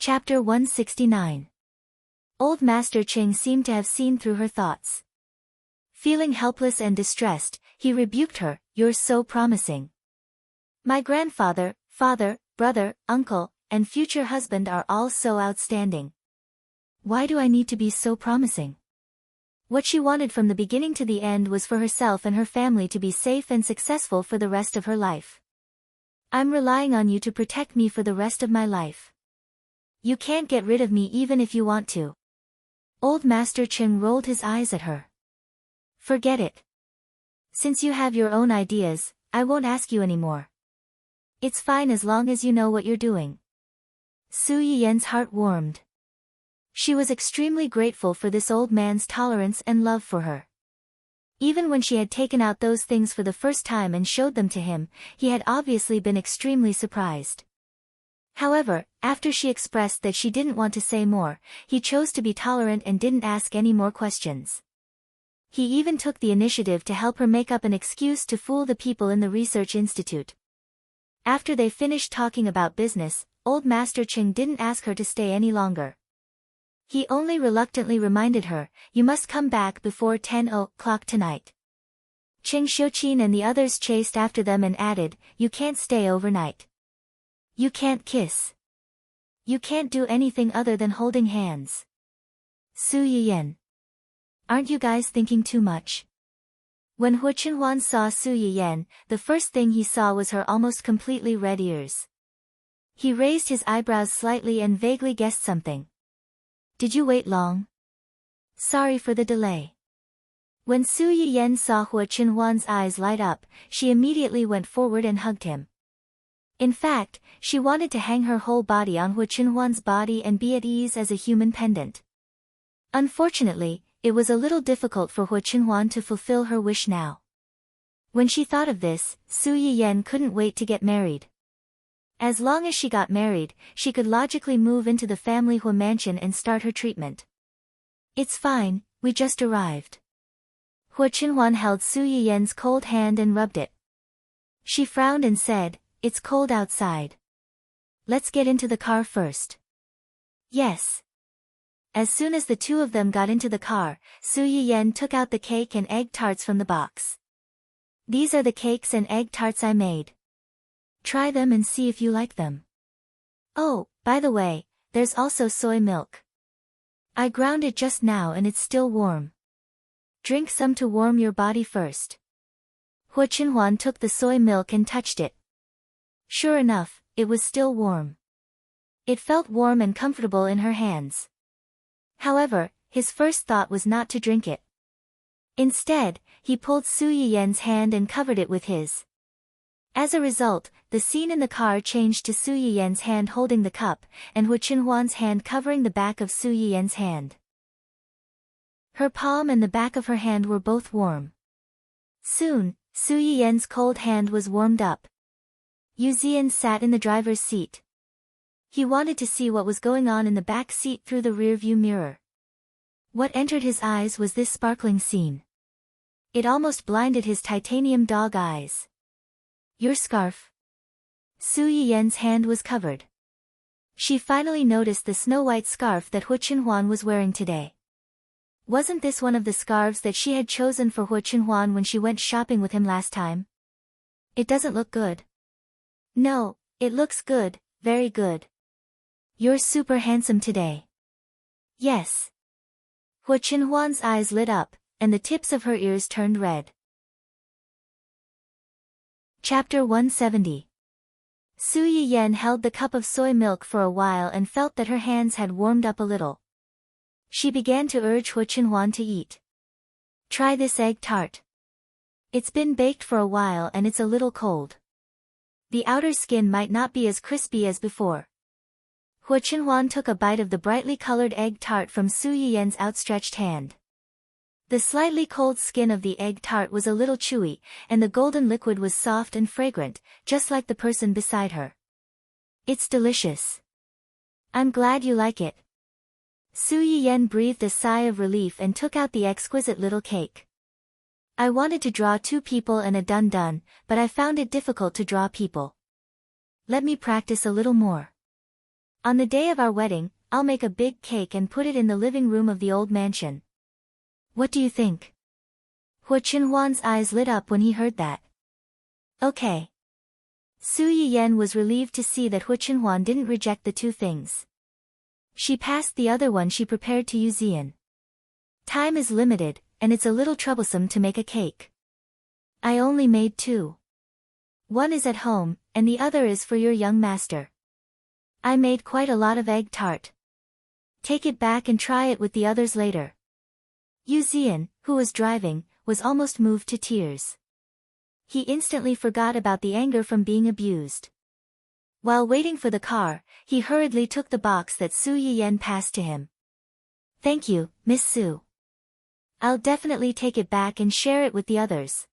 Chapter 169. Old Master Ching seemed to have seen through her thoughts. Feeling helpless and distressed, he rebuked her, "You're so promising. My grandfather, father, brother, uncle, and future husband are all so outstanding. Why do I need to be so promising?" What she wanted from the beginning to the end was for herself and her family to be safe and successful for the rest of her life. "I'm relying on you to protect me for the rest of my life. You can't get rid of me even if you want to." Old Master Ching rolled his eyes at her. "Forget it. Since you have your own ideas, I won't ask you anymore. It's fine as long as you know what you're doing." Su Yiyen's heart warmed. She was extremely grateful for this old man's tolerance and love for her. Even when she had taken out those things for the first time and showed them to him, he had obviously been extremely surprised. However, after she expressed that she didn't want to say more, he chose to be tolerant and didn't ask any more questions. He even took the initiative to help her make up an excuse to fool the people in the research institute. After they finished talking about business, Old Master Ching didn't ask her to stay any longer. He only reluctantly reminded her, "You must come back before 10 o'clock tonight." Ching Xiuqin and the others chased after them and added, "You can't stay overnight. You can't kiss. You can't do anything other than holding hands." Su Yiyen. Aren't you guys thinking too much? When Hu Qinhuan saw Su Yiyen, the first thing he saw was her almost completely red ears. He raised his eyebrows slightly and vaguely guessed something. "Did you wait long? Sorry for the delay." When Su Yiyen saw Hu Qinhuan's eyes light up, she immediately went forward and hugged him. In fact, she wanted to hang her whole body on Hu Qinhuan's body and be at ease as a human pendant. Unfortunately, it was a little difficult for Hu Qinhuan to fulfill her wish now. When she thought of this, Su Yiyen couldn't wait to get married. As long as she got married, she could logically move into the family Hu mansion and start her treatment. "It's fine, we just arrived." Hu Qinhuan held Su Yiyen's cold hand and rubbed it. She frowned and said, "It's cold outside. Let's get into the car first." "Yes." As soon as the two of them got into the car, Su Yiyen took out the cake and egg tarts from the box. "These are the cakes and egg tarts I made. Try them and see if you like them. Oh, by the way, there's also soy milk. I ground it just now and it's still warm. Drink some to warm your body first." Hu Qinhuan took the soy milk and touched it. Sure enough, it was still warm. It felt warm and comfortable in her hands. However, his first thought was not to drink it. Instead, he pulled Su Yiyen's hand and covered it with his. As a result, the scene in the car changed to Su Yiyen's hand holding the cup, and Hu Qinhuan's hand covering the back of Su Yiyen's hand. Her palm and the back of her hand were both warm. Soon, Su Yiyen's cold hand was warmed up. Yu Zian sat in the driver's seat. He wanted to see what was going on in the back seat through the rear-view mirror. What entered his eyes was this sparkling scene. It almost blinded his titanium dog eyes. "Your scarf." Su Yiyen's hand was covered. She finally noticed the snow-white scarf that Hu Qinhuan was wearing today. Wasn't this one of the scarves that she had chosen for Hu Qinhuan when she went shopping with him last time? "It doesn't look good." "No, it looks good, very good. You're super handsome today." "Yes." Hu Qinhuan's eyes lit up, and the tips of her ears turned red. Chapter 170. Su Yiyen held the cup of soy milk for a while and felt that her hands had warmed up a little. She began to urge Hu Qinhuan to eat. "Try this egg tart. It's been baked for a while and it's a little cold. The outer skin might not be as crispy as before." Hu Qinhuan took a bite of the brightly colored egg tart from Su Yiyen's outstretched hand. The slightly cold skin of the egg tart was a little chewy, and the golden liquid was soft and fragrant, just like the person beside her. "It's delicious. I'm glad you like it." Su Yiyen breathed a sigh of relief and took out the exquisite little cake. "I wanted to draw two people and a dun-dun, but I found it difficult to draw people. Let me practice a little more." On the day of our wedding, I'll make a big cake and put it in the living room of the old mansion. What do you think? Hu Chenhuan's eyes lit up when he heard that. Okay. Su Yiyan was relieved to see that Hu Chenhuan didn't reject the two things. She passed the other one she prepared to Yu Zian. Time is limited, and it's a little troublesome to make a cake. I only made 2. One is at home, and the other is for your young master. I made quite a lot of egg tart. Take it back and try it with the others later. Yu Zian, who was driving, was almost moved to tears. He instantly forgot about the anger from being abused. While waiting for the car, he hurriedly took the box that Su Yiyan passed to him. Thank you, Miss Su. I'll definitely take it back and share it with the others.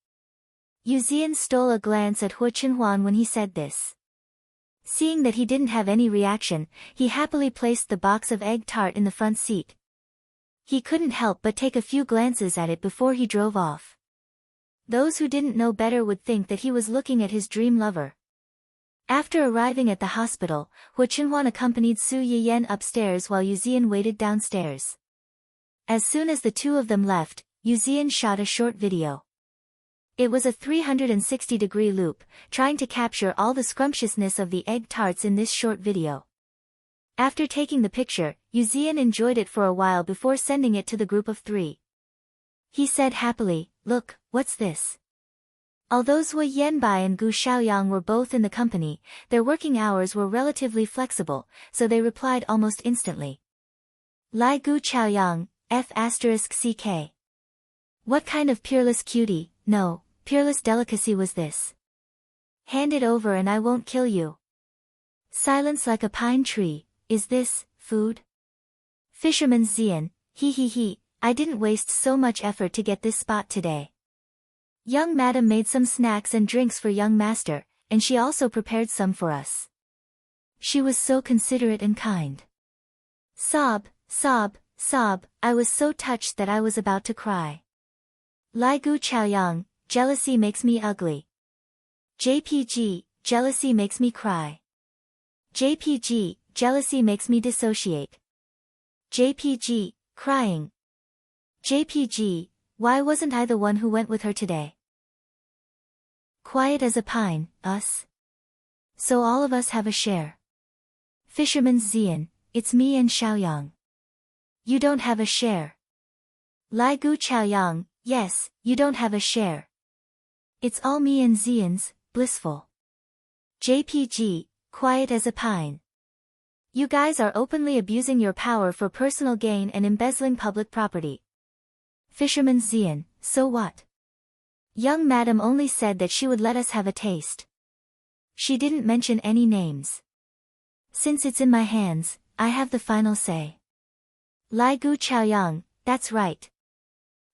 Yu Zian stole a glance at Hu Chenhuan when he said this. Seeing that he didn't have any reaction, he happily placed the box of egg tart in the front seat. He couldn't help but take a few glances at it before he drove off. Those who didn't know better would think that he was looking at his dream lover. After arriving at the hospital, Hu Chenhuan accompanied Su Yiyan upstairs while Yu Zian waited downstairs. As soon as the two of them left, Yu Zian shot a short video. It was a 360-degree loop, trying to capture all the scrumptiousness of the egg tarts in this short video. After taking the picture, Yu Zian enjoyed it for a while before sending it to the group of 3. He said happily, "Look, what's this?" Although Zui Yanbai and Gu Xiaoyang were both in the company, their working hours were relatively flexible, so they replied almost instantly. Lai Gu Xiaoyang, F***CK. What kind of peerless cutie, no, peerless delicacy was this? Hand it over and I won't kill you. Silence like a pine tree, is this, food? Fisherman Zian, he, I didn't waste so much effort to get this spot today. Young madam made some snacks and drinks for young master, and she also prepared some for us. She was so considerate and kind. Sob, I was so touched that I was about to cry. Lai Gu Chaoyang, jealousy makes me ugly. JPG, jealousy makes me cry. JPG, jealousy makes me dissociate. JPG, crying. JPG, why wasn't I the one who went with her today? Quiet as a pine, us. So all of us have a share. Fisherman Zian, it's me and Xiaoyang. You don't have a share. Lai Gu Xiaoyang, yes, you don't have a share. It's all me and Zian's, blissful. JPG, quiet as a pine. You guys are openly abusing your power for personal gain and embezzling public property. Fisherman Zian, so what? Young madam only said that she would let us have a taste. She didn't mention any names. Since it's in my hands, I have the final say. Lai Gu Chaoyang, that's right.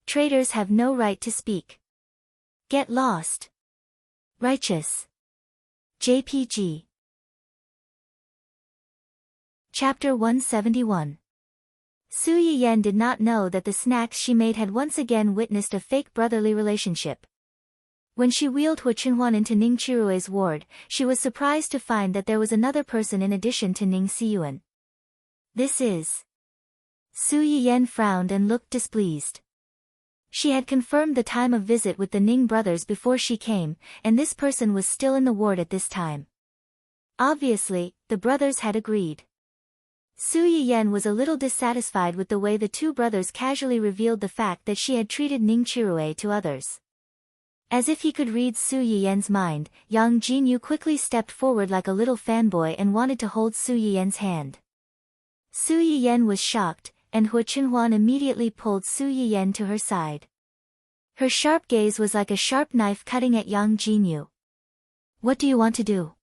Traitors have no right to speak. Get lost. Righteous. JPG. Chapter 171. Su Yiyan did not know that the snacks she made had once again witnessed a fake brotherly relationship. When she wheeled Hu Chenhuan into Ning Chirue's ward, she was surprised to find that there was another person in addition to Ning Xiyuan. This is... Su Yiyan frowned and looked displeased. She had confirmed the time of visit with the Ning brothers before she came, and this person was still in the ward at this time. Obviously, the brothers had agreed. Su Yiyan was a little dissatisfied with the way the two brothers casually revealed the fact that she had treated Ning Chirue to others. As if he could read Su Yiyan's mind, Yang Jinyu quickly stepped forward like a little fanboy and wanted to hold Su Yiyan's hand. Su Yiyan was shocked, and Hu Chenhuan immediately pulled Su Yiyan to her side. Her sharp gaze was like a sharp knife cutting at Yang Jinyu. What do you want to do?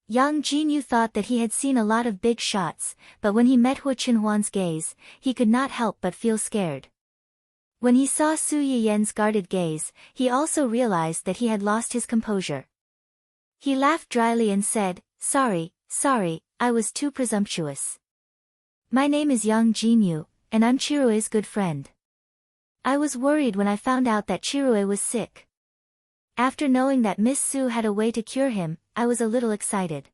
Yang Jinyu thought that he had seen a lot of big shots, but when he met Hu Chenhuan's gaze, he could not help but feel scared. When he saw Su Yiyan's guarded gaze, he also realized that he had lost his composure. He laughed dryly and said, sorry, I was too presumptuous. My name is Yang Jinyu, and I'm Chirue's good friend. I was worried when I found out that Chirue was sick. After knowing that Miss Su had a way to cure him, I was a little excited.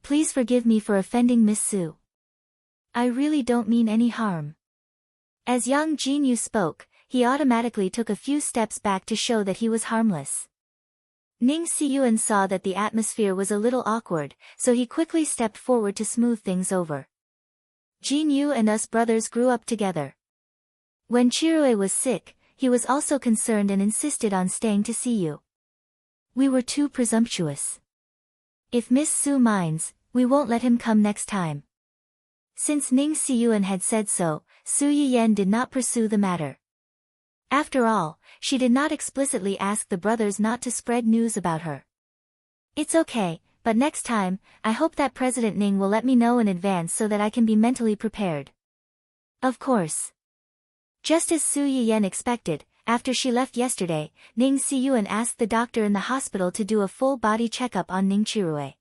Please forgive me for offending Miss Su. I really don't mean any harm. As Yang Jinyu spoke, he automatically took a few steps back to show that he was harmless. Ning Siyuan saw that the atmosphere was a little awkward, so he quickly stepped forward to smooth things over. Jinyu and us brothers grew up together. When Chirue was sick, he was also concerned and insisted on staying to see you. We were too presumptuous. If Miss Su minds, we won't let him come next time. Since Ning Siyuan had said so, Su Yiyen did not pursue the matter. After all, she did not explicitly ask the brothers not to spread news about her. It's okay, but next time, I hope that President Ning will let me know in advance so that I can be mentally prepared. Of course. Just as Su Yiyen expected, after she left yesterday, Ning Siyuan asked the doctor in the hospital to do a full-body checkup on Ning Chirue.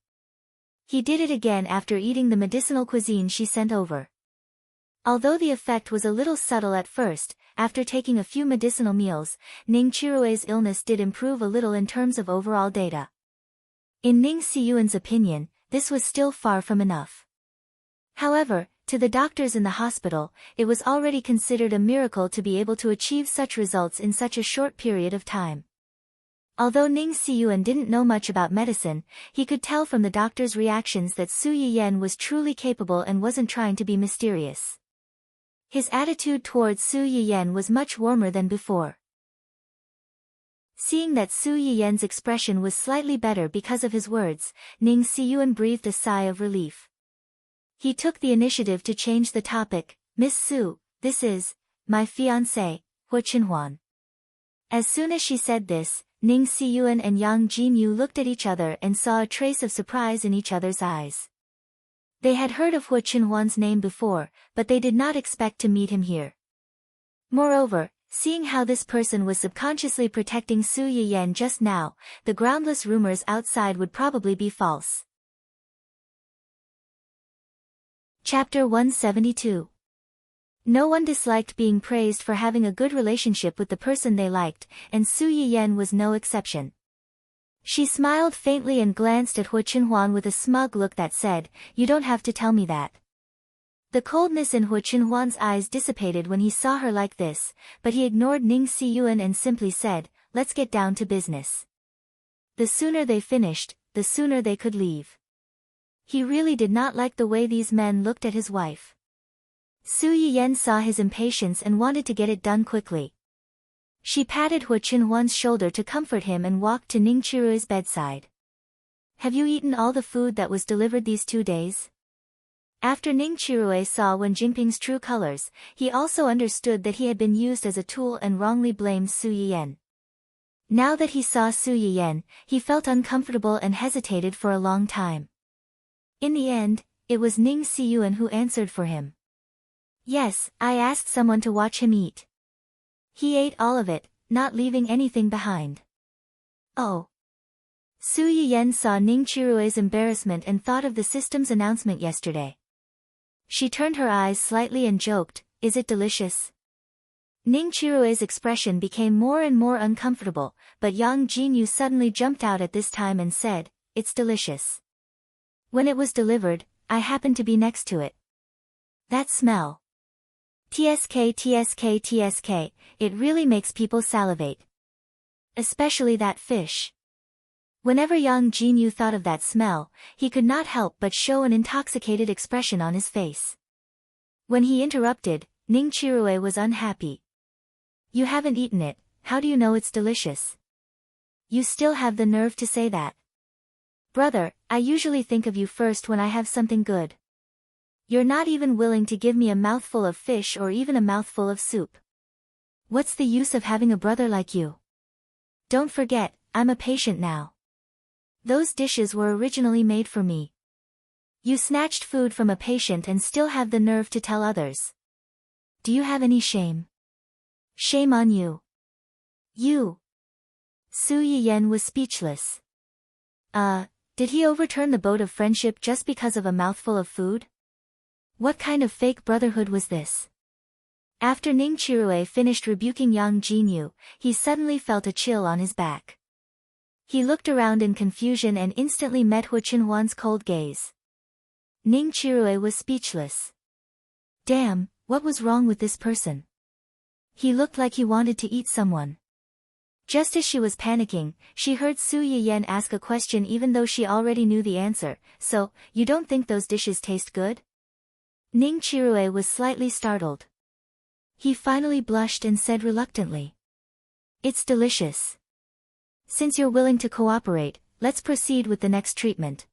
He did it again after eating the medicinal cuisine she sent over. Although the effect was a little subtle at first, after taking a few medicinal meals, Ning Chirue's illness did improve a little in terms of overall data. In Ning Siyuan's opinion, this was still far from enough. However, to the doctors in the hospital, it was already considered a miracle to be able to achieve such results in such a short period of time. Although Ning Siyuan didn't know much about medicine, he could tell from the doctor's reactions that Su Yiyen was truly capable and wasn't trying to be mysterious. His attitude towards Su Yiyen was much warmer than before. Seeing that Su Yiyen's expression was slightly better because of his words, Ning Siyuan breathed a sigh of relief. He took the initiative to change the topic. Miss Su, this is my fiancé, Hu Qinhuan. As soon as she said this, Ning Siyuan and Yang Jinyu looked at each other and saw a trace of surprise in each other's eyes. They had heard of Hu Qinhuan's name before, but they did not expect to meet him here. Moreover, seeing how this person was subconsciously protecting Su Yiyen just now, the groundless rumors outside would probably be false. Chapter 172. No one disliked being praised for having a good relationship with the person they liked, and Su Yiyen was no exception. She smiled faintly and glanced at Hu Qinhuan with a smug look that said, "You don't have to tell me that." The coldness in Hu Qinhuan's eyes dissipated when he saw her like this, but he ignored Ning Siyuan and simply said, "Let's get down to business." The sooner they finished, the sooner they could leave. He really did not like the way these men looked at his wife. Su Yiyen saw his impatience and wanted to get it done quickly. She patted Hu Qinhuan's shoulder to comfort him and walked to Ning Chirue's bedside. "Have you eaten all the food that was delivered these 2 days?" After Ning Chirue saw Wen Jingping's true colors, he also understood that he had been used as a tool and wrongly blamed Su Yiyen. Now that he saw Su Yiyen, he felt uncomfortable and hesitated for a long time. In the end, it was Ning Siyuan who answered for him. "Yes, I asked someone to watch him eat. He ate all of it, not leaving anything behind." Oh. Su Yiyen saw Ning Chirue's embarrassment and thought of the system's announcement yesterday. She turned her eyes slightly and joked, "Is it delicious?" Ning Chirue's expression became more and more uncomfortable, but Yang Jinyu suddenly jumped out at this time and said, "It's delicious. When it was delivered, I happened to be next to it. That smell. TSK, it really makes people salivate. Especially that fish." Whenever Yang Jinyu thought of that smell, he could not help but show an intoxicated expression on his face. When he interrupted, Ning Chirue was unhappy. "You haven't eaten it, how do you know it's delicious? You still have the nerve to say that? Brother, I usually think of you first when I have something good. You're not even willing to give me a mouthful of fish or even a mouthful of soup. What's the use of having a brother like you? Don't forget, I'm a patient now. Those dishes were originally made for me. You snatched food from a patient and still have the nerve to tell others. Do you have any shame? Shame on you. You." Su Yiyen was speechless. Did he overturn the boat of friendship just because of a mouthful of food? What kind of fake brotherhood was this? After Ning Chirue finished rebuking Yang Jinyu, he suddenly felt a chill on his back. He looked around in confusion and instantly met Hu Qinhuan's cold gaze. Ning Chirue was speechless. Damn, what was wrong with this person? He looked like he wanted to eat someone. Just as she was panicking, she heard Su Yiyen ask a question even though she already knew the answer. So, you don't think those dishes taste good? Ning Chirue was slightly startled. He finally blushed and said reluctantly. It's delicious. Since you're willing to cooperate, let's proceed with the next treatment.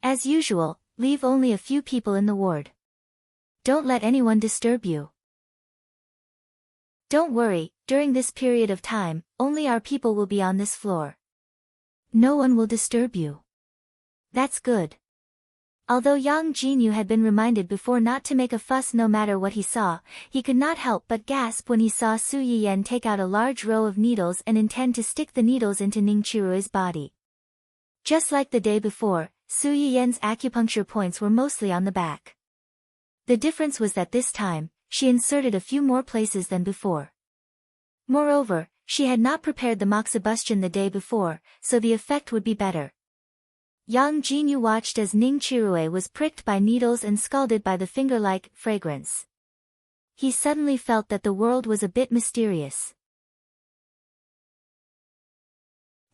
As usual, leave only a few people in the ward. Don't let anyone disturb you. Don't worry, during this period of time, only our people will be on this floor. No one will disturb you. That's good. Although Yang Jinyu had been reminded before not to make a fuss no matter what he saw, he could not help but gasp when he saw Su Yiyen take out a large row of needles and intend to stick the needles into Ning Chirue's body. Just like the day before, Su Yiyen's acupuncture points were mostly on the back. The difference was that this time, she inserted a few more places than before. Moreover, she had not prepared the moxibustion the day before, so the effect would be better. Yang Jinyu watched as Ning Chirue was pricked by needles and scalded by the finger-like fragrance. He suddenly felt that the world was a bit mysterious.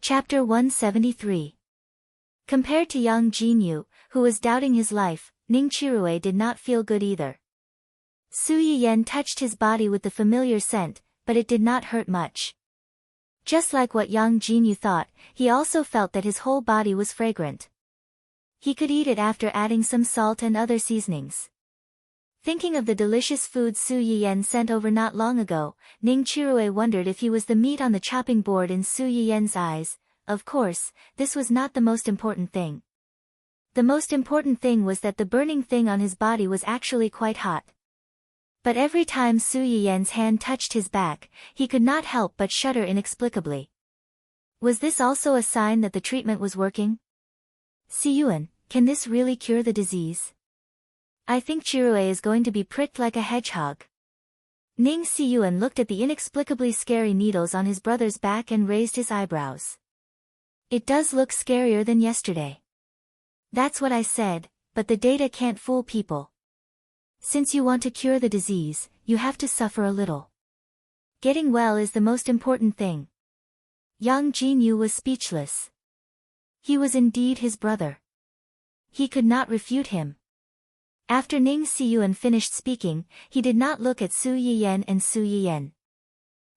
Chapter 173. Compared to Yang Jinyu, who was doubting his life, Ning Chirue did not feel good either. Su Yiyen touched his body with the familiar scent, but it did not hurt much. Just like what Yang Jinyu thought, he also felt that his whole body was fragrant. He could eat it after adding some salt and other seasonings. Thinking of the delicious food Su Yiyen sent over not long ago, Ning Chirue wondered if he was the meat on the chopping board in Su Yiyen's eyes. Of course, this was not the most important thing. The most important thing was that the burning thing on his body was actually quite hot. But every time Su Yiyen's hand touched his back, he could not help but shudder inexplicably. Was this also a sign that the treatment was working? Siyuan, can this really cure the disease? I think Chirue is going to be pricked like a hedgehog. Ning Siyuan looked at the inexplicably scary needles on his brother's back and raised his eyebrows. It does look scarier than yesterday. That's what I said, but the data can't fool people. Since you want to cure the disease, you have to suffer a little. Getting well is the most important thing. Yang Jinyu was speechless. He was indeed his brother. He could not refute him. After Ning Siyuan finished speaking, he did not look at Su Yiyen and Su Yiyen.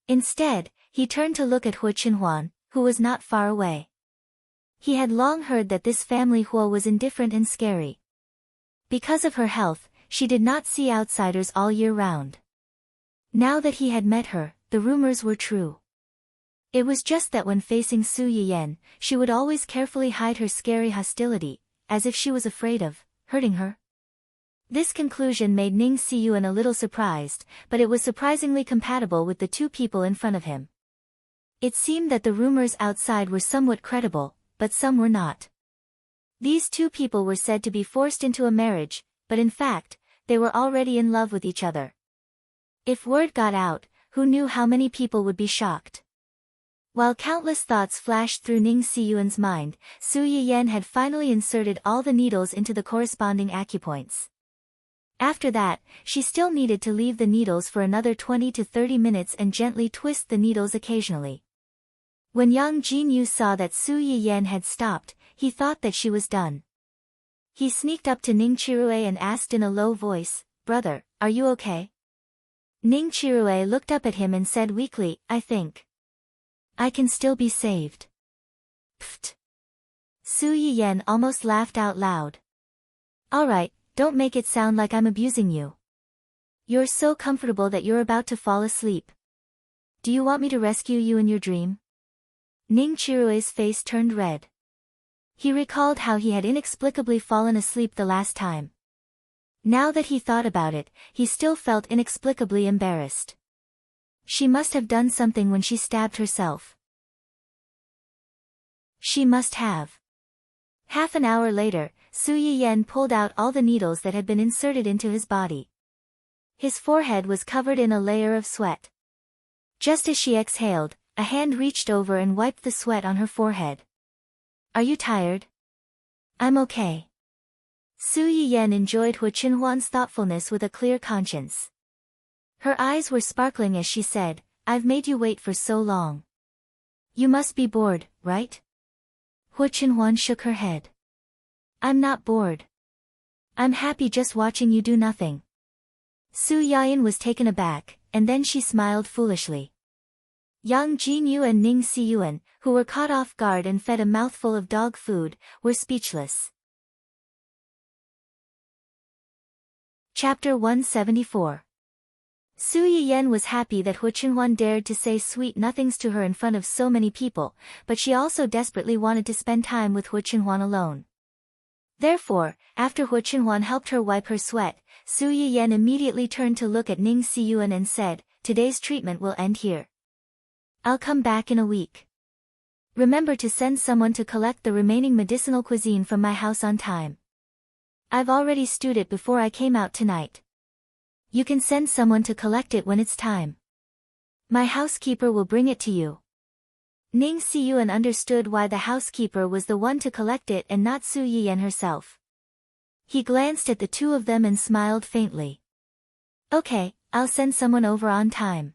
Instead, he turned to look at Hu Chenhuan, who was not far away. He had long heard that this family Huo was indifferent and scary. Because of her health, she did not see outsiders all year round. Now that he had met her, the rumors were true. It was just that when facing Su Yiyen, she would always carefully hide her scary hostility, as if she was afraid of hurting her. This conclusion made Ning Siyuan a little surprised, but it was surprisingly compatible with the two people in front of him. It seemed that the rumors outside were somewhat credible, but some were not. These two people were said to be forced into a marriage, but in fact, they were already in love with each other. If word got out, who knew how many people would be shocked? While countless thoughts flashed through Ning Siyuan's mind, Su Yiyen had finally inserted all the needles into the corresponding acupoints. After that, she still needed to leave the needles for another 20 to 30 minutes and gently twist the needles occasionally. When Yang Jinyu saw that Su Yiyen had stopped, he thought that she was done. He sneaked up to Ning Chirue and asked in a low voice, "Brother, are you okay?" Ning Chirue looked up at him and said weakly, "I think I can still be saved." Pfft. Su Yiyen almost laughed out loud. "Alright, don't make it sound like I'm abusing you. You're so comfortable that you're about to fall asleep. Do you want me to rescue you in your dream?" Ning Chirue's face turned red. He recalled how he had inexplicably fallen asleep the last time. Now that he thought about it, he still felt inexplicably embarrassed. She must have done something when she stabbed herself. She must have. Half an hour later, Su Yiyen pulled out all the needles that had been inserted into his body. His forehead was covered in a layer of sweat. Just as she exhaled, a hand reached over and wiped the sweat on her forehead. "Are you tired?" "I'm okay." Su Yiyan enjoyed Hu Qinhuan's thoughtfulness with a clear conscience. Her eyes were sparkling as she said, "I've made you wait for so long. You must be bored, right?" Hu Qinhuan shook her head. "I'm not bored. I'm happy just watching you do nothing." Su Yiyan was taken aback, and then she smiled foolishly. Yang Jinyu and Ning Siyuan, who were caught off guard and fed a mouthful of dog food, were speechless. Chapter 174. Su Yiyan was happy that Hu Qinhuan dared to say sweet nothings to her in front of so many people, but she also desperately wanted to spend time with Hu Qinhuan alone. Therefore, after Hu Qinhuan helped her wipe her sweat, Su Yiyan immediately turned to look at Ning Siyuan and said, "Today's treatment will end here. I'll come back in a week. Remember to send someone to collect the remaining medicinal cuisine from my house on time. I've already stewed it before I came out tonight. You can send someone to collect it when it's time. My housekeeper will bring it to you." Ning Siyuan understood why the housekeeper was the one to collect it and not Su Yiyan herself. He glanced at the two of them and smiled faintly. "Okay, I'll send someone over on time.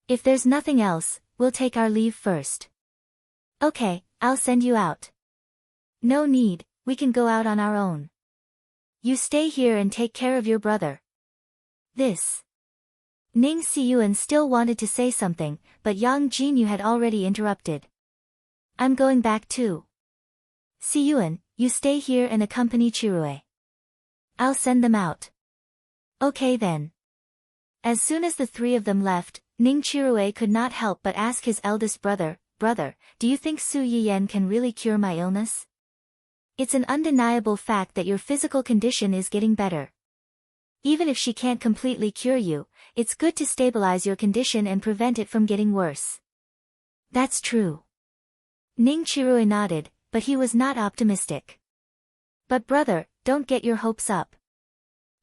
If there's nothing else, we'll take our leave first." "Okay, I'll send you out." "No need, we can go out on our own. You stay here and take care of your brother." This. Ning Siyuan still wanted to say something, but Yang Jinyu had already interrupted. "I'm going back too. Siyuan, you stay here and accompany Chirue. I'll send them out." "Okay then." As soon as the three of them left, Ning Chirue could not help but ask his eldest brother, "Brother, do you think Su Yiyan can really cure my illness? It's an undeniable fact that your physical condition is getting better. Even if she can't completely cure you, it's good to stabilize your condition and prevent it from getting worse." "That's true." Ning Chirue nodded, but he was not optimistic. "But brother, don't get your hopes up.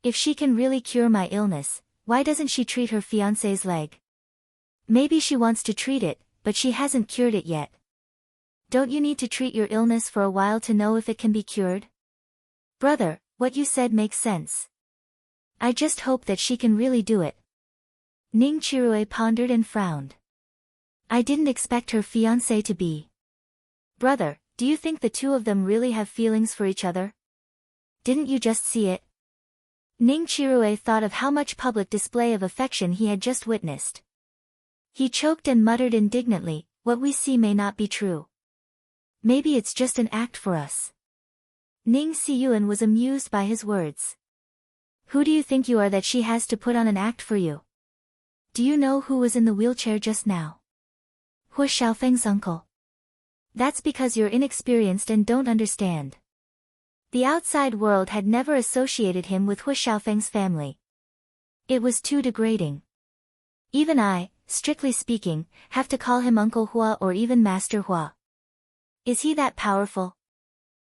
If she can really cure my illness, why doesn't she treat her fiancé's leg? Maybe she wants to treat it, but she hasn't cured it yet. Don't you need to treat your illness for a while to know if it can be cured?" "Brother, what you said makes sense. I just hope that she can really do it." Ning Chirue pondered and frowned. "I didn't expect her fiancé to be." "Brother, do you think the two of them really have feelings for each other? Didn't you just see it?" Ning Chirue thought of how much public display of affection he had just witnessed. He choked and muttered indignantly, "What we see may not be true. Maybe it's just an act for us." Ning Siyuan was amused by his words. "Who do you think you are that she has to put on an act for you? Do you know who was in the wheelchair just now? Hu Xiaofeng's uncle. That's because you're inexperienced and don't understand." The outside world had never associated him with Hu Xiaofeng's family. It was too degrading. Even I, strictly speaking, have to call him Uncle Hua or even Master Hua. Is he that powerful?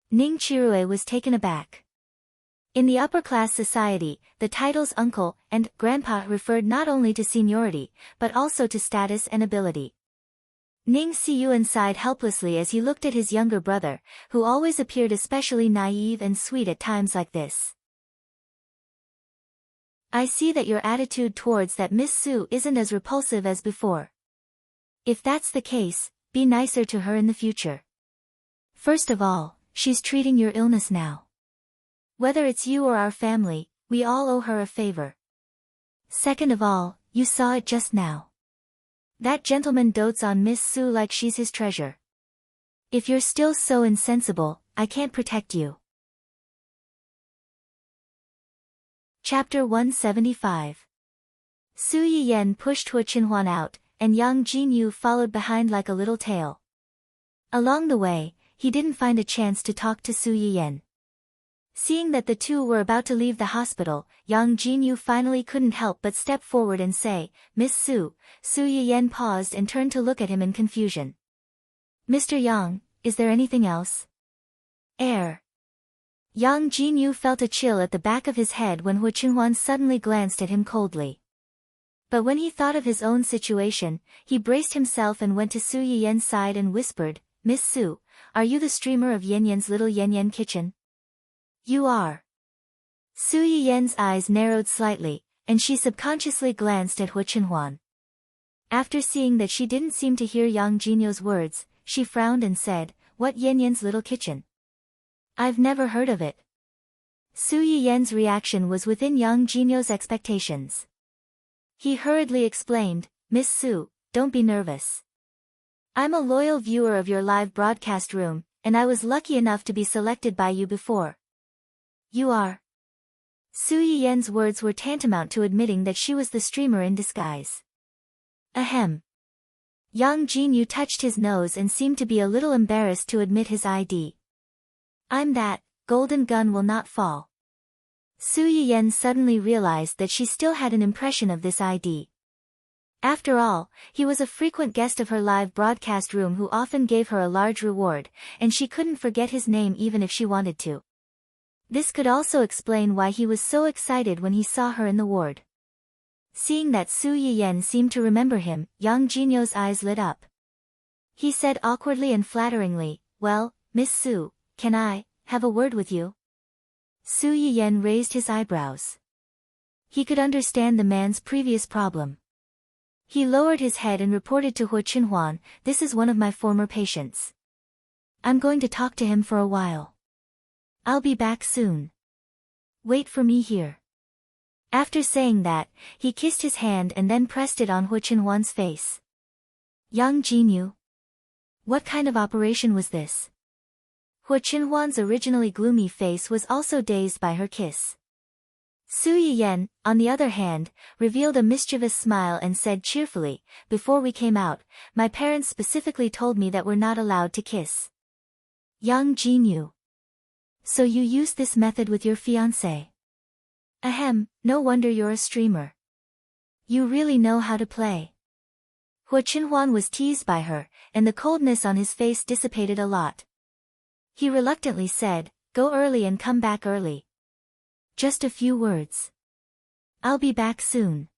Ning Chirue was taken aback. In the upper-class society, the titles uncle and grandpa referred not only to seniority, but also to status and ability. Ning Siyuan sighed helplessly as he looked at his younger brother, who always appeared especially naive and sweet at times like this. "I see that your attitude towards that Miss Su isn't as repulsive as before. If that's the case, be nicer to her in the future. First of all, she's treating your illness now. Whether it's you or our family, we all owe her a favor. Second of all, you saw it just now. That gentleman dotes on Miss Su like she's his treasure. If you're still so insensible, I can't protect you." Chapter 175. Su Yiyan pushed Hu Qinhuan out, and Yang Jinyu followed behind like a little tail. Along the way, he didn't find a chance to talk to Su Yiyan. Seeing that the two were about to leave the hospital, Yang Jinyu finally couldn't help but step forward and say, "Miss Su." Su Yiyan paused and turned to look at him in confusion. "Mr. Yang, is there anything else?" "Air." Yang Jinyu felt a chill at the back of his head when Hu Qinhuan suddenly glanced at him coldly. But when he thought of his own situation, he braced himself and went to Su Yiyan's side and whispered, "Miss Su, are you the streamer of Yan Yan's little Yan Yan kitchen?" You are. Su Yiyen's eyes narrowed slightly, and she subconsciously glanced at Hu Chenhuan. After seeing that she didn't seem to hear Yang Jinyo's words, she frowned and said, "What Yanyan's little kitchen? I've never heard of it." Su Yiyen's reaction was within Yang Jinyo's expectations. He hurriedly explained, "Miss Su, don't be nervous. I'm a loyal viewer of your live broadcast room, and I was lucky enough to be selected by you before." "You are?" Su Yiyen's words were tantamount to admitting that she was the streamer in disguise. Ahem. Yang Jinyu touched his nose and seemed to be a little embarrassed to admit his ID. "I'm that, golden gun will not fall." Su Yiyen suddenly realized that she still had an impression of this ID. After all, he was a frequent guest of her live broadcast room who often gave her a large reward, and she couldn't forget his name even if she wanted to. This could also explain why he was so excited when he saw her in the ward. Seeing that Su Yiyen seemed to remember him, Yang Jinyo's eyes lit up. He said awkwardly and flatteringly, "Well, Miss Su, can I have a word with you?" Su Yiyen raised his eyebrows. He could understand the man's previous problem. He lowered his head and reported to Hu Chenhuan, "This is one of my former patients. I'm going to talk to him for a while. I'll be back soon. Wait for me here." After saying that, he kissed his hand and then pressed it on Hu Chenhuan's face. "Yang Jinyu? What kind of operation was this?" Hu Chenhuan's originally gloomy face was also dazed by her kiss. Su Yiyen, on the other hand, revealed a mischievous smile and said cheerfully, "Before we came out, my parents specifically told me that we're not allowed to kiss." "Yang Jinyu. So you used this method with your fiancé? Ahem, no wonder you're a streamer. You really know how to play." Hu Chenhuan was teased by her, and the coldness on his face dissipated a lot. He reluctantly said, "Go early and come back early. Just a few words. I'll be back soon."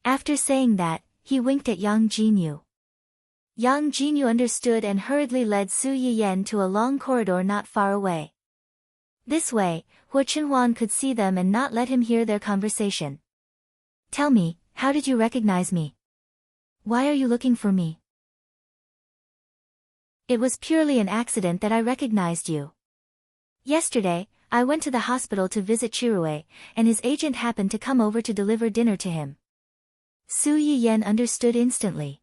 After saying that, he winked at Yang Jinyu. Yang Jinyu understood and hurriedly led Su Yiyen to a long corridor not far away. This way, Hu Chenhuan could see them and not let him hear their conversation. "Tell me, how did you recognize me? Why are you looking for me?" "It was purely an accident that I recognized you. Yesterday, I went to the hospital to visit Chirue, and his agent happened to come over to deliver dinner to him." Su Yiyen understood instantly.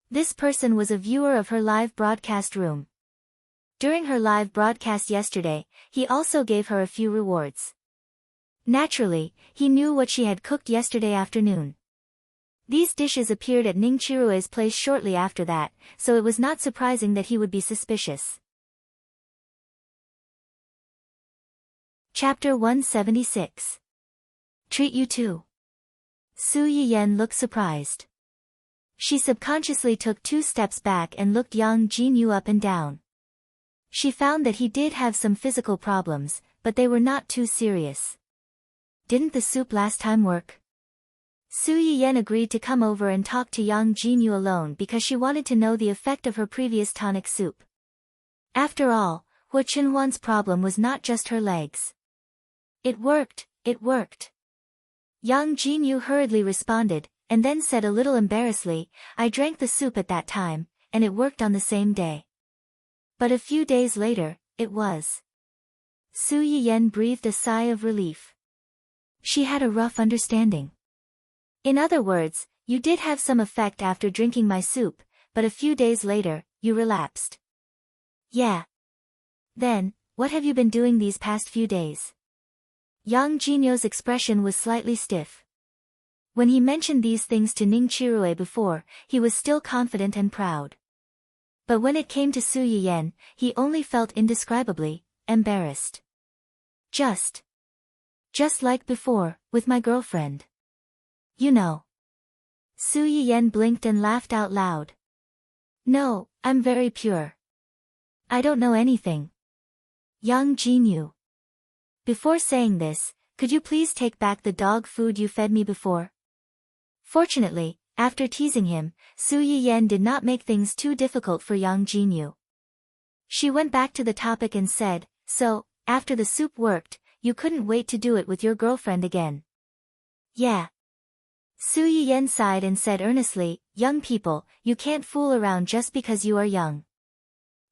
This person was a viewer of her live broadcast room. During her live broadcast yesterday, he also gave her a few rewards. Naturally, he knew what she had cooked yesterday afternoon. These dishes appeared at Ning Chirue's place shortly after that, so it was not surprising that he would be suspicious. Chapter 176. Treat you too. Su Yiyen looked surprised. She subconsciously took 2 steps back and looked Yang Jinyu up and down. She found that he did have some physical problems, but they were not too serious. "Didn't the soup last time work?" Su Yiyen agreed to come over and talk to Yang Jinyu alone because she wanted to know the effect of her previous tonic soup. After all, Hu Chenhuan's problem was not just her legs. It worked, it worked. Yang Jinyu hurriedly responded, and then said a little embarrassedly, "I drank the soup at that time, and it worked on the same day. But a few days later, it was." Su Yiyen breathed a sigh of relief. She had a rough understanding. "In other words, you did have some effect after drinking my soup, but a few days later, you relapsed." "Yeah. Then, what have you been doing these past few days?" Yang Jinyu's expression was slightly stiff. When he mentioned these things to Ning Chirue before, he was still confident and proud. But when it came to Su Yiyen, he only felt indescribably embarrassed. Just like before, with my girlfriend. You know." Su Yiyen blinked and laughed out loud. "No, I'm very pure. I don't know anything." Yang Jinyu. Before saying this, could you please take back the dog food you fed me before? Fortunately, after teasing him, Su Yiyen did not make things too difficult for Yang Jinyu. She went back to the topic and said, "So, after the soup worked, you couldn't wait to do it with your girlfriend again. Yeah. Su Yiyen sighed and said earnestly, young people, you can't fool around just because you are young.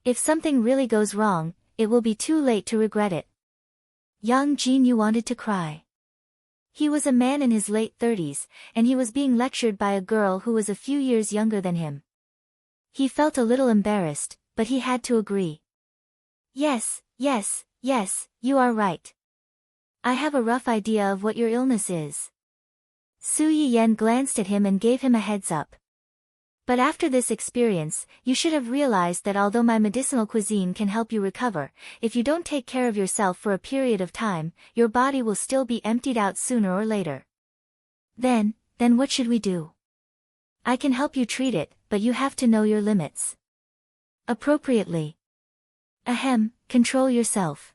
If something really goes wrong, it will be too late to regret it. Yang Jinyu wanted to cry. He was a man in his late 30s, and he was being lectured by a girl who was a few years younger than him. He felt a little embarrassed, but he had to agree. Yes, you are right. I have a rough idea of what your illness is. Su Yiyen glanced at him and gave him a heads up. But after this experience, you should have realized that although my medicinal cuisine can help you recover, if you don't take care of yourself for a period of time, your body will still be emptied out sooner or later. Then what should we do? I can help you treat it, but you have to know your limits. Appropriately. Control yourself.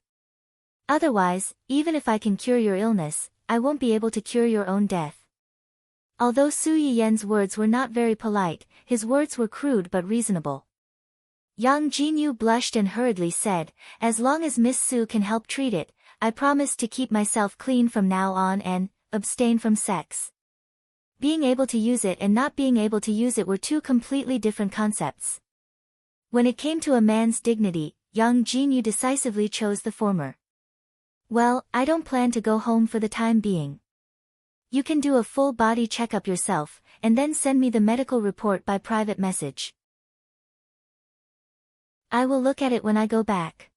Otherwise, even if I can cure your illness, I won't be able to cure your own death. Although Su Yiyen's words were not very polite, his words were crude but reasonable. Yang Jinyu blushed and hurriedly said, as long as Miss Su can help treat it, I promise to keep myself clean from now on and abstain from sex. Being able to use it and not being able to use it were two completely different concepts. When it came to a man's dignity, Yang Jinyu decisively chose the former. Well, I don't plan to go home for the time being. You can do a full body checkup yourself, and then send me the medical report by private message. I will look at it when I go back.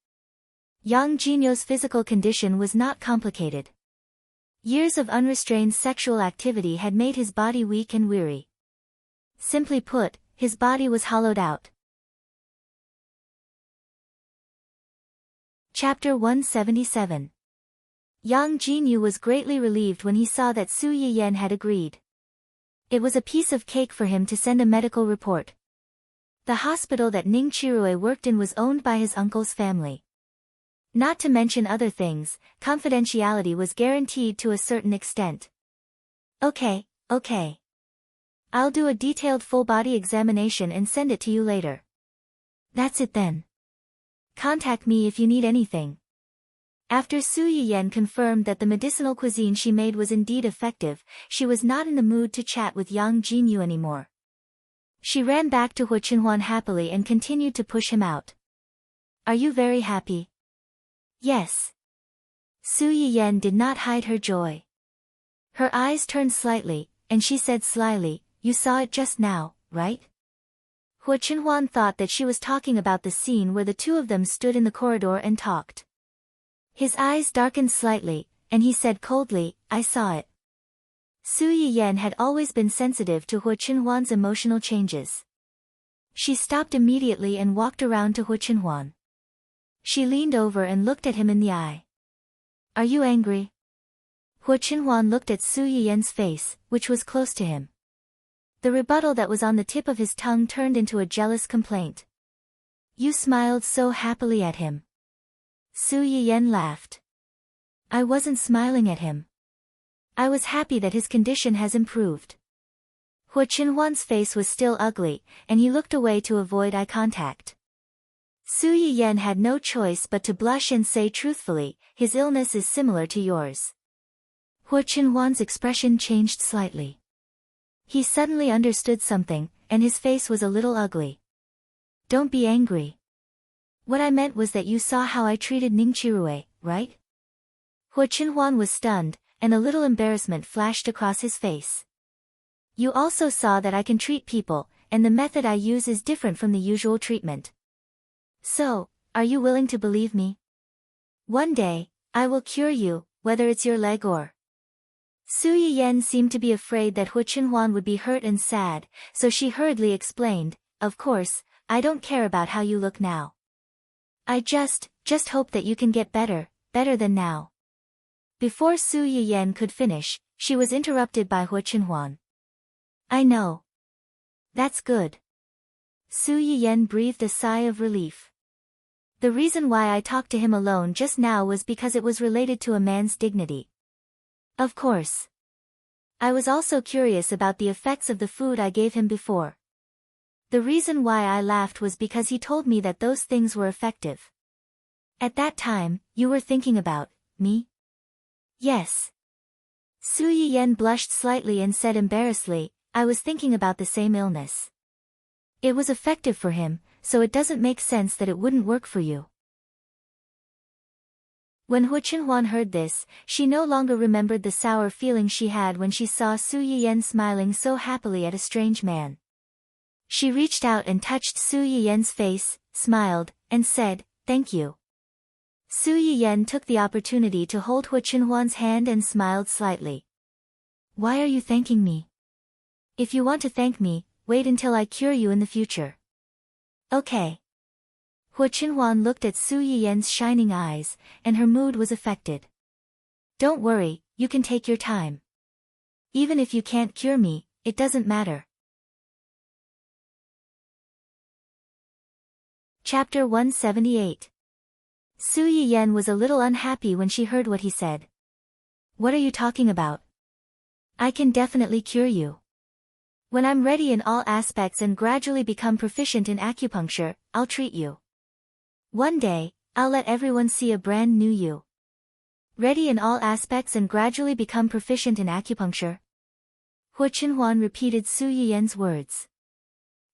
Yang Jinyu's physical condition was not complicated. Years of unrestrained sexual activity had made his body weak and weary. Simply put, his body was hollowed out. Chapter 177. Yang Jinyu was greatly relieved when he saw that Su Yiyen had agreed. It was a piece of cake for him to send a medical report. The hospital that Ning Chirue worked in was owned by his uncle's family. Not to mention other things, confidentiality was guaranteed to a certain extent. Okay. I'll do a detailed full-body examination and send it to you later. That's it then. Contact me if you need anything. After Su Yiyen confirmed that the medicinal cuisine she made was indeed effective, she was not in the mood to chat with Yang Jinyu anymore. She ran back to Hu Qinhuan happily and continued to push him out. Are you very happy? Yes. Su Yiyen did not hide her joy. Her eyes turned slightly, and she said slyly, you saw it just now, right? Hu Qinhuan thought that she was talking about the scene where the two of them stood in the corridor and talked. His eyes darkened slightly, and he said coldly, I saw it. Su Yiyen had always been sensitive to Hu Qinhuan's emotional changes. She stopped immediately and walked around to Hu Qinhuan. She leaned over and looked at him in the eye. Are you angry? Hu Qinhuan looked at Su Yiyen's face, which was close to him. The rebuttal that was on the tip of his tongue turned into a jealous complaint. You smiled so happily at him. Su Yiyen laughed. I wasn't smiling at him. I was happy that his condition has improved. Hu Qinhuan's face was still ugly, and he looked away to avoid eye contact. Su Yiyen had no choice but to blush and say truthfully, his illness is similar to yours. Hu Qinhuan's expression changed slightly. He suddenly understood something, and his face was a little ugly. Don't be angry. What I meant was that you saw how I treated Ning Chirue, right? Hu Qinhuan was stunned, and a little embarrassment flashed across his face. You also saw that I can treat people, and the method I use is different from the usual treatment. So, are you willing to believe me? One day, I will cure you, whether it's your leg or... Su Yiyen seemed to be afraid that Hu Qinhuan would be hurt and sad, so she hurriedly explained, of course, I don't care about how you look now. I just hope that you can get better than now. Before Su Yiyen could finish, she was interrupted by Hu Qinhuan. I know. That's good. Su Yiyen breathed a sigh of relief. The reason why I talked to him alone just now was because it was related to a man's dignity. Of course. I was also curious about the effects of the food I gave him before. The reason why I laughed was because he told me that those things were effective. At that time, you were thinking about me? Yes. Su Yiyen blushed slightly and said embarrassedly, I was thinking about the same illness. It was effective for him, so it doesn't make sense that it wouldn't work for you. When Hu Qinhuan heard this, she no longer remembered the sour feeling she had when she saw Su Yiyen smiling so happily at a strange man. She reached out and touched Su Yiyen's face, smiled, and said, thank you. Su Yiyen took the opportunity to hold Hu Qinhuan's hand and smiled slightly. Why are you thanking me? If you want to thank me, wait until I cure you in the future. Okay. Hu Qinhuan looked at Su Yiyen's shining eyes, and her mood was affected. Don't worry, you can take your time. Even if you can't cure me, it doesn't matter. Chapter 178. Su Yiyen was a little unhappy when she heard what he said. What are you talking about? I can definitely cure you. When I'm ready in all aspects and gradually become proficient in acupuncture, I'll treat you. One day, I'll let everyone see a brand new you. Ready in all aspects and gradually become proficient in acupuncture? Hu Qinhuan repeated Su Yiyen's words.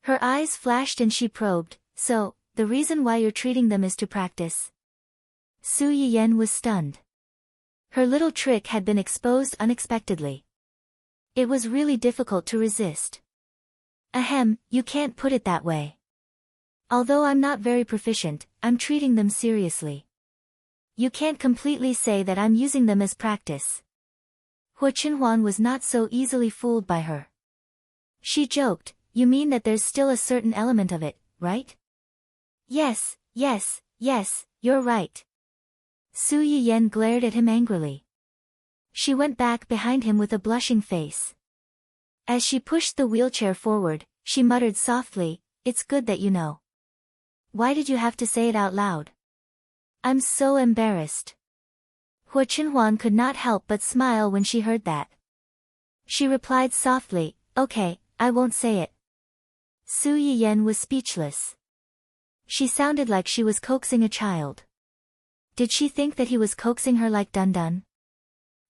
Her eyes flashed and she probed, so, the reason why you're treating them is to practice? Su Yiyen was stunned. Her little trick had been exposed unexpectedly. It was really difficult to resist. Ahem, you can't put it that way. Although I'm not very proficient, I'm treating them seriously. You can't completely say that I'm using them as practice. Hu Qinhuan was not so easily fooled by her. She joked, you mean that there's still a certain element of it, right? Yes, you're right. Su Yiyen glared at him angrily. She went back behind him with a blushing face. As she pushed the wheelchair forward, she muttered softly, it's good that you know. Why did you have to say it out loud? I'm so embarrassed. Hu Qinhuan could not help but smile when she heard that. She replied softly, okay, I won't say it. Su Yiyen was speechless. She sounded like she was coaxing a child. Did she think that he was coaxing her like Dun Dun?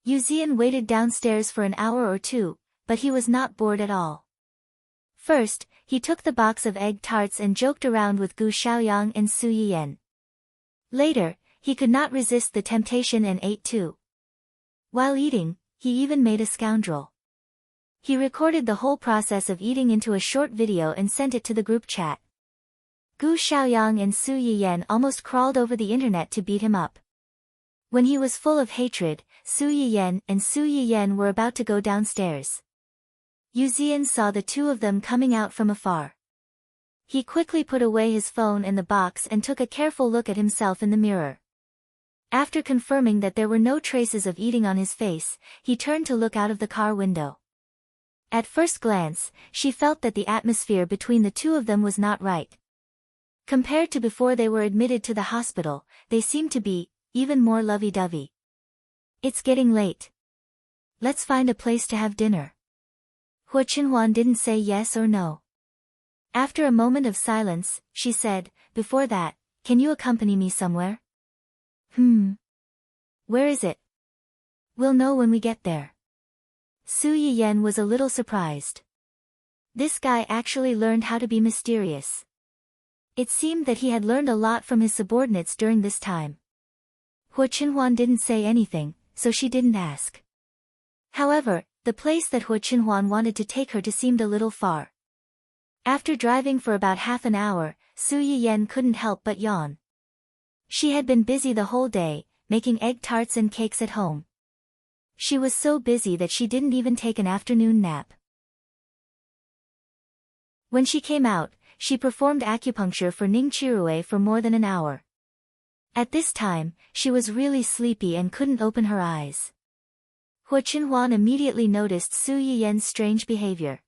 Yu Zian waited downstairs for an hour or two, but he was not bored at all. First, he took the box of egg tarts and joked around with Gu Xiaoyang and Su Yiyen. Later, he could not resist the temptation and ate too. While eating, he even made a scoundrel. He recorded the whole process of eating into a short video and sent it to the group chat. Gu Xiaoyang and Su Yiyen almost crawled over the internet to beat him up. When he was full of hatred, Su Yiyen were about to go downstairs. Yu Zian saw the two of them coming out from afar. He quickly put away his phone in the box and took a careful look at himself in the mirror. After confirming that there were no traces of eating on his face, he turned to look out of the car window. At first glance, she felt that the atmosphere between the two of them was not right. Compared to before they were admitted to the hospital, they seemed to be even more lovey-dovey. It's getting late. Let's find a place to have dinner. Hu Qinhuan didn't say yes or no. After a moment of silence, she said, before that, can you accompany me somewhere? Where is it? We'll know when we get there. Su Yiyen was a little surprised. This guy actually learned how to be mysterious. It seemed that he had learned a lot from his subordinates during this time. Hu Qinhuan didn't say anything, so she didn't ask. However, the place that Hu Qinhuan wanted to take her to seemed a little far. After driving for about half an hour, Su Yiyen couldn't help but yawn. She had been busy the whole day, making egg tarts and cakes at home. She was so busy that she didn't even take an afternoon nap. When she came out, she performed acupuncture for Ning Chirue for more than an hour. At this time, she was really sleepy and couldn't open her eyes. Hu Qinhuan immediately noticed Su Yiyen's strange behavior.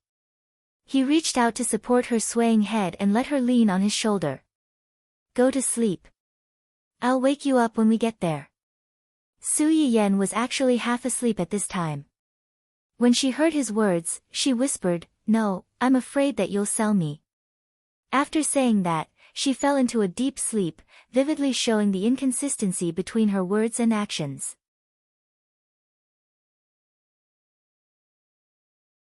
He reached out to support her swaying head and let her lean on his shoulder. Go to sleep. I'll wake you up when we get there. Su Yiyen was actually half asleep at this time. When she heard his words, she whispered, no, I'm afraid that you'll sell me. After saying that, she fell into a deep sleep, vividly showing the inconsistency between her words and actions.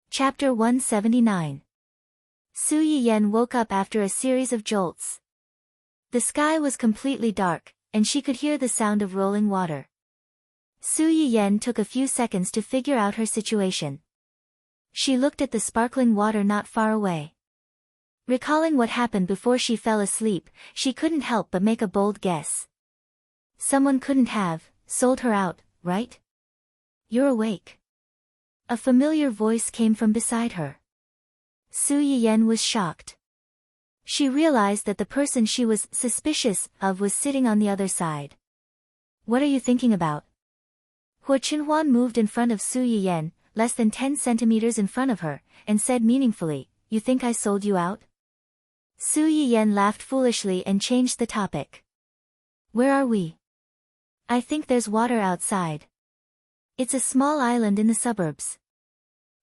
Chapter 179. Su Yiyen woke up after a series of jolts. The sky was completely dark, and she could hear the sound of rolling water. Su Yiyen took a few seconds to figure out her situation. She looked at the sparkling water not far away. Recalling what happened before she fell asleep, she couldn't help but make a bold guess. Someone couldn't have sold her out, right? You're awake. A familiar voice came from beside her. Su Yiyen was shocked. She realized that the person she was suspicious of was sitting on the other side. What are you thinking about? Huo Qinhuan moved in front of Su Yiyen, less than 10 centimeters in front of her, and said meaningfully, You think I sold you out? Su Yiyen laughed foolishly and changed the topic. Where are we? I think there's water outside. It's a small island in the suburbs.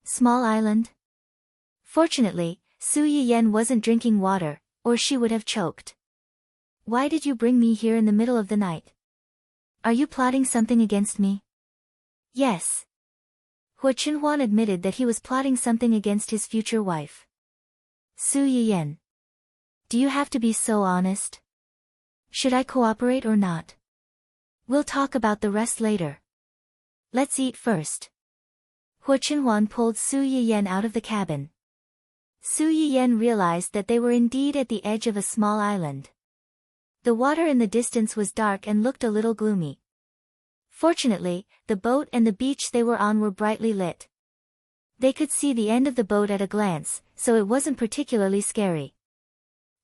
Small island? Fortunately, Su Yiyen wasn't drinking water, or she would have choked. Why did you bring me here in the middle of the night? Are you plotting something against me? Yes. Huo Qinhuan admitted that he was plotting something against his future wife. Su Yiyen. Do you have to be so honest? Should I cooperate or not? We'll talk about the rest later. Let's eat first. Huo Qinhuan pulled Su Yiyen out of the cabin. Su Yiyen realized that they were indeed at the edge of a small island. The water in the distance was dark and looked a little gloomy. Fortunately, the boat and the beach they were on were brightly lit. They could see the end of the boat at a glance, so it wasn't particularly scary.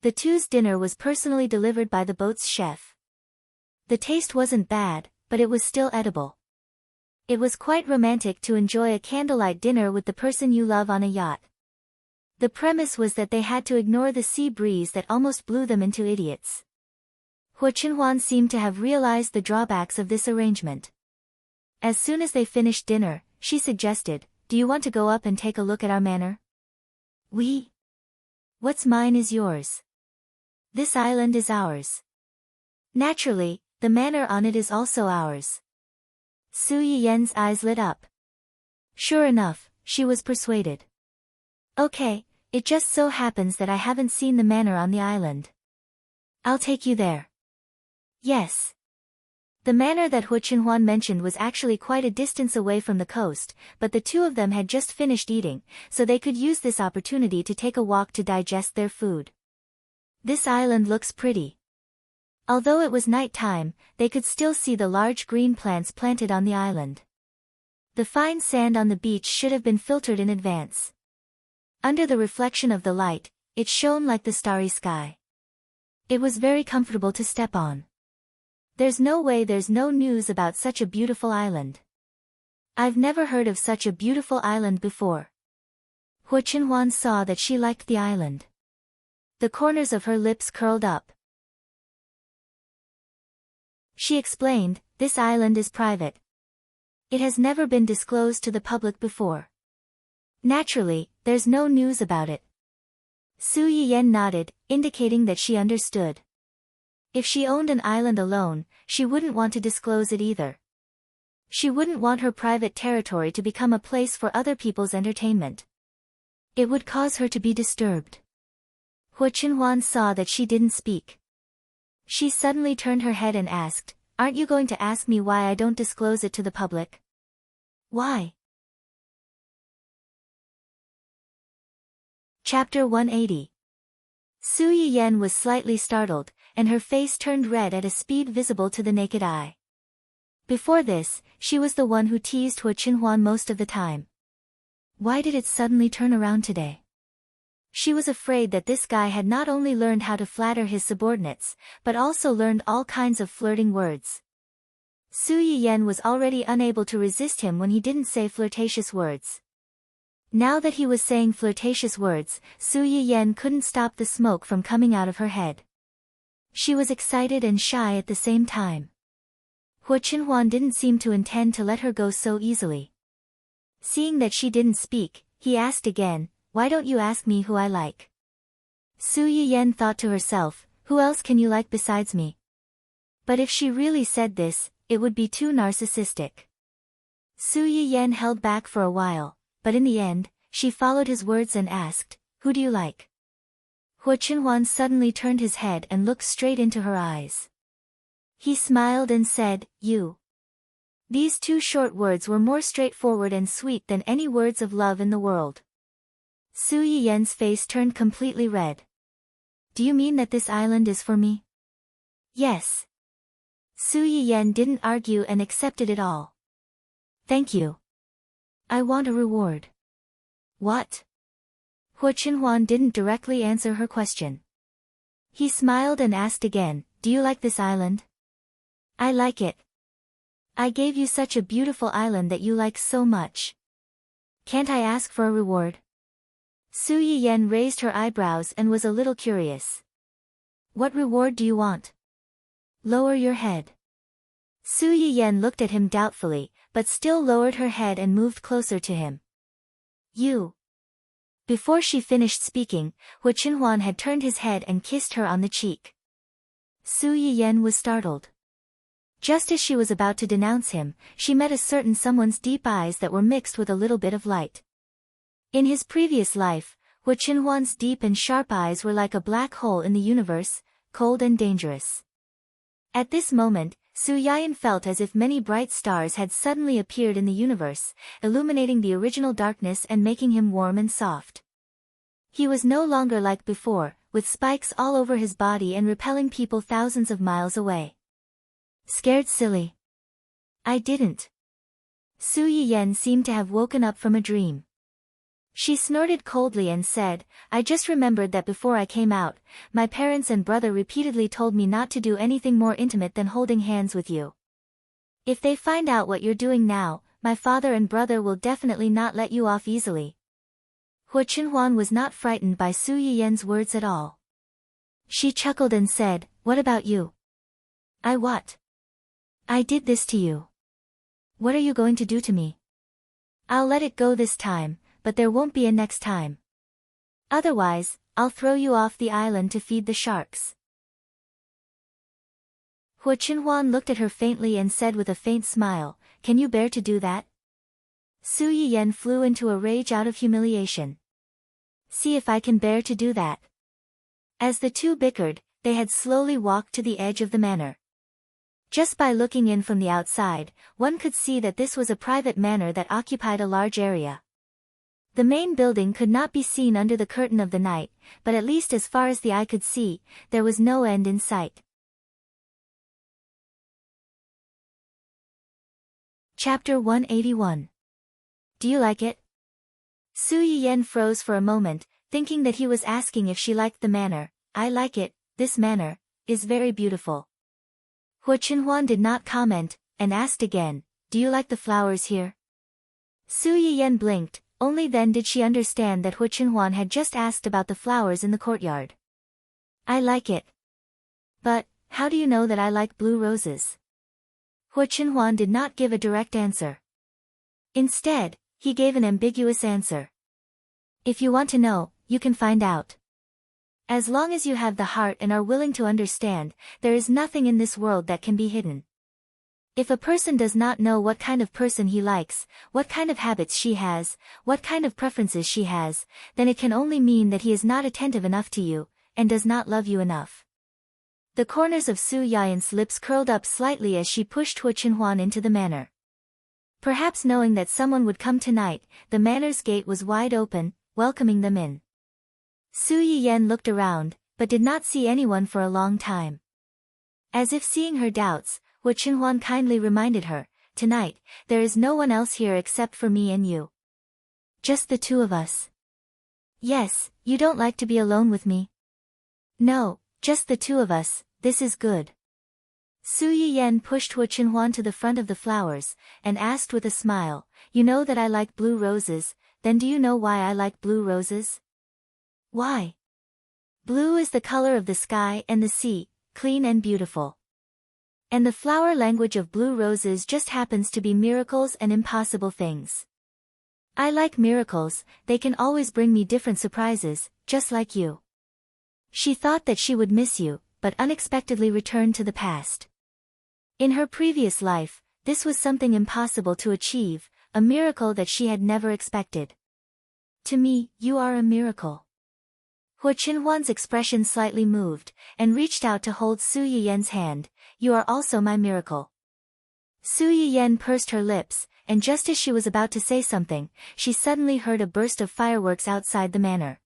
The two's dinner was personally delivered by the boat's chef. The taste wasn't bad, but it was still edible. It was quite romantic to enjoy a candlelight dinner with the person you love on a yacht. The premise was that they had to ignore the sea breeze that almost blew them into idiots. Huo Qinhuan seemed to have realized the drawbacks of this arrangement. As soon as they finished dinner, she suggested, Do you want to go up and take a look at our manor? What's mine is yours. This island is ours. Naturally, the manor on it is also ours. Su Yiyen's eyes lit up. Sure enough, she was persuaded. Okay, it just so happens that I haven't seen the manor on the island. I'll take you there. Yes. The manor that Huo Qinhuan mentioned was actually quite a distance away from the coast, but the two of them had just finished eating, so they could use this opportunity to take a walk to digest their food. This island looks pretty. Although it was night time, they could still see the large green plants planted on the island. The fine sand on the beach should have been filtered in advance. Under the reflection of the light, it shone like the starry sky. It was very comfortable to step on. There's no way there's no news about such a beautiful island. I've never heard of such a beautiful island before. Huo Qinhuan saw that she liked the island. The corners of her lips curled up. She explained, This island is private. It has never been disclosed to the public before. Naturally, there's no news about it. Su Yiyen nodded, indicating that she understood. If she owned an island alone, she wouldn't want to disclose it either. She wouldn't want her private territory to become a place for other people's entertainment. It would cause her to be disturbed. Huo Qinhuan saw that she didn't speak. She suddenly turned her head and asked, Aren't you going to ask me why I don't disclose it to the public? Why? Chapter 180. Su Yiyen was slightly startled, and her face turned red at a speed visible to the naked eye. Before this, she was the one who teased Huo Qinhuan most of the time. Why did it suddenly turn around today? She was afraid that this guy had not only learned how to flatter his subordinates, but also learned all kinds of flirting words. Su Yiyen was already unable to resist him when he didn't say flirtatious words. Now that he was saying flirtatious words, Su Yiyen couldn't stop the smoke from coming out of her head. She was excited and shy at the same time. Huo Qinhuan didn't seem to intend to let her go so easily. Seeing that she didn't speak, he asked again, Why don't you ask me who I like? Su Yiyen thought to herself, Who else can you like besides me? But if she really said this, it would be too narcissistic. Su Yiyen held back for a while, but in the end, she followed his words and asked, "Who do you like?" Hu Qinhuan suddenly turned his head and looked straight into her eyes. He smiled and said, "You." These two short words were more straightforward and sweet than any words of love in the world. Su Yiyen's face turned completely red. "Do you mean that this island is for me?" "Yes." Su Yiyen didn't argue and accepted it all. "Thank you. I want a reward." "What?" Hu Qinhuan didn't directly answer her question. He smiled and asked again, "Do you like this island?" "I like it. I gave you such a beautiful island that you like so much. Can't I ask for a reward?" Su Yiyen raised her eyebrows and was a little curious. "What reward do you want?" "Lower your head." Su Yiyen looked at him doubtfully, but still lowered her head and moved closer to him. "You." Before she finished speaking, Hu Qinhuan had turned his head and kissed her on the cheek. Su Yiyen was startled. Just as she was about to denounce him, she met a certain someone's deep eyes that were mixed with a little bit of light. In his previous life, Hu Qinhuan's deep and sharp eyes were like a black hole in the universe, cold and dangerous. At this moment, Su Yiyen felt as if many bright stars had suddenly appeared in the universe, illuminating the original darkness and making him warm and soft. He was no longer like before, with spikes all over his body and repelling people thousands of miles away. "Scared silly?" "I didn't." Su Yiyen seemed to have woken up from a dream. She snorted coldly and said, "I just remembered that before I came out, my parents and brother repeatedly told me not to do anything more intimate than holding hands with you. If they find out what you're doing now, my father and brother will definitely not let you off easily." Hu Qinhuan was not frightened by Su Yiyen's words at all. She chuckled and said, "What about you?" "I what?" "I did this to you. What are you going to do to me?" "I'll let it go this time, but there won't be a next time. Otherwise, I'll throw you off the island to feed the sharks." Hu Qinhuan looked at her faintly and said with a faint smile, "Can you bear to do that?" Su Yiyen flew into a rage out of humiliation. "See if I can bear to do that." As the two bickered, they had slowly walked to the edge of the manor. Just by looking in from the outside, one could see that this was a private manor that occupied a large area. The main building could not be seen under the curtain of the night, but at least as far as the eye could see, there was no end in sight. Chapter 181. Do you like it? Su Yiyen froze for a moment, thinking that he was asking if she liked the manor. "I like it, this manor is very beautiful." Hu Qinhuan did not comment, and asked again, "Do you like the flowers here?" Su Yiyen blinked. Only then did she understand that Hu Qinhuan had just asked about the flowers in the courtyard. "I like it. But, how do you know that I like blue roses?" Hu Qinhuan did not give a direct answer. Instead, he gave an ambiguous answer. "If you want to know, you can find out. As long as you have the heart and are willing to understand, there is nothing in this world that can be hidden. If a person does not know what kind of person he likes, what kind of habits she has, what kind of preferences she has, then it can only mean that he is not attentive enough to you, and does not love you enough." The corners of Su Yiyen's lips curled up slightly as she pushed Hu Qinhuan into the manor. Perhaps knowing that someone would come tonight, the manor's gate was wide open, welcoming them in. Su Yiyen looked around, but did not see anyone for a long time. As if seeing her doubts, Hu Qinhuan kindly reminded her, "Tonight, there is no one else here except for me and you. Just the two of us." "Yes, you don't like to be alone with me?" "No, just the two of us, this is good." Su Yiyen pushed Hu Qinhuan to the front of the flowers, and asked with a smile, "You know that I like blue roses, then do you know why I like blue roses?" "Why?" "Blue is the color of the sky and the sea, clean and beautiful. And the flower language of blue roses just happens to be miracles and impossible things. I like miracles, they can always bring me different surprises, just like you." She thought that she would miss you, but unexpectedly returned to the past. In her previous life, this was something impossible to achieve, a miracle that she had never expected. To me, you are a miracle. Hu Qinhuan's expression slightly moved, and reached out to hold Su Yiyen's hand. You are also my miracle. Su Yiyen pursed her lips, and just as she was about to say something, she suddenly heard a burst of fireworks outside the manor.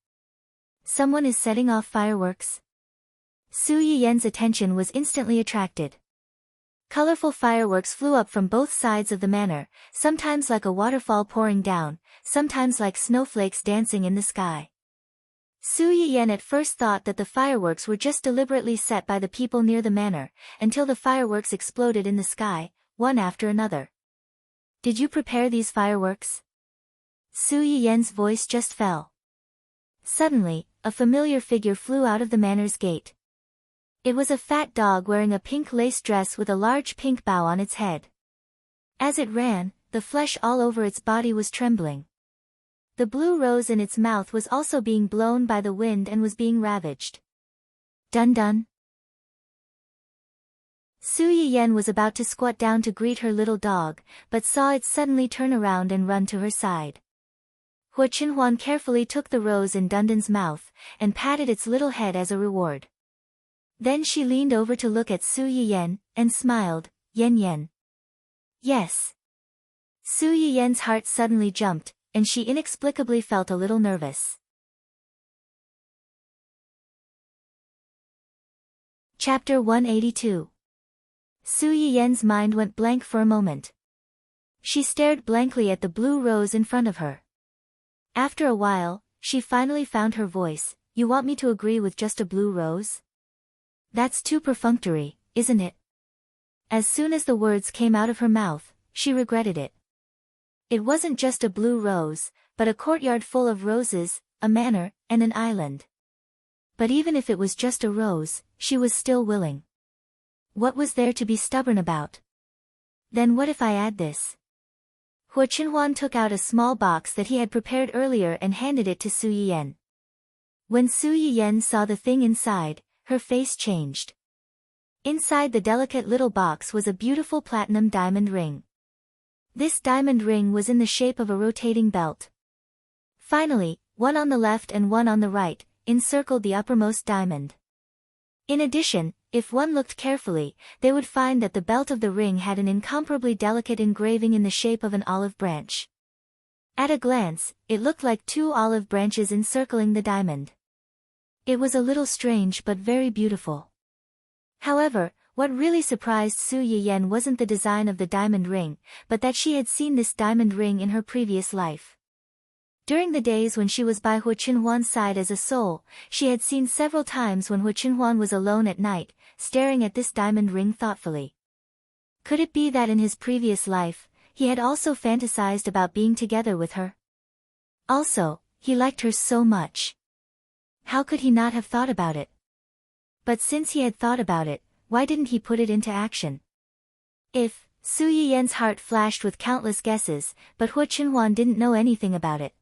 Someone is setting off fireworks? Su Yiyen's attention was instantly attracted. Colorful fireworks flew up from both sides of the manor, sometimes like a waterfall pouring down, sometimes like snowflakes dancing in the sky. Su Yiyen at first thought that the fireworks were just deliberately set by the people near the manor, until the fireworks exploded in the sky, one after another. Did you prepare these fireworks? Su Yiyen's voice just fell. Suddenly, a familiar figure flew out of the manor's gate. It was a fat dog wearing a pink lace dress with a large pink bow on its head. As it ran, the flesh all over its body was trembling. The blue rose in its mouth was also being blown by the wind and was being ravaged. Dun dun. Su Yiyen was about to squat down to greet her little dog, but saw it suddenly turn around and run to her side. Hu Qinhuan carefully took the rose in Dundun's mouth, and patted its little head as a reward. Then she leaned over to look at Su Yiyen, and smiled, Yen Yen. Yes. Su Yiyen's heart suddenly jumped, and she inexplicably felt a little nervous. Chapter 182. Su Yiyen's mind went blank for a moment. She stared blankly at the blue rose in front of her. After a while, she finally found her voice. You want me to agree with just a blue rose? That's too perfunctory, isn't it? As soon as the words came out of her mouth, she regretted it. It wasn't just a blue rose, but a courtyard full of roses, a manor, and an island. But even if it was just a rose, she was still willing. What was there to be stubborn about? Then what if I add this? Hu Qinhuan took out a small box that he had prepared earlier and handed it to Su Yiyen. When Su Yiyen saw the thing inside, her face changed. Inside the delicate little box was a beautiful platinum diamond ring. This diamond ring was in the shape of a rotating belt. Finally, one on the left and one on the right, encircled the uppermost diamond. In addition, if one looked carefully, they would find that the belt of the ring had an incomparably delicate engraving in the shape of an olive branch. At a glance, it looked like two olive branches encircling the diamond. It was a little strange but very beautiful. However, what really surprised Su Yiyen wasn't the design of the diamond ring, but that she had seen this diamond ring in her previous life. During the days when she was by Hu Qinhuan's side as a soul, she had seen several times when Hu Qinhuan was alone at night, staring at this diamond ring thoughtfully. Could it be that in his previous life, he had also fantasized about being together with her? Also, he liked her so much. How could he not have thought about it? But since he had thought about it, why didn't he put it into action? Su Yiyen's heart flashed with countless guesses, but Hu Qinhuan didn't know anything about it.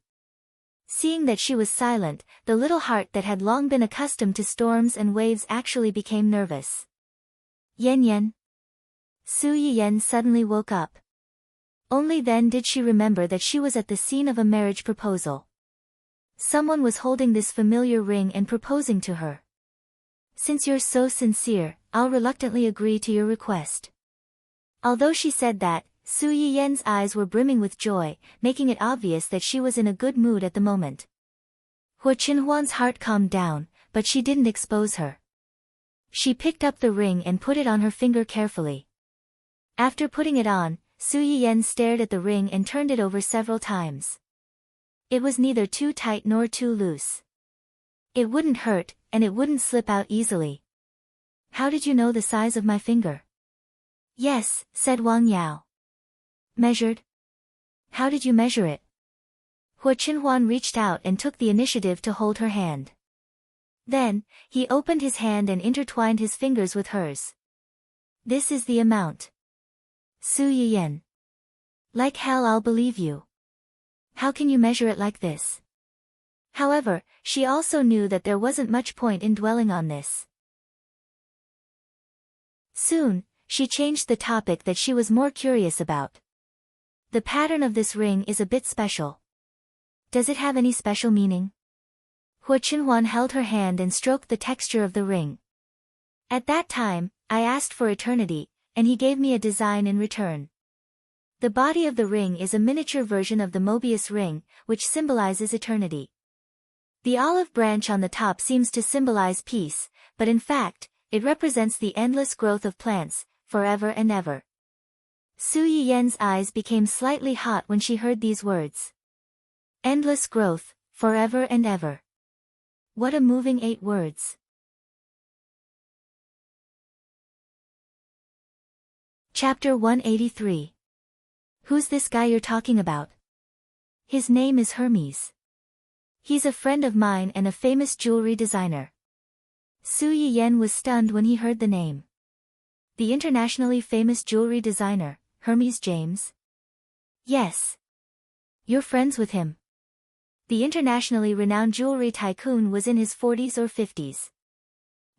Seeing that she was silent, the little heart that had long been accustomed to storms and waves actually became nervous. Yen Yen. Su Yiyen suddenly woke up. Only then did she remember that she was at the scene of a marriage proposal. Someone was holding this familiar ring and proposing to her. Since you're so sincere, I'll reluctantly agree to your request. Although she said that, Su Yiyen's eyes were brimming with joy, making it obvious that she was in a good mood at the moment. Hu Qinhuan's heart calmed down, but she didn't expose her. She picked up the ring and put it on her finger carefully. After putting it on, Su Yiyen stared at the ring and turned it over several times. It was neither too tight nor too loose. It wouldn't hurt, and it wouldn't slip out easily. How did you know the size of my finger? Yes, said Wang Yao. Measured? How did you measure it? Hu Qinhuan reached out and took the initiative to hold her hand. Then, he opened his hand and intertwined his fingers with hers. This is the amount. Su Yiyen. Like hell I'll believe you. How can you measure it like this? However, she also knew that there wasn't much point in dwelling on this. Soon, she changed the topic that she was more curious about. The pattern of this ring is a bit special. Does it have any special meaning? Hu Qinhuan held her hand and stroked the texture of the ring. At that time, I asked for eternity, and he gave me a design in return. The body of the ring is a miniature version of the Mobius ring, which symbolizes eternity. The olive branch on the top seems to symbolize peace, but in fact, it represents the endless growth of plants, forever and ever. Su Yiyen's eyes became slightly hot when she heard these words. Endless growth, forever and ever. What a moving 8 words. Chapter 183. Who's this guy you're talking about? His name is Hermes. He's a friend of mine and a famous jewelry designer. Su Yiyen was stunned when he heard the name. The internationally famous jewelry designer, Hermes James? Yes. You're friends with him. The internationally renowned jewelry tycoon was in his 40s or 50s.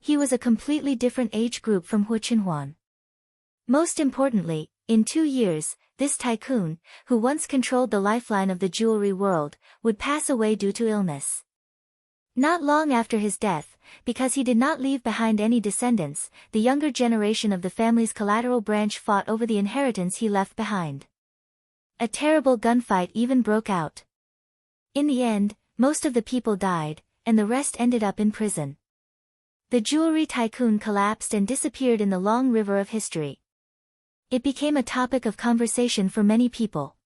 He was a completely different age group from Hu Qinhuan. Most importantly, in 2 years, this tycoon, who once controlled the lifeline of the jewelry world, would pass away due to illness. Not long after his death, because he did not leave behind any descendants, the younger generation of the family's collateral branch fought over the inheritance he left behind. A terrible gunfight even broke out. In the end, most of the people died, and the rest ended up in prison. The jewelry tycoon collapsed and disappeared in the long river of history. It became a topic of conversation for many people.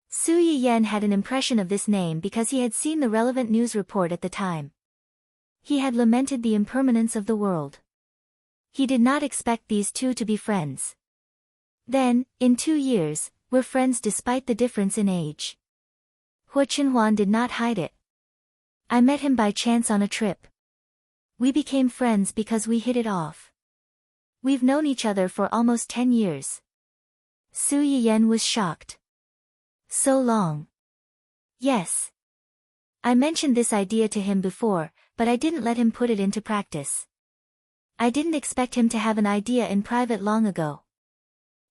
Su Yiyen had an impression of this name because he had seen the relevant news report at the time. He had lamented the impermanence of the world. He did not expect these two to be friends. Then, in 2 years, we're friends despite the difference in age. Hu Qinhuan did not hide it. I met him by chance on a trip. We became friends because we hit it off. We've known each other for almost 10 years. Su Yiyen was shocked. So long. Yes. I mentioned this idea to him before, but I didn't let him put it into practice. I didn't expect him to have an idea in private long ago.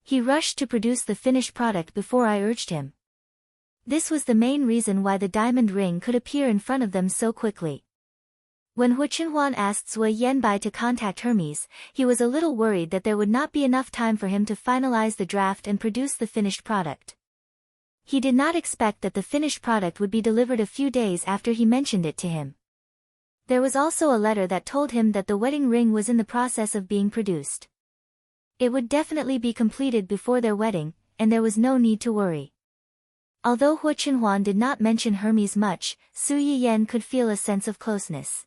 He rushed to produce the finished product before I urged him. This was the main reason why the diamond ring could appear in front of them so quickly. When Hu Qinhuan asked Zui Yanbai to contact Hermes, he was a little worried that there would not be enough time for him to finalize the draft and produce the finished product. He did not expect that the finished product would be delivered a few days after he mentioned it to him. There was also a letter that told him that the wedding ring was in the process of being produced. It would definitely be completed before their wedding, and there was no need to worry. Although Hu Qinhuan did not mention Hermes much, Su Yiyen could feel a sense of closeness.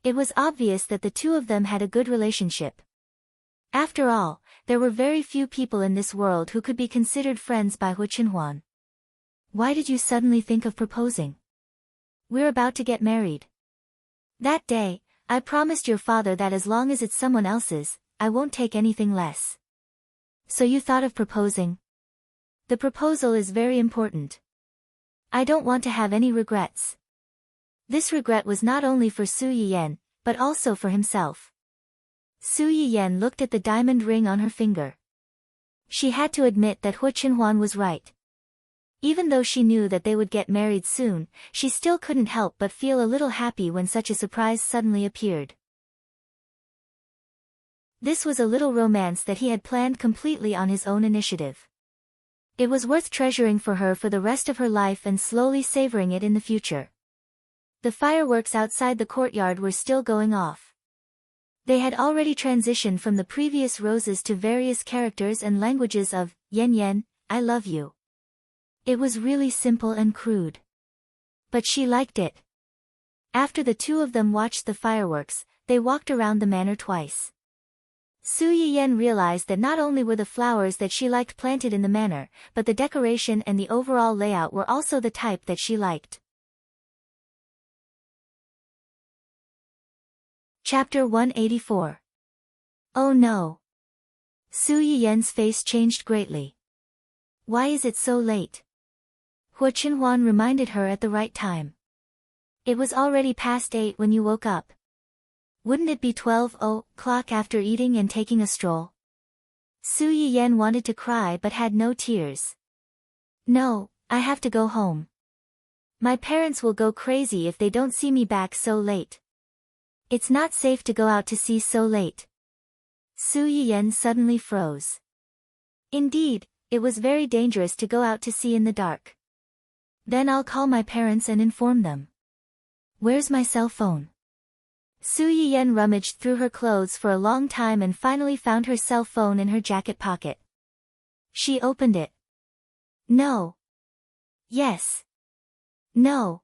It was obvious that the two of them had a good relationship. After all, there were very few people in this world who could be considered friends by Hu Qinhuan. Why did you suddenly think of proposing? We're about to get married. That day, I promised your father that as long as it's someone else's, I won't take anything less. So you thought of proposing? The proposal is very important. I don't want to have any regrets. This regret was not only for Su Yiyen, but also for himself. Su Yiyen looked at the diamond ring on her finger. She had to admit that Hu Qinhuan was right. Even though she knew that they would get married soon, she still couldn't help but feel a little happy when such a surprise suddenly appeared. This was a little romance that he had planned completely on his own initiative. It was worth treasuring for her for the rest of her life and slowly savoring it in the future. The fireworks outside the courtyard were still going off. They had already transitioned from the previous roses to various characters and languages of, Yen Yen, I love you. It was really simple and crude. But she liked it. After the two of them watched the fireworks, they walked around the manor twice. Su Yiyen realized that not only were the flowers that she liked planted in the manor, but the decoration and the overall layout were also the type that she liked. Chapter 184. Oh no. Su Yiyen's face changed greatly. Why is it so late? Hu Qinhuan reminded her at the right time. It was already past 8 when you woke up. Wouldn't it be 12 o'clock after eating and taking a stroll? Su Yiyen wanted to cry but had no tears. No, I have to go home. My parents will go crazy if they don't see me back so late. It's not safe to go out to sea so late. Su Yiyen suddenly froze. Indeed, it was very dangerous to go out to sea in the dark. Then I'll call my parents and inform them. Where's my cell phone? Su Yiyen rummaged through her clothes for a long time and finally found her cell phone in her jacket pocket. She opened it. No. Yes. No.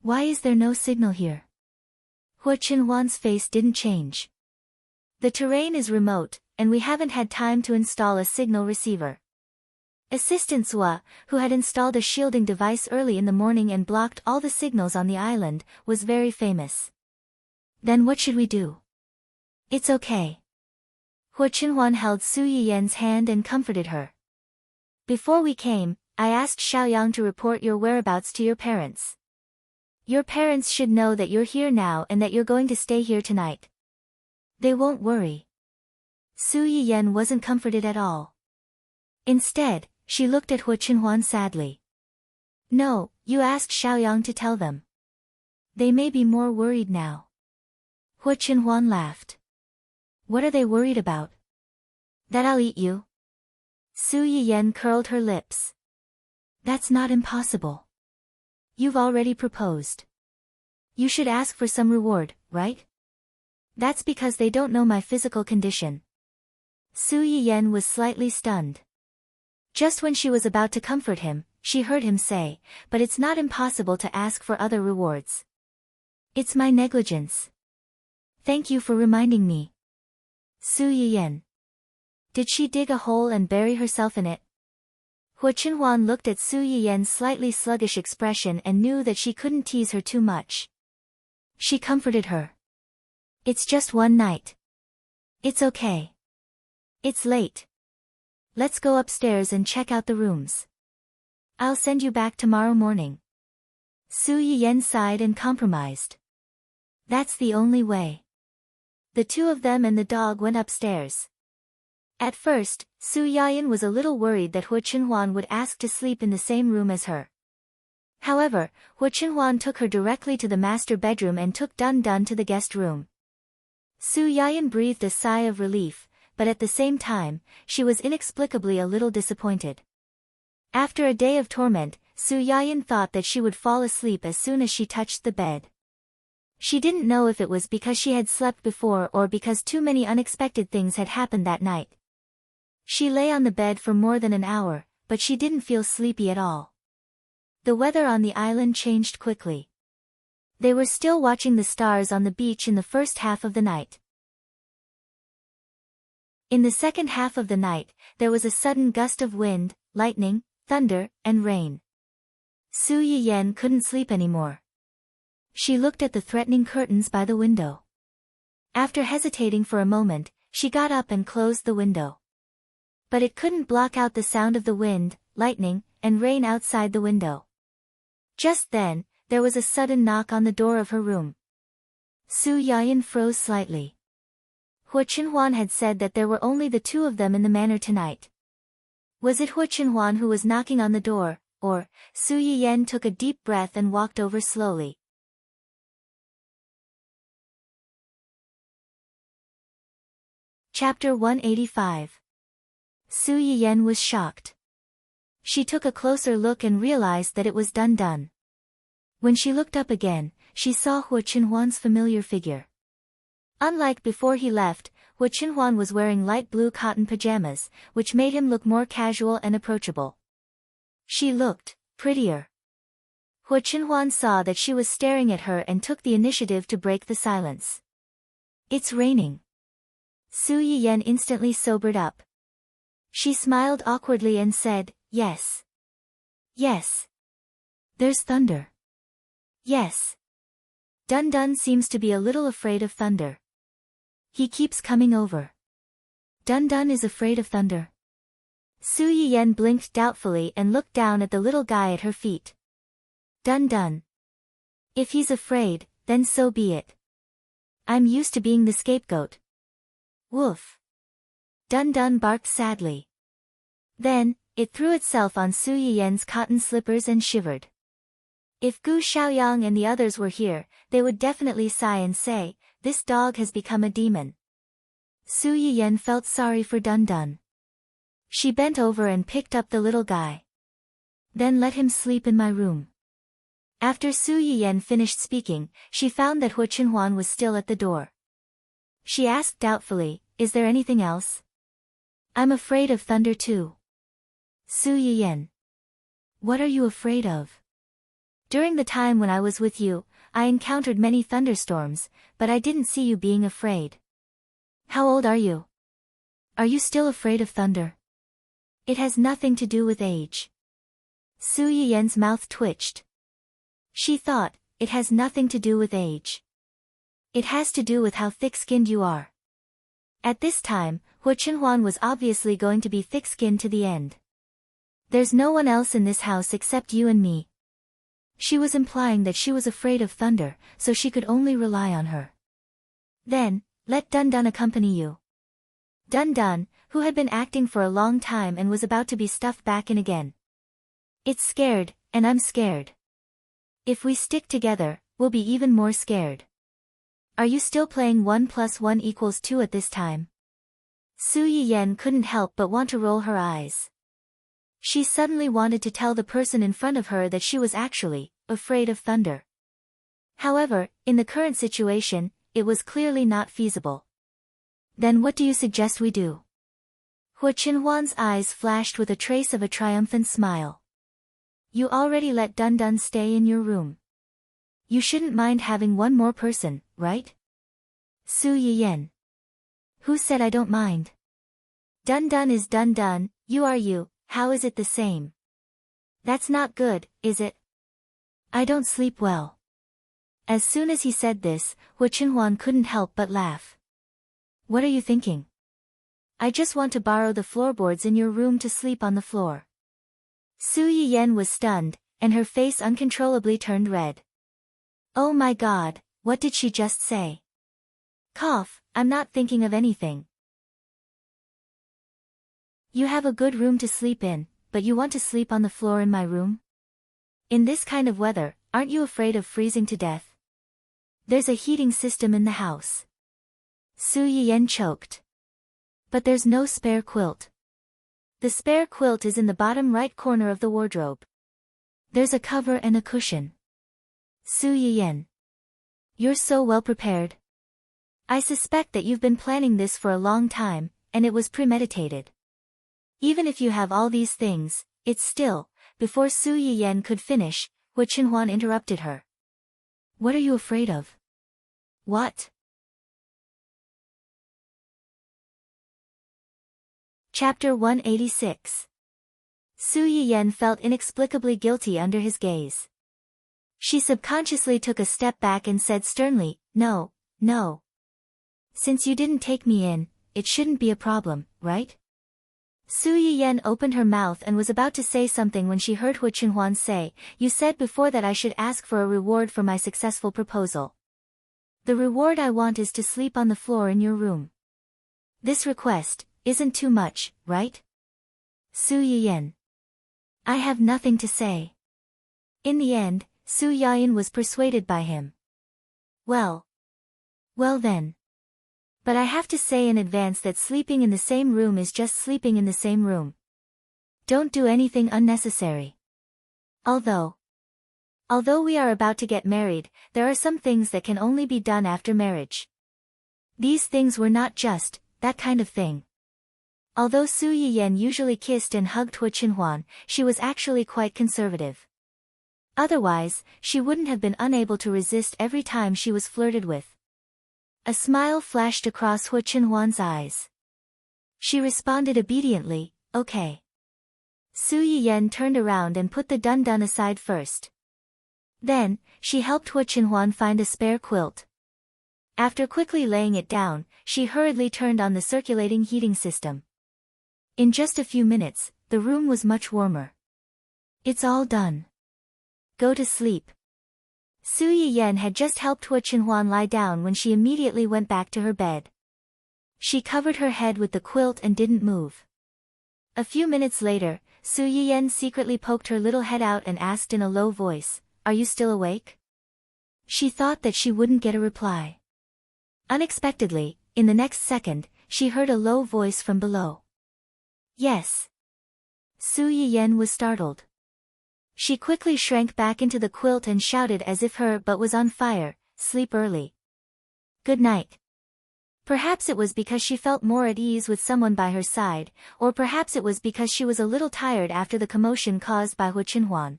Why is there no signal here? Hua Qinhuan's face didn't change. The terrain is remote, and we haven't had time to install a signal receiver. Assistant Zhua, who had installed a shielding device early in the morning and blocked all the signals on the island, was very famous. Then what should we do? It's okay. Hua Qinhuan held Su Yiyen's hand and comforted her. Before we came, I asked Xiaoyang to report your whereabouts to your parents. Your parents should know that you're here now and that you're going to stay here tonight. They won't worry. Su Yiyen wasn't comforted at all. Instead, she looked at Hua Qinhuan sadly. No, you asked Xiaoyang to tell them. They may be more worried now. Hua Qinhuan laughed. What are they worried about? That I'll eat you? Su Yiyen curled her lips. That's not impossible. You've already proposed. You should ask for some reward, right? That's because they don't know my physical condition. Su Yiyen was slightly stunned. Just when she was about to comfort him, she heard him say, but it's not impossible to ask for other rewards. It's my negligence. Thank you for reminding me. Su Yiyen. Did she dig a hole and bury herself in it? Hua Qinhuan looked at Su Yiyen's slightly sluggish expression and knew that she couldn't tease her too much. She comforted her. It's just one night. It's okay. It's late. Let's go upstairs and check out the rooms. I'll send you back tomorrow morning. Su Yiyen sighed and compromised. That's the only way. The two of them and the dog went upstairs. At first, Su Yiyen was a little worried that Hua Qinhuan would ask to sleep in the same room as her. However, Hua Qinhuan took her directly to the master bedroom and took Dun Dun to the guest room. Su Yiyen breathed a sigh of relief, but at the same time, she was inexplicably a little disappointed. After a day of torment, Su Yiyen thought that she would fall asleep as soon as she touched the bed. She didn't know if it was because she had slept before or because too many unexpected things had happened that night. She lay on the bed for more than an hour, but she didn't feel sleepy at all. The weather on the island changed quickly. They were still watching the stars on the beach in the first half of the night. In the second half of the night, there was a sudden gust of wind, lightning, thunder, and rain. Su Yiyen couldn't sleep anymore. She looked at the threatening curtains by the window. After hesitating for a moment, she got up and closed the window. But it couldn't block out the sound of the wind, lightning, and rain outside the window. Just then, there was a sudden knock on the door of her room. Su Yiyen froze slightly. Hua Qinhuan had said that there were only the two of them in the manor tonight. Was it Hua Qinhuan who was knocking on the door, or? Su Yiyen took a deep breath and walked over slowly. Chapter 185. Su Yiyen was shocked. She took a closer look and realized that it was Dun Dun. When she looked up again, she saw Hua Qinhuan's familiar figure. Unlike before he left, Hua Qinhuan was wearing light blue cotton pajamas, which made him look more casual and approachable. She looked prettier. Hua Qinhuan saw that she was staring at her and took the initiative to break the silence. It's raining. Su Yiyen instantly sobered up. She smiled awkwardly and said, Yes. Yes. There's thunder. Yes. Dun Dun seems to be a little afraid of thunder. He keeps coming over. Dun Dun is afraid of thunder. Su Yiyen blinked doubtfully and looked down at the little guy at her feet. Dun Dun. If he's afraid, then so be it. I'm used to being the scapegoat. Woof. Dun Dun barked sadly. Then, it threw itself on Su Yiyen's cotton slippers and shivered. If Gu Xiaoyang and the others were here, they would definitely sigh and say, "This dog has become a demon." Su Yiyen felt sorry for Dun Dun. She bent over and picked up the little guy. "Then let him sleep in my room." After Su Yiyen finished speaking, she found that Hu Chenhuan was still at the door. She asked doubtfully, "Is there anything else?" "I'm afraid of thunder too." Su Yiyen. "What are you afraid of?" "During the time when I was with you, I encountered many thunderstorms, but I didn't see you being afraid." "How old are you? Are you still afraid of thunder?" "It has nothing to do with age." Su Yiyen's mouth twitched. She thought, it has nothing to do with age. It has to do with how thick-skinned you are. At this time, Hu Chenhuan was obviously going to be thick-skinned to the end. "There's no one else in this house except you and me." She was implying that she was afraid of thunder, so she could only rely on her. "Then, let Dun Dun accompany you." Dun Dun, who had been acting for a long time and was about to be stuffed back in again. "It's scared, and I'm scared. If we stick together, we'll be even more scared." "Are you still playing 1 + 1 = 2 at this time?" Su Yiyen couldn't help but want to roll her eyes. She suddenly wanted to tell the person in front of her that she was actually afraid of thunder. However, in the current situation, it was clearly not feasible. "Then what do you suggest we do?" Hu Chenhuan's eyes flashed with a trace of a triumphant smile. "You already let Dun Dun stay in your room. You shouldn't mind having one more person, right?" Su Yiyen. "Who said I don't mind? Dun Dun is Dun Dun, you are you, how is it the same? That's not good, is it? I don't sleep well." As soon as he said this, Hu Chenhuan couldn't help but laugh. "What are you thinking?" "I just want to borrow the floorboards in your room to sleep on the floor." Su Yiyen was stunned, and her face uncontrollably turned red. "Oh my God, what did she just say?" "Cough, I'm not thinking of anything." "You have a good room to sleep in, but you want to sleep on the floor in my room? In this kind of weather, aren't you afraid of freezing to death? There's a heating system in the house." Su Yiyen choked. "But there's no spare quilt." "The spare quilt is in the bottom right corner of the wardrobe. There's a cover and a cushion." Su Yiyen. "You're so well prepared. I suspect that you've been planning this for a long time, and it was premeditated. Even if you have all these things, it's still..." Before Su Yiyen could finish, Hu Chenhuan interrupted her. "What are you afraid of?" "What?" Chapter 186. Su Yiyen felt inexplicably guilty under his gaze. She subconsciously took a step back and said sternly, "No, no. Since you didn't take me in, it shouldn't be a problem, right?" Su Yiyen opened her mouth and was about to say something when she heard Hu Chenhuan say, "You said before that I should ask for a reward for my successful proposal. The reward I want is to sleep on the floor in your room. This request isn't too much, right?" Su Yiyen. "I have nothing to say." In the end, Su Yiyen was persuaded by him. Well then. But I have to say in advance that sleeping in the same room is just sleeping in the same room. Don't do anything unnecessary. Although we are about to get married, there are some things that can only be done after marriage. These things were not just that kind of thing." Although Su Yiyen usually kissed and hugged Hu Chenhuan, she was actually quite conservative. Otherwise, she wouldn't have been unable to resist every time she was flirted with. A smile flashed across Hu Chenhuan's eyes. She responded obediently, "Okay." Su Yiyen turned around and put the Dun Dun aside first. Then, she helped Hu Chenhuan find a spare quilt. After quickly laying it down, she hurriedly turned on the circulating heating system. In just a few minutes, the room was much warmer. "It's all done. Go to sleep." Su Yiyen had just helped Hu Qinhuan lie down when she immediately went back to her bed. She covered her head with the quilt and didn't move. A few minutes later, Su Yiyen secretly poked her little head out and asked in a low voice, "Are you still awake?" She thought that she wouldn't get a reply. Unexpectedly, in the next second, she heard a low voice from below. "Yes." Su Yiyen was startled. She quickly shrank back into the quilt and shouted as if her butt was on fire, "Sleep early. Good night." Perhaps it was because she felt more at ease with someone by her side, or perhaps it was because she was a little tired after the commotion caused by Hu Qinhuan.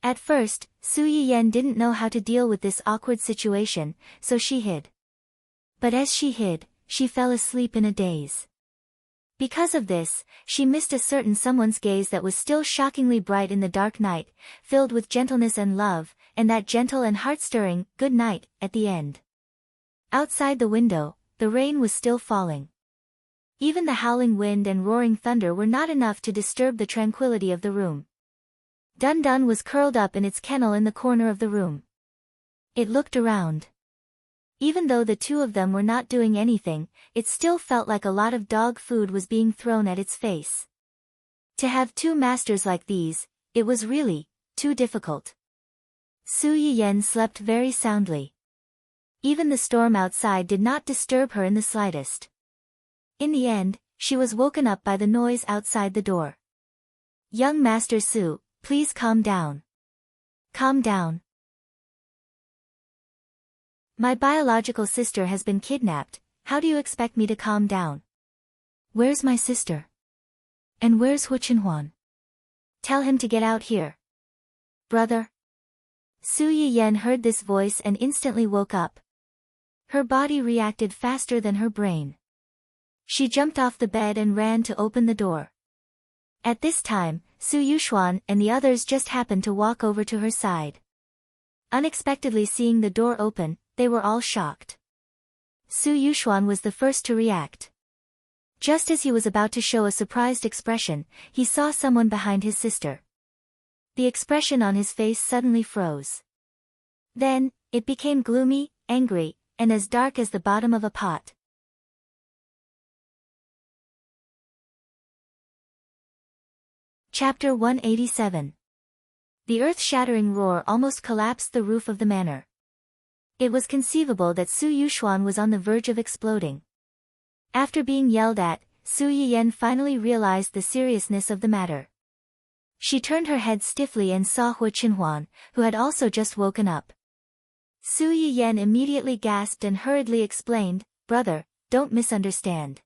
At first, Su Yiyen didn't know how to deal with this awkward situation, so she hid. But as she hid, she fell asleep in a daze. Because of this, she missed a certain someone's gaze that was still shockingly bright in the dark night, filled with gentleness and love, and that gentle and heart-stirring "good night" at the end. Outside the window, the rain was still falling. Even the howling wind and roaring thunder were not enough to disturb the tranquility of the room. Dun Dun was curled up in its kennel in the corner of the room. It looked around. Even though the two of them were not doing anything, it still felt like a lot of dog food was being thrown at its face. To have two masters like these, it was really too difficult. Su Yiyen slept very soundly. Even the storm outside did not disturb her in the slightest. In the end, she was woken up by the noise outside the door. "Young Master Su, please calm down. Calm down. My biological sister has been kidnapped. How do you expect me to calm down? Where's my sister? And where's Hu Qinhuan? Tell him to get out here. Brother." Su Yiyen heard this voice and instantly woke up. Her body reacted faster than her brain. She jumped off the bed and ran to open the door. At this time, Su Yuxuan and the others just happened to walk over to her side. Unexpectedly seeing the door open, they were all shocked. Su Yuxuan was the first to react. Just as he was about to show a surprised expression, he saw someone behind his sister. The expression on his face suddenly froze. Then, it became gloomy, angry, and as dark as the bottom of a pot. Chapter 187. The earth-shattering roar almost collapsed the roof of the manor. It was conceivable that Su Yuxuan was on the verge of exploding. After being yelled at, Su Yiyen finally realized the seriousness of the matter. She turned her head stiffly and saw Hu Qinhuan, who had also just woken up. Su Yiyen immediately gasped and hurriedly explained, "Brother, don't misunderstand.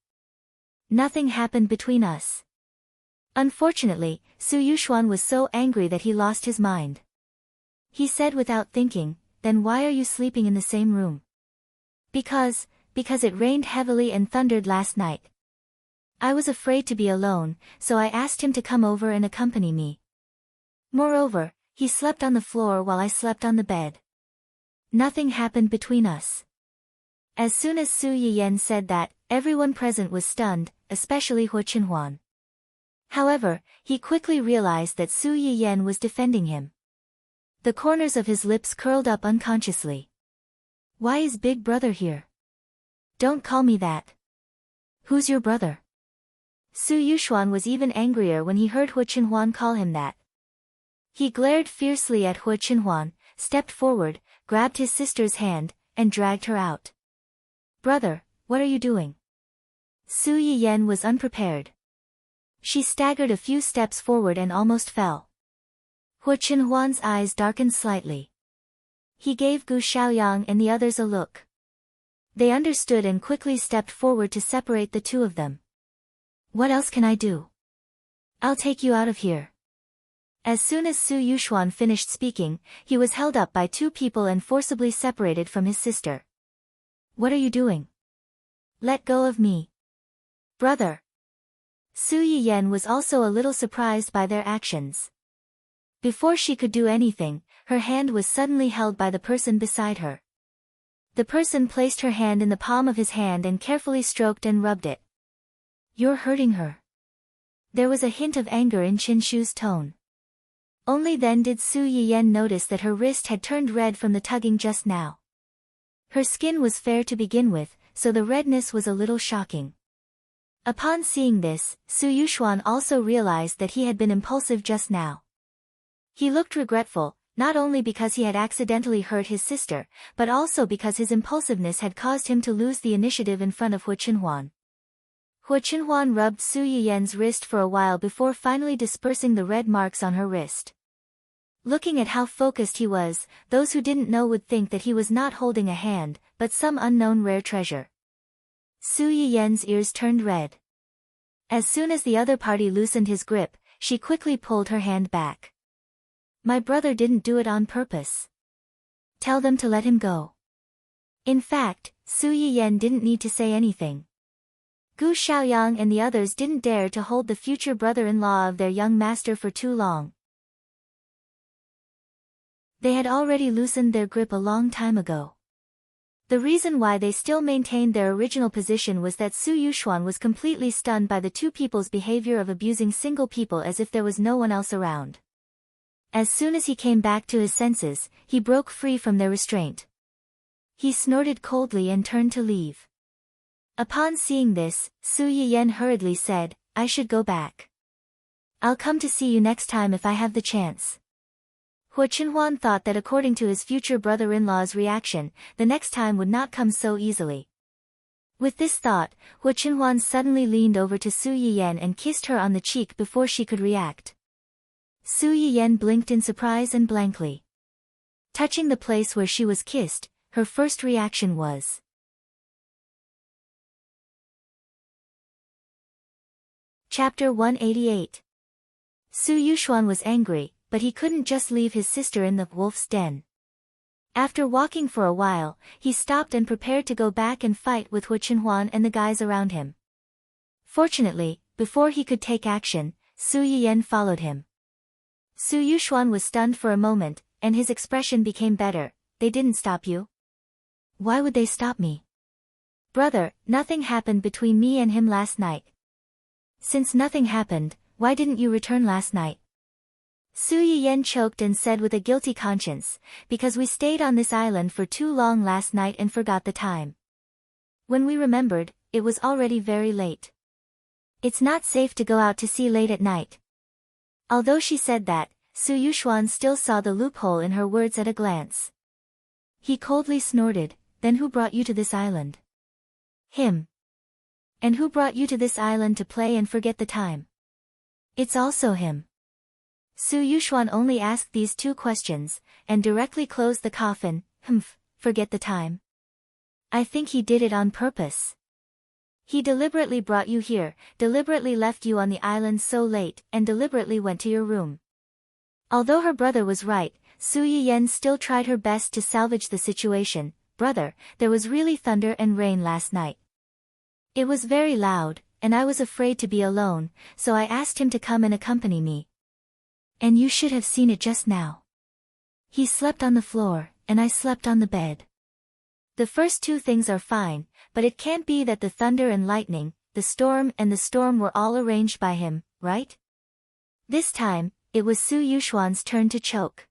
Nothing happened between us." Unfortunately, Su Yuxuan was so angry that he lost his mind. He said without thinking, "Then why are you sleeping in the same room?" Because it rained heavily and thundered last night. I was afraid to be alone, so I asked him to come over and accompany me. Moreover, he slept on the floor while I slept on the bed. Nothing happened between us." As soon as Su Yiyen said that, everyone present was stunned, especially Hu Qinhuan. However, he quickly realized that Su Yiyen was defending him. The corners of his lips curled up unconsciously. "Why is Big Brother here? Don't call me that. Who's your brother?" Su Yuxuan was even angrier when he heard Hu Qinhuan call him that. He glared fiercely at Hu Qinhuan, stepped forward, grabbed his sister's hand, and dragged her out. "Brother, what are you doing?" Su Yiyen was unprepared. She staggered a few steps forward and almost fell. Hu Qinhuan's eyes darkened slightly. He gave Gu Xiaoyang and the others a look. They understood and quickly stepped forward to separate the two of them. "What else can I do? I'll take you out of here." As soon as Su Yuxuan finished speaking, he was held up by two people and forcibly separated from his sister. "What are you doing? Let go of me. Brother." Su Yiyen was also a little surprised by their actions. Before she could do anything, her hand was suddenly held by the person beside her. The person placed her hand in the palm of his hand and carefully stroked and rubbed it. "You're hurting her." There was a hint of anger in Qinshu's tone. Only then did Su Yiyen notice that her wrist had turned red from the tugging just now. Her skin was fair to begin with, so the redness was a little shocking. Upon seeing this, Su Yuxuan also realized that he had been impulsive just now. He looked regretful, not only because he had accidentally hurt his sister, but also because his impulsiveness had caused him to lose the initiative in front of Hu Chenhuan. Hu Chenhuan rubbed Su Yiyen's wrist for a while before finally dispersing the red marks on her wrist. Looking at how focused he was, those who didn't know would think that he was not holding a hand, but some unknown rare treasure. Su Yiyen's ears turned red. As soon as the other party loosened his grip, she quickly pulled her hand back. My brother didn't do it on purpose. Tell them to let him go. In fact, Su Yiyen didn't need to say anything. Gu Xiaoyang and the others didn't dare to hold the future brother-in-law of their young master for too long. They had already loosened their grip a long time ago. The reason why they still maintained their original position was that Su Yuxuan was completely stunned by the two people's behavior of abusing single people as if there was no one else around. As soon as he came back to his senses, he broke free from their restraint. He snorted coldly and turned to leave. Upon seeing this, Su Yiyen hurriedly said, I should go back. I'll come to see you next time if I have the chance. Hu Chenhuan thought that according to his future brother-in-law's reaction, the next time would not come so easily. With this thought, Hu Chenhuan suddenly leaned over to Su Yiyen and kissed her on the cheek before she could react. Su Yiyen blinked in surprise and blankly. Touching the place where she was kissed, her first reaction was. Chapter 188. Su Yuxuan was angry, but he couldn't just leave his sister in the wolf's den. After walking for a while, he stopped and prepared to go back and fight with Hu Chenhuan and the guys around him. Fortunately, before he could take action, Su Yiyen followed him. Su Yuxuan was stunned for a moment, and his expression became better. They didn't stop you? Why would they stop me? Brother, nothing happened between me and him last night. Since nothing happened, why didn't you return last night? Su Yiyen choked and said with a guilty conscience, because we stayed on this island for too long last night and forgot the time. When we remembered, it was already very late. It's not safe to go out to sea late at night. Although she said that, Su Yuxuan still saw the loophole in her words at a glance. He coldly snorted, then who brought you to this island? Him. And who brought you to this island to play and forget the time? It's also him. Su Yuxuan only asked these two questions, and directly closed the coffin. Forget the time. I think he did it on purpose. He deliberately brought you here, deliberately left you on the island so late, and deliberately went to your room. Although her brother was right, Su Yiyen still tried her best to salvage the situation. Brother, there was really thunder and rain last night. It was very loud, and I was afraid to be alone, so I asked him to come and accompany me. And you should have seen it just now. He slept on the floor, and I slept on the bed. The first two things are fine, but it can't be that the thunder and lightning, the storm and the storm were all arranged by him, right? This time, it was Su Yuxuan's turn to choke.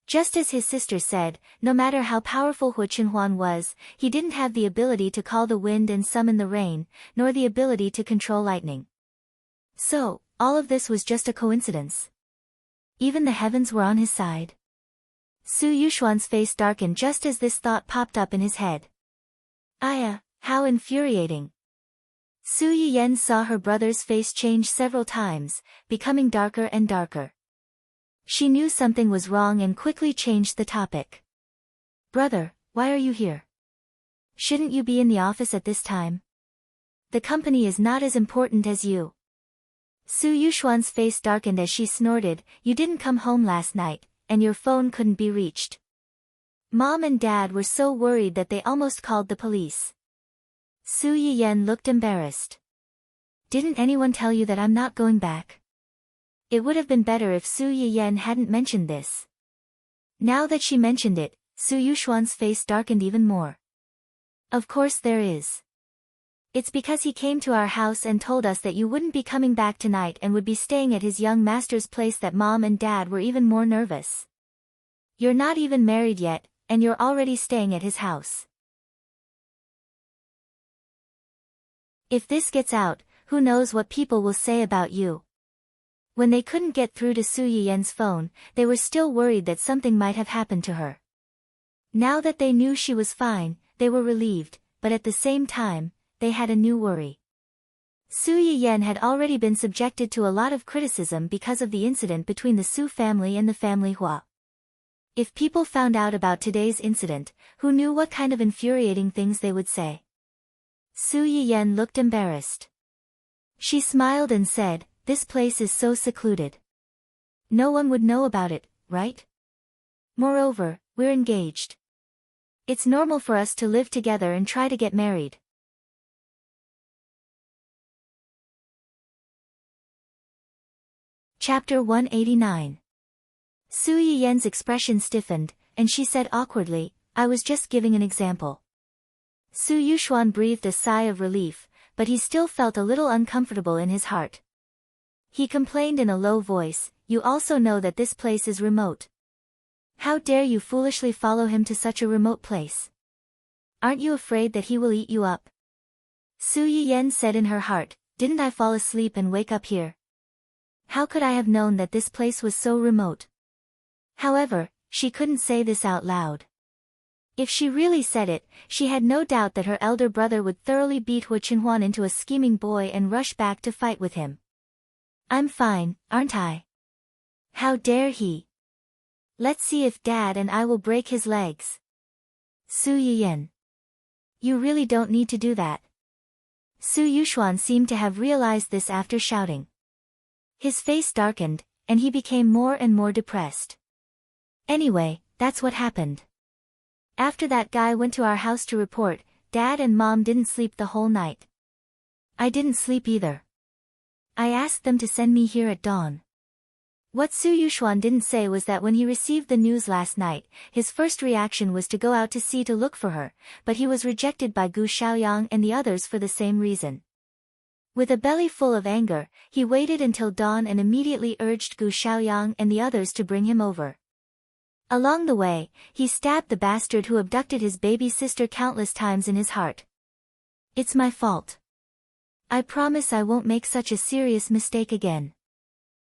Just as his sister said, no matter how powerful Hu Chenhuan was, he didn't have the ability to call the wind and summon the rain, nor the ability to control lightning. So, all of this was just a coincidence. Even the heavens were on his side. Su Yuxuan's face darkened just as this thought popped up in his head. How infuriating. Su Yiyen saw her brother's face change several times, becoming darker and darker. She knew something was wrong and quickly changed the topic. Brother, why are you here? Shouldn't you be in the office at this time? The company is not as important as you. Su Yuxuan's face darkened as she snorted, you didn't come home last night, and your phone couldn't be reached. Mom and Dad were so worried that they almost called the police. Su Yiyen looked embarrassed. Didn't anyone tell you that I'm not going back? It would have been better if Su Yiyen hadn't mentioned this. Now that she mentioned it, Su Yuxuan's face darkened even more. Of course there is. It's because he came to our house and told us that you wouldn't be coming back tonight and would be staying at his young master's place that Mom and Dad were even more nervous. You're not even married yet, and you're already staying at his house. If this gets out, who knows what people will say about you. When they couldn't get through to Su Yiyen's phone, they were still worried that something might have happened to her. Now that they knew she was fine, they were relieved, but at the same time, they had a new worry. Su Yiyen had already been subjected to a lot of criticism because of the incident between the Su family and the family Hua. If people found out about today's incident, who knew what kind of infuriating things they would say? Su Yiyen looked embarrassed. She smiled and said, "This place is so secluded. No one would know about it, right? Moreover, we're engaged. It's normal for us to live together and try to get married." Chapter 189. Su Yiyen's expression stiffened, and she said awkwardly, "I was just giving an example." Su Yuxuan breathed a sigh of relief, but he still felt a little uncomfortable in his heart. He complained in a low voice, "You also know that this place is remote. How dare you foolishly follow him to such a remote place? Aren't you afraid that he will eat you up?" Su Yiyen said in her heart, "Didn't I fall asleep and wake up here? How could I have known that this place was so remote?" However, she couldn't say this out loud. If she really said it, she had no doubt that her elder brother would thoroughly beat Hua Qinhuan into a scheming boy and rush back to fight with him. "I'm fine, aren't I? How dare he? Let's see if Dad and I will break his legs." Su Yiyen. "You really don't need to do that." Su Yuxuan seemed to have realized this after shouting. His face darkened, and he became more and more depressed. "Anyway, that's what happened. After that guy went to our house to report, Dad and Mom didn't sleep the whole night. I didn't sleep either. I asked them to send me here at dawn." What Su Yuxuan didn't say was that when he received the news last night, his first reaction was to go out to sea to look for her, but he was rejected by Gu Xiaoyang and the others for the same reason. With a belly full of anger, he waited until dawn and immediately urged Gu Xiaoyang and the others to bring him over. Along the way, he stabbed the bastard who abducted his baby sister countless times in his heart. "It's my fault. I promise I won't make such a serious mistake again."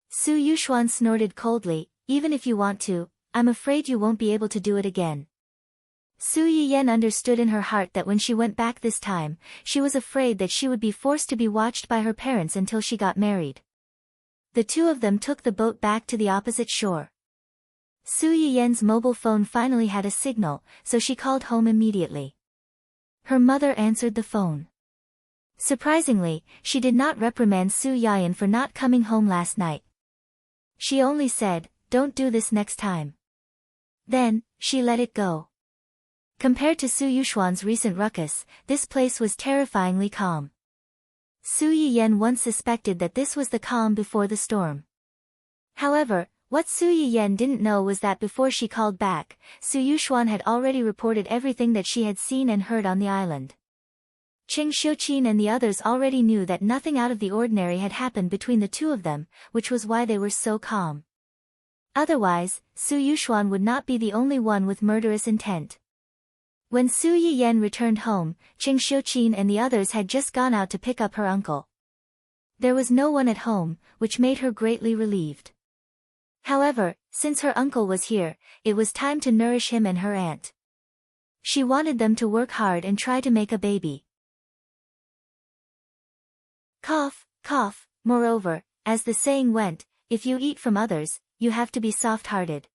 Su Yuxuan snorted coldly, "Even if you want to, I'm afraid you won't be able to do it again." Su Yiyen understood in her heart that when she went back this time, she was afraid that she would be forced to be watched by her parents until she got married. The two of them took the boat back to the opposite shore. Su Yiyen's mobile phone finally had a signal, so she called home immediately. Her mother answered the phone. Surprisingly, she did not reprimand Su Yiyen for not coming home last night. She only said, "Don't do this next time." Then, she let it go. Compared to Su Yuxuan's recent ruckus, this place was terrifyingly calm. Su Yiyen once suspected that this was the calm before the storm. However, what Su Yiyen didn't know was that before she called back, Su Yuxuan had already reported everything that she had seen and heard on the island. Qing Xiuqin and the others already knew that nothing out of the ordinary had happened between the two of them, which was why they were so calm. Otherwise, Su Yuxuan would not be the only one with murderous intent. When Su Yiyen returned home, Qing Xiuqin and the others had just gone out to pick up her uncle. There was no one at home, which made her greatly relieved. However, since her uncle was here, it was time to nourish him and her aunt. She wanted them to work hard and try to make a baby. Cough, cough. Moreover, as the saying went, if you eat from others, you have to be soft-hearted.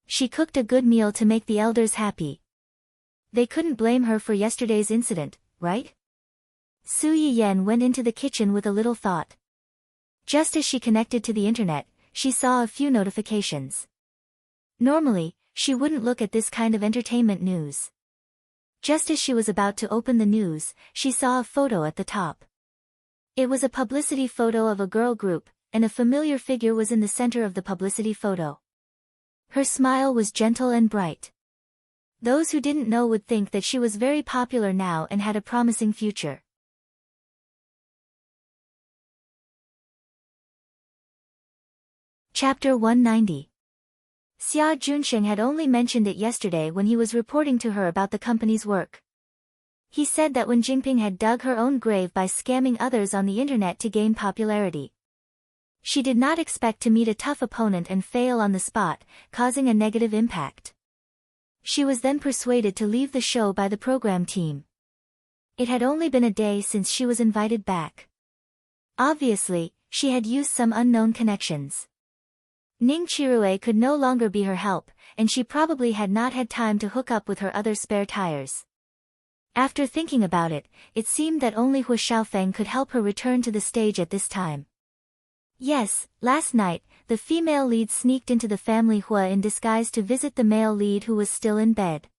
She cooked a good meal to make the elders happy. They couldn't blame her for yesterday's incident, right? Su Yiyen went into the kitchen with a little thought. Just as she connected to the internet, she saw a few notifications. Normally, she wouldn't look at this kind of entertainment news. Just as she was about to open the news, she saw a photo at the top. It was a publicity photo of a girl group, and a familiar figure was in the center of the publicity photo. Her smile was gentle and bright. Those who didn't know would think that she was very popular now and had a promising future. Chapter 190. Xia Junsheng had only mentioned it yesterday when he was reporting to her about the company's work. He said that Wen Jingping had dug her own grave by scamming others on the internet to gain popularity. She did not expect to meet a tough opponent and fail on the spot, causing a negative impact. She was then persuaded to leave the show by the program team. It had only been a day since she was invited back. Obviously, she had used some unknown connections. Ning Chirue could no longer be her help, and she probably had not had time to hook up with her other spare tires. After thinking about it, it seemed that only Hu Xiaofeng could help her return to the stage at this time. Yes, last night, the female lead sneaked into the family Hua in disguise to visit the male lead who was still in bed.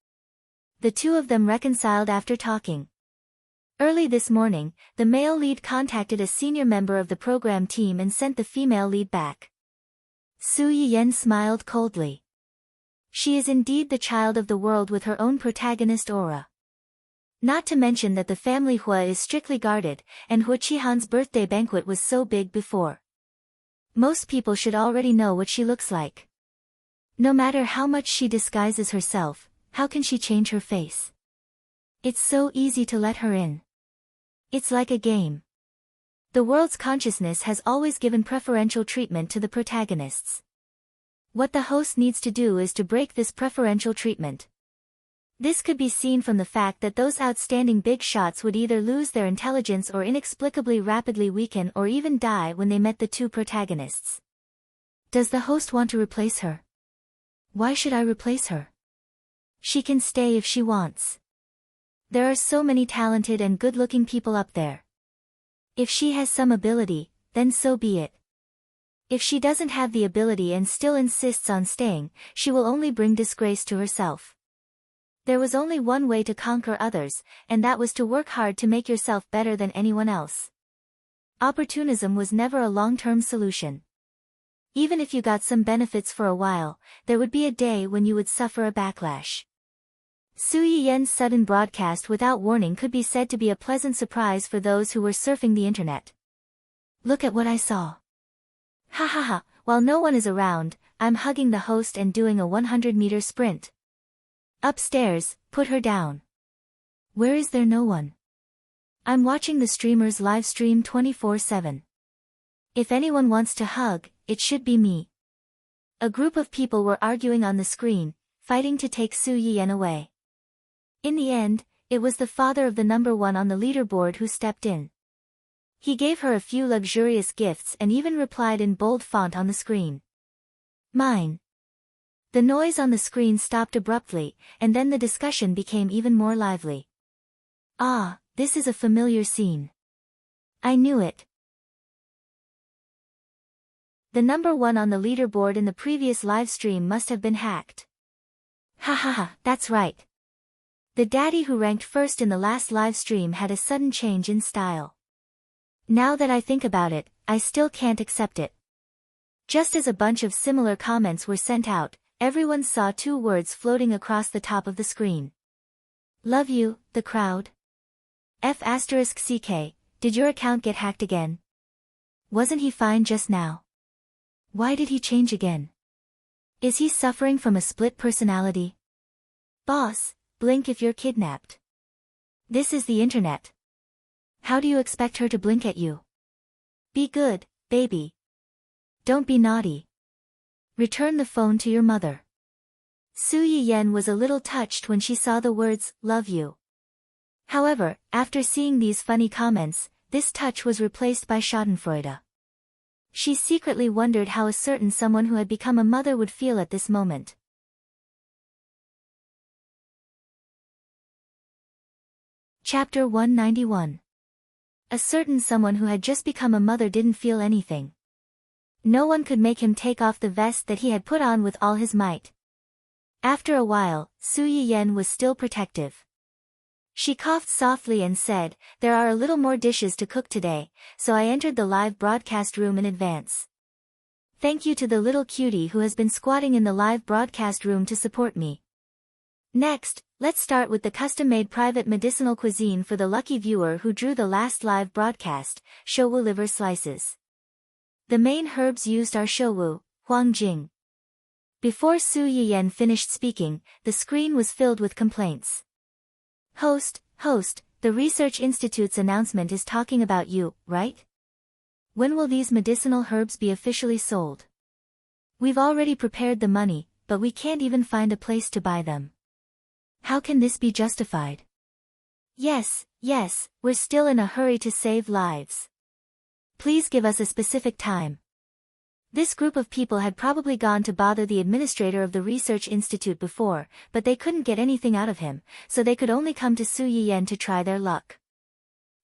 The two of them reconciled after talking. Early this morning, the male lead contacted a senior member of the program team and sent the female lead back. Su Yiyan smiled coldly. She is indeed the child of the world with her own protagonist aura. Not to mention that the family Hua is strictly guarded, and Hu Qihan's birthday banquet was so big before. Most people should already know what she looks like. No matter how much she disguises herself, how can she change her face? It's so easy to let her in. It's like a game. The world's consciousness has always given preferential treatment to the protagonists. What the host needs to do is to break this preferential treatment. This could be seen from the fact that those outstanding big shots would either lose their intelligence or inexplicably rapidly weaken or even die when they met the two protagonists. Does the host want to replace her? Why should I replace her? She can stay if she wants. There are so many talented and good-looking people up there. If she has some ability, then so be it. If she doesn't have the ability and still insists on staying, she will only bring disgrace to herself. There was only one way to conquer others, and that was to work hard to make yourself better than anyone else. Opportunism was never a long-term solution. Even if you got some benefits for a while, there would be a day when you would suffer a backlash. Su Yiyan's sudden broadcast without warning could be said to be a pleasant surprise for those who were surfing the internet. Look at what I saw. Ha ha ha, while no one is around, I'm hugging the host and doing a 100-meter sprint. Upstairs, put her down. Where is there no one? I'm watching the streamer's live stream 24/7. If anyone wants to hug, it should be me. A group of people were arguing on the screen, fighting to take Su Yiyan away. In the end, it was the father of the number one on the leaderboard who stepped in. He gave her a few luxurious gifts and even replied in bold font on the screen. Mine. The noise on the screen stopped abruptly, and then the discussion became even more lively. Ah, this is a familiar scene. I knew it. The number one on the leaderboard in the previous live stream must have been hacked. Ha ha ha, that's right. The daddy who ranked first in the last live stream had a sudden change in style. Now that I think about it, I still can't accept it. Just as a bunch of similar comments were sent out, everyone saw two words floating across the top of the screen. Love you, the crowd. F***CK, did your account get hacked again? Wasn't he fine just now? Why did he change again? Is he suffering from a split personality? Boss, blink if you're kidnapped. This is the internet. How do you expect her to blink at you? Be good, baby. Don't be naughty. Return the phone to your mother. Su Yiyan was a little touched when she saw the words, love you. However, after seeing these funny comments, this touch was replaced by schadenfreude. She secretly wondered how a certain someone who had become a mother would feel at this moment. Chapter 191. A certain someone who had just become a mother didn't feel anything. No one could make him take off the vest that he had put on with all his might. After a while, Su Yiyan was still protective. She coughed softly and said, there are a little more dishes to cook today, so I entered the live broadcast room in advance. Thank you to the little cutie who has been squatting in the live broadcast room to support me. Next, let's start with the custom-made private medicinal cuisine for the lucky viewer who drew the last live broadcast, showu liver slices. The main herbs used are showu, Huang Jing. Before Su Yiyan finished speaking, the screen was filled with complaints. Host, the Research Institute's announcement is talking about you, right? When will these medicinal herbs be officially sold? We've already prepared the money, but we can't even find a place to buy them. How can this be justified? Yes, we're still in a hurry to save lives. Please give us a specific time. This group of people had probably gone to bother the administrator of the Research Institute before, but they couldn't get anything out of him, so they could only come to Su Yiyan to try their luck.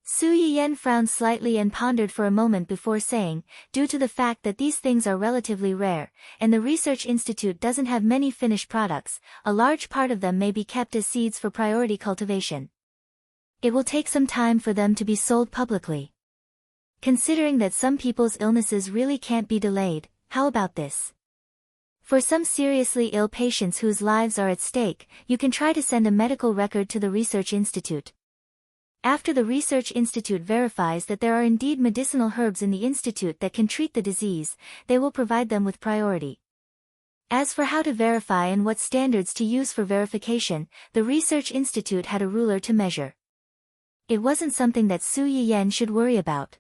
Su Yiyan frowned slightly and pondered for a moment before saying, due to the fact that these things are relatively rare, and the Research Institute doesn't have many finished products, a large part of them may be kept as seeds for priority cultivation. It will take some time for them to be sold publicly. Considering that some people's illnesses really can't be delayed, how about this? For some seriously ill patients whose lives are at stake, you can try to send a medical record to the Research Institute. After the Research Institute verifies that there are indeed medicinal herbs in the institute that can treat the disease, they will provide them with priority. As for how to verify and what standards to use for verification, the Research Institute had a ruler to measure. It wasn't something that Su Yiyan should worry about.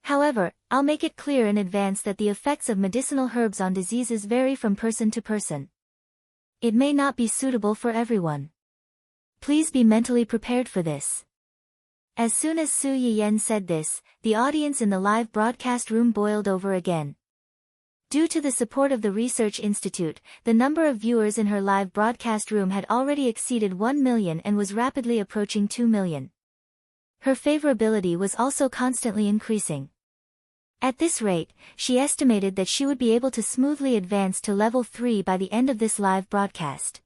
However, I'll make it clear in advance that the effects of medicinal herbs on diseases vary from person to person. It may not be suitable for everyone. Please be mentally prepared for this. As soon as Su Yiyan said this, the audience in the live broadcast room boiled over again. Due to the support of the Research Institute, the number of viewers in her live broadcast room had already exceeded 1 million and was rapidly approaching 2 million. Her favorability was also constantly increasing. At this rate, she estimated that she would be able to smoothly advance to level 3 by the end of this live broadcast.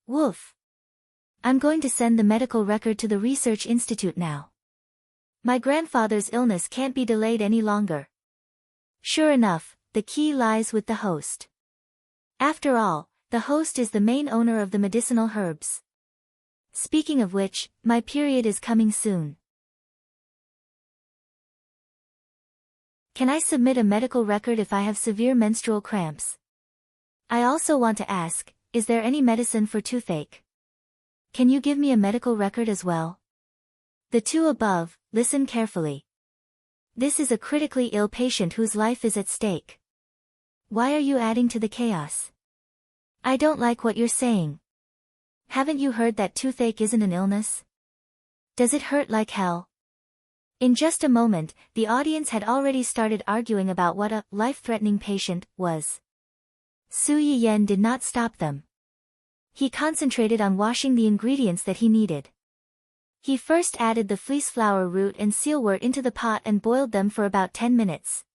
Woof! I'm going to send the medical record to the Research Institute now. My grandfather's illness can't be delayed any longer. Sure enough, the key lies with the host. After all, the host is the main owner of the medicinal herbs. Speaking of which, my period is coming soon. Can I submit a medical record if I have severe menstrual cramps? I also want to ask, is there any medicine for toothache? Can you give me a medical record as well? The two above, listen carefully. This is a critically ill patient whose life is at stake. Why are you adding to the chaos? I don't like what you're saying. Haven't you heard that toothache isn't an illness? Does it hurt like hell? In just a moment, the audience had already started arguing about what a life-threatening patient was. Su Yiyan did not stop them. He concentrated on washing the ingredients that he needed. He first added the fleece flower root and sealwort into the pot and boiled them for about 10 minutes.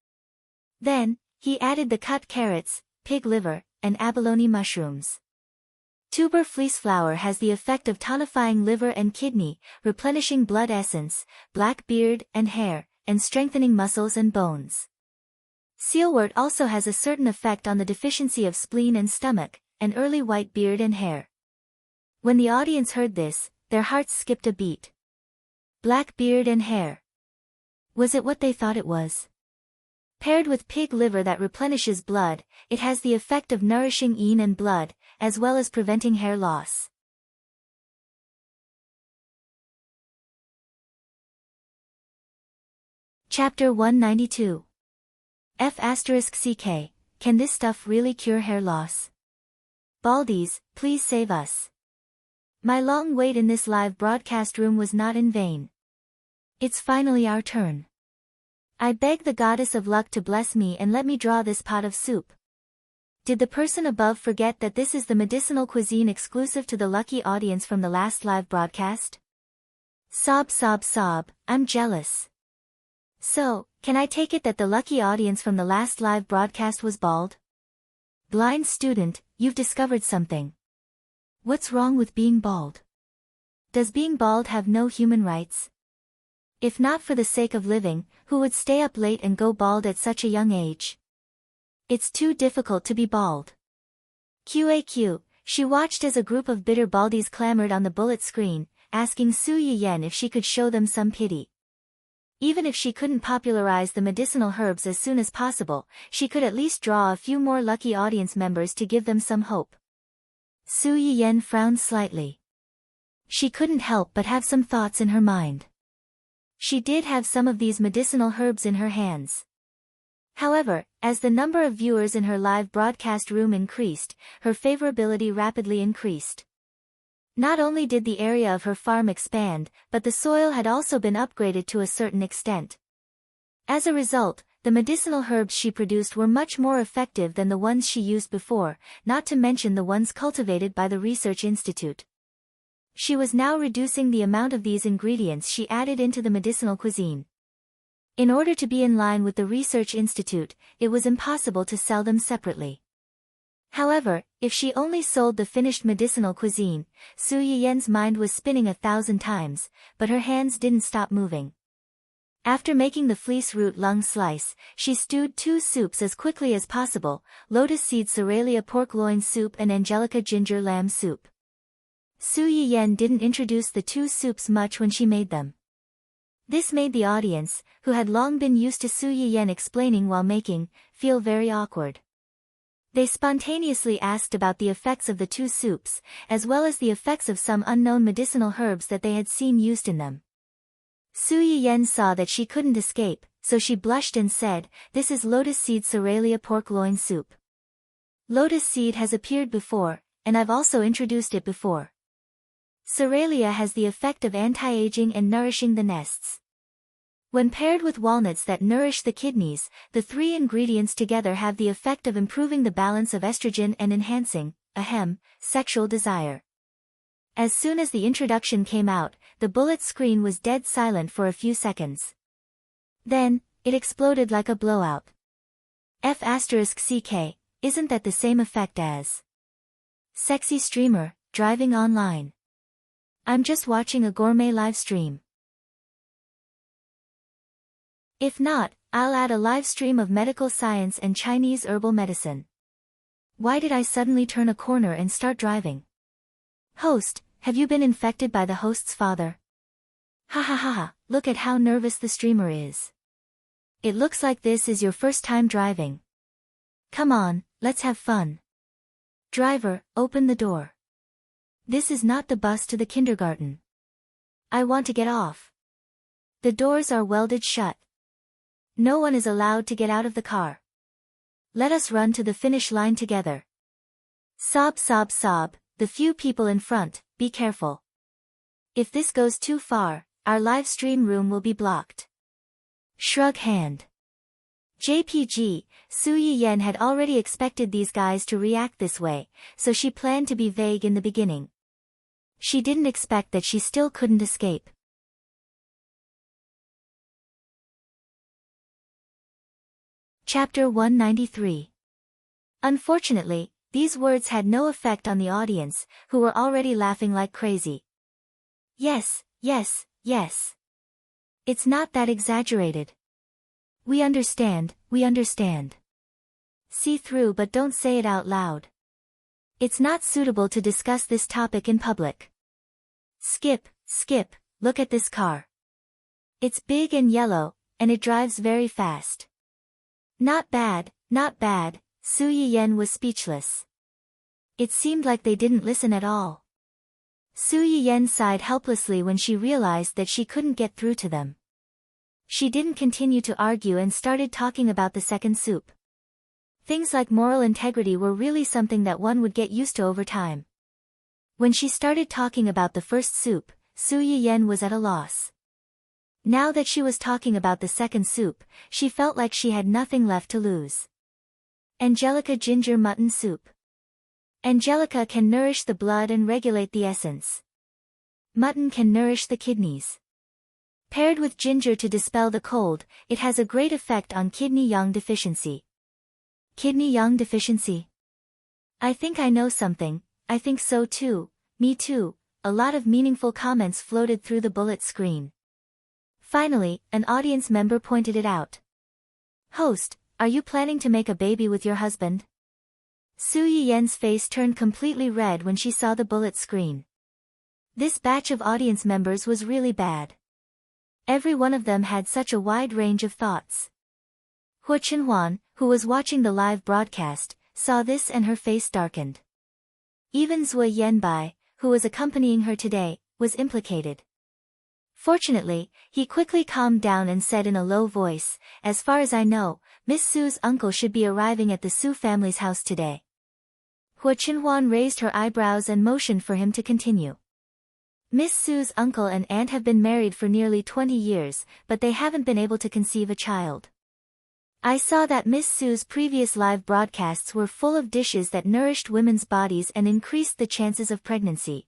Then, he added the cut carrots, pig liver, and abalone mushrooms. Tuber fleece flower has the effect of tonifying liver and kidney, replenishing blood essence, black beard and hair, and strengthening muscles and bones. Sealwort also has a certain effect on the deficiency of spleen and stomach, and early white beard and hair. When the audience heard this, their hearts skipped a beat. Black beard and hair. Was it what they thought it was? Paired with pig liver that replenishes blood, it has the effect of nourishing yin and blood, as well as preventing hair loss. Chapter 192. F***CK, can this stuff really cure hair loss? Baldies, please save us. My long wait in this live broadcast room was not in vain. It's finally our turn. I beg the goddess of luck to bless me and let me draw this pot of soup. Did the person above forget that this is the medicinal cuisine exclusive to the lucky audience from the last live broadcast? Sob, I'm jealous. So, can I take it that the lucky audience from the last live broadcast was bald? Blind student, you've discovered something. What's wrong with being bald? Does being bald have no human rights? If not for the sake of living, who would stay up late and go bald at such a young age? It's too difficult to be bald. QAQ, she watched as a group of bitter baldies clamored on the bullet screen, asking Su Yiyan if she could show them some pity. Even if she couldn't popularize the medicinal herbs as soon as possible, she could at least draw a few more lucky audience members to give them some hope. Su Yiyan frowned slightly. She couldn't help but have some thoughts in her mind. She did have some of these medicinal herbs in her hands. However, as the number of viewers in her live broadcast room increased, her favorability rapidly increased. Not only did the area of her farm expand, but the soil had also been upgraded to a certain extent. As a result, the medicinal herbs she produced were much more effective than the ones she used before, not to mention the ones cultivated by the research institute. She was now reducing the amount of these ingredients she added into the medicinal cuisine. In order to be in line with the research institute, it was impossible to sell them separately. However, if she only sold the finished medicinal cuisine, Su Yiyan's mind was spinning 1,000 times, but her hands didn't stop moving. After making the fleece root lung slice, she stewed 2 soups as quickly as possible, lotus seed cerealia pork loin soup and angelica ginger lamb soup. Su Yiyan didn't introduce the 2 soups much when she made them. This made the audience, who had long been used to Su Yiyan explaining while making, feel very awkward. They spontaneously asked about the effects of the 2 soups, as well as the effects of some unknown medicinal herbs that they had seen used in them. Su Yiyan saw that she couldn't escape, so she blushed and said, "This is lotus seed cerealia pork loin soup. Lotus seed has appeared before, and I've also introduced it before. Cerealia has the effect of anti-aging and nourishing the nests. When paired with walnuts that nourish the kidneys, the 3 ingredients together have the effect of improving the balance of estrogen and enhancing, sexual desire." As soon as the introduction came out, the bullet screen was dead silent for a few seconds. Then, it exploded like a blowout. F***CK, isn't that the same effect as sexy streamer, driving online? I'm just watching a gourmet live stream. If not, I'll add a live stream of medical science and Chinese herbal medicine. Why did I suddenly turn a corner and start driving? Host, have you been infected by the host's father? Ha ha ha ha, look at how nervous the streamer is. It looks like this is your first time driving. Come on, let's have fun. Driver, open the door. This is not the bus to the kindergarten. I want to get off. The doors are welded shut. No one is allowed to get out of the car. Let us run to the finish line together. Sob sob sob, the few people in front, be careful. If this goes too far, our live stream room will be blocked. Shrug hand. JPG, Su Yiyan had already expected these guys to react this way, so she planned to be vague in the beginning. She didn't expect that she still couldn't escape. Chapter 193. Unfortunately, these words had no effect on the audience, who were already laughing like crazy. Yes, yes, yes. It's not that exaggerated. We understand, we understand. See through but don't say it out loud. It's not suitable to discuss this topic in public. Skip, skip, look at this car. It's big and yellow, and it drives very fast. Not bad, not bad, Su Yiyan was speechless. It seemed like they didn't listen at all. Su Yiyan sighed helplessly when she realized that she couldn't get through to them. She didn't continue to argue and started talking about the second soup. Things like moral integrity were really something that one would get used to over time. When she started talking about the first soup, Su Yiyan was at a loss. Now that she was talking about the second soup, she felt like she had nothing left to lose. Angelica ginger mutton soup. Angelica can nourish the blood and regulate the essence. Mutton can nourish the kidneys. Paired with ginger to dispel the cold, it has a great effect on kidney yang deficiency. Kidney yang deficiency? I think I know something, I think so too, me too. A lot of meaningful comments floated through the bullet screen. Finally, an audience member pointed it out. Host, are you planning to make a baby with your husband? Su Yiyan's face turned completely red when she saw the bullet screen. This batch of audience members was really bad. Every one of them had such a wide range of thoughts. Hua Chenhuan, who was watching the live broadcast, saw this and her face darkened. Even Zui Yanbai, who was accompanying her today, was implicated. Fortunately, he quickly calmed down and said in a low voice, "As far as I know, Miss Su's uncle should be arriving at the Su family's house today." Hua Chenhuan raised her eyebrows and motioned for him to continue. Miss Su's uncle and aunt have been married for nearly 20 years, but they haven't been able to conceive a child. I saw that Miss Su's previous live broadcasts were full of dishes that nourished women's bodies and increased the chances of pregnancy.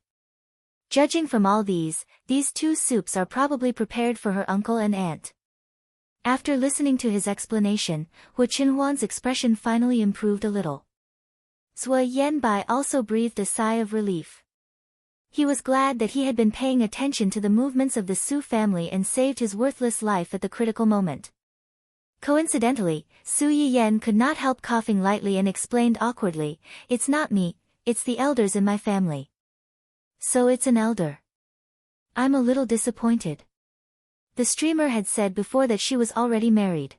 Judging from all these two soups are probably prepared for her uncle and aunt. After listening to his explanation, Hua Chenhuan's expression finally improved a little. Zui Yanbai also breathed a sigh of relief. He was glad that he had been paying attention to the movements of the Su family and saved his worthless life at the critical moment. Coincidentally, Su Yiyen could not help coughing lightly and explained awkwardly, "It's not me, it's the elders in my family." "So it's an elder. I'm a little disappointed." The streamer had said before that she was already married.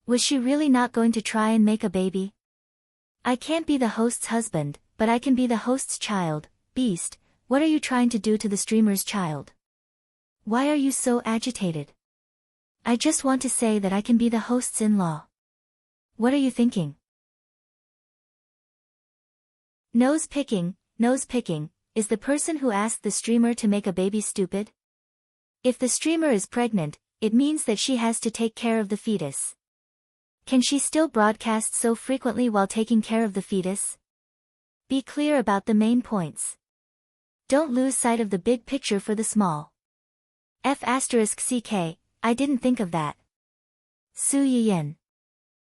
Was she really not going to try and make a baby? "I can't be the host's husband, but I can be the host's child." "Beast, what are you trying to do to the streamer's child? Why are you so agitated?" "I just want to say that I can be the host's in-law." "What are you thinking?" Nose picking, is the person who asked the streamer to make a baby stupid? If the streamer is pregnant, it means that she has to take care of the fetus. Can she still broadcast so frequently while taking care of the fetus? Be clear about the main points. Don't lose sight of the big picture for the small. *CK, I didn't think of that. Su Yiyen.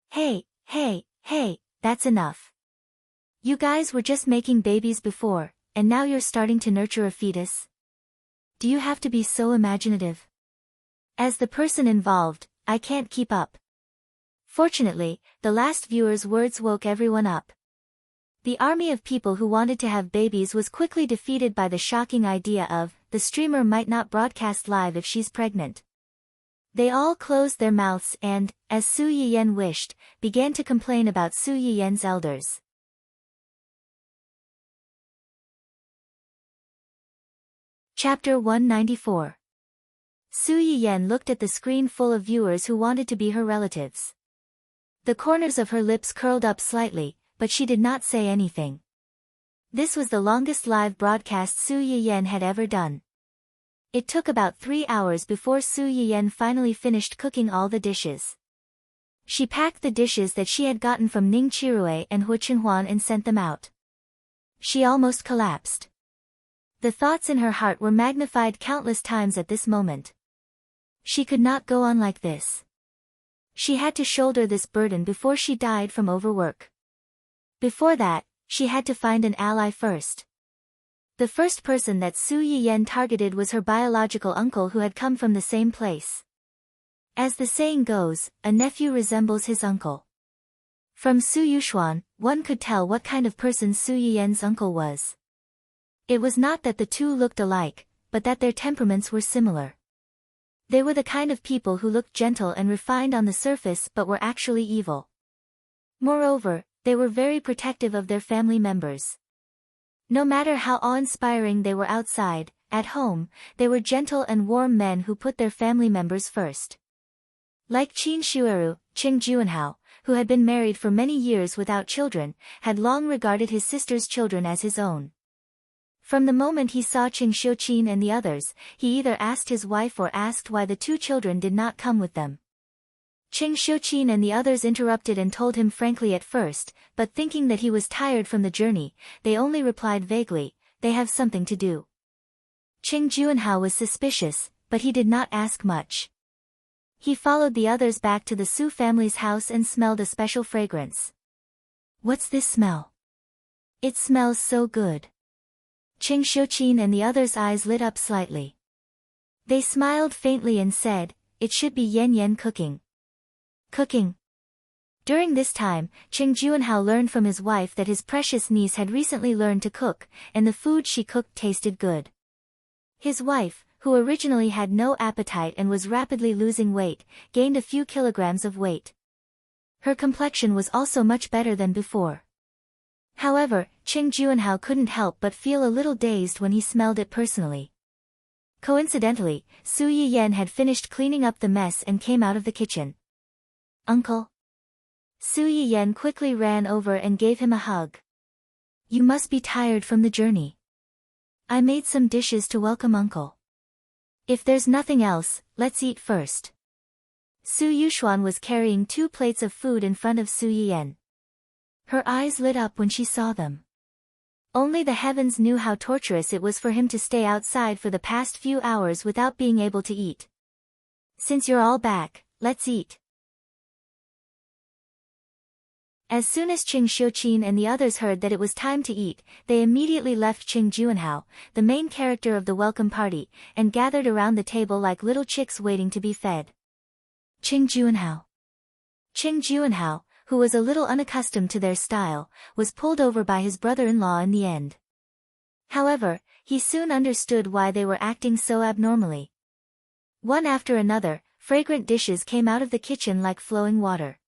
Hey, that's enough. You guys were just making babies before, and now you're starting to nurture a fetus? Do you have to be so imaginative? As the person involved, I can't keep up. Fortunately, the last viewer's words woke everyone up. The army of people who wanted to have babies was quickly defeated by the shocking idea of, the streamer might not broadcast live if she's pregnant. They all closed their mouths and, as Su Yiyen wished, began to complain about Su Yiyen's elders. Chapter 194. Su Yiyen looked at the screen full of viewers who wanted to be her relatives. The corners of her lips curled up slightly, but she did not say anything. This was the longest live broadcast Su Yiyen had ever done. It took about 3 hours before Su Yiyen finally finished cooking all the dishes. She packed the dishes that she had gotten from Ning Chirue and Hua Chenhuan and sent them out. She almost collapsed. The thoughts in her heart were magnified countless times at this moment. She could not go on like this. She had to shoulder this burden before she died from overwork. Before that, she had to find an ally first. The first person that Su Yiyen targeted was her biological uncle who had come from the same place. As the saying goes, a nephew resembles his uncle. From Su Yuxuan, one could tell what kind of person Su Yiyen's uncle was. It was not that the two looked alike, but that their temperaments were similar. They were the kind of people who looked gentle and refined on the surface but were actually evil. Moreover, they were very protective of their family members. No matter how awe-inspiring they were outside, at home, they were gentle and warm men who put their family members first. Like Qin Shueru, Qing Juanhao, who had been married for many years without children, had long regarded his sister's children as his own. From the moment he saw Qing Xiuqin and the others, he either asked his wife or asked why the 2 children did not come with them. Qing Xiuqin and the others interrupted and told him frankly at first, but thinking that he was tired from the journey, they only replied vaguely, "They have something to do." Qing Juanhao was suspicious, but he did not ask much. He followed the others back to the Su family's house and smelled a special fragrance. "What's this smell? It smells so good." Qing Xiuqin and the others' eyes lit up slightly. They smiled faintly and said, "It should be Yan Yan cooking." Cooking. During this time, Qing Juanhao learned from his wife that his precious niece had recently learned to cook, and the food she cooked tasted good. His wife, who originally had no appetite and was rapidly losing weight, gained a few kilograms of weight. Her complexion was also much better than before. However, Qing Juanhao couldn't help but feel a little dazed when he smelled it personally. Coincidentally, Su Yiyan had finished cleaning up the mess and came out of the kitchen. "Uncle." Su Yiyan quickly ran over and gave him a hug. "You must be tired from the journey. I made some dishes to welcome Uncle. If there's nothing else, let's eat first." Su Yuxuan was carrying 2 plates of food in front of Su Yiyan. Her eyes lit up when she saw them. Only the heavens knew how torturous it was for him to stay outside for the past few hours without being able to eat. "Since you're all back, let's eat." As soon as Qing Xiuqin and the others heard that it was time to eat, they immediately left Qing Juanhao, the main character of the welcome party, and gathered around the table like little chicks waiting to be fed. Qing Juanhao, who was a little unaccustomed to their style, was pulled over by his brother-in-law in the end. However, he soon understood why they were acting so abnormally. One after another, fragrant dishes came out of the kitchen like flowing water.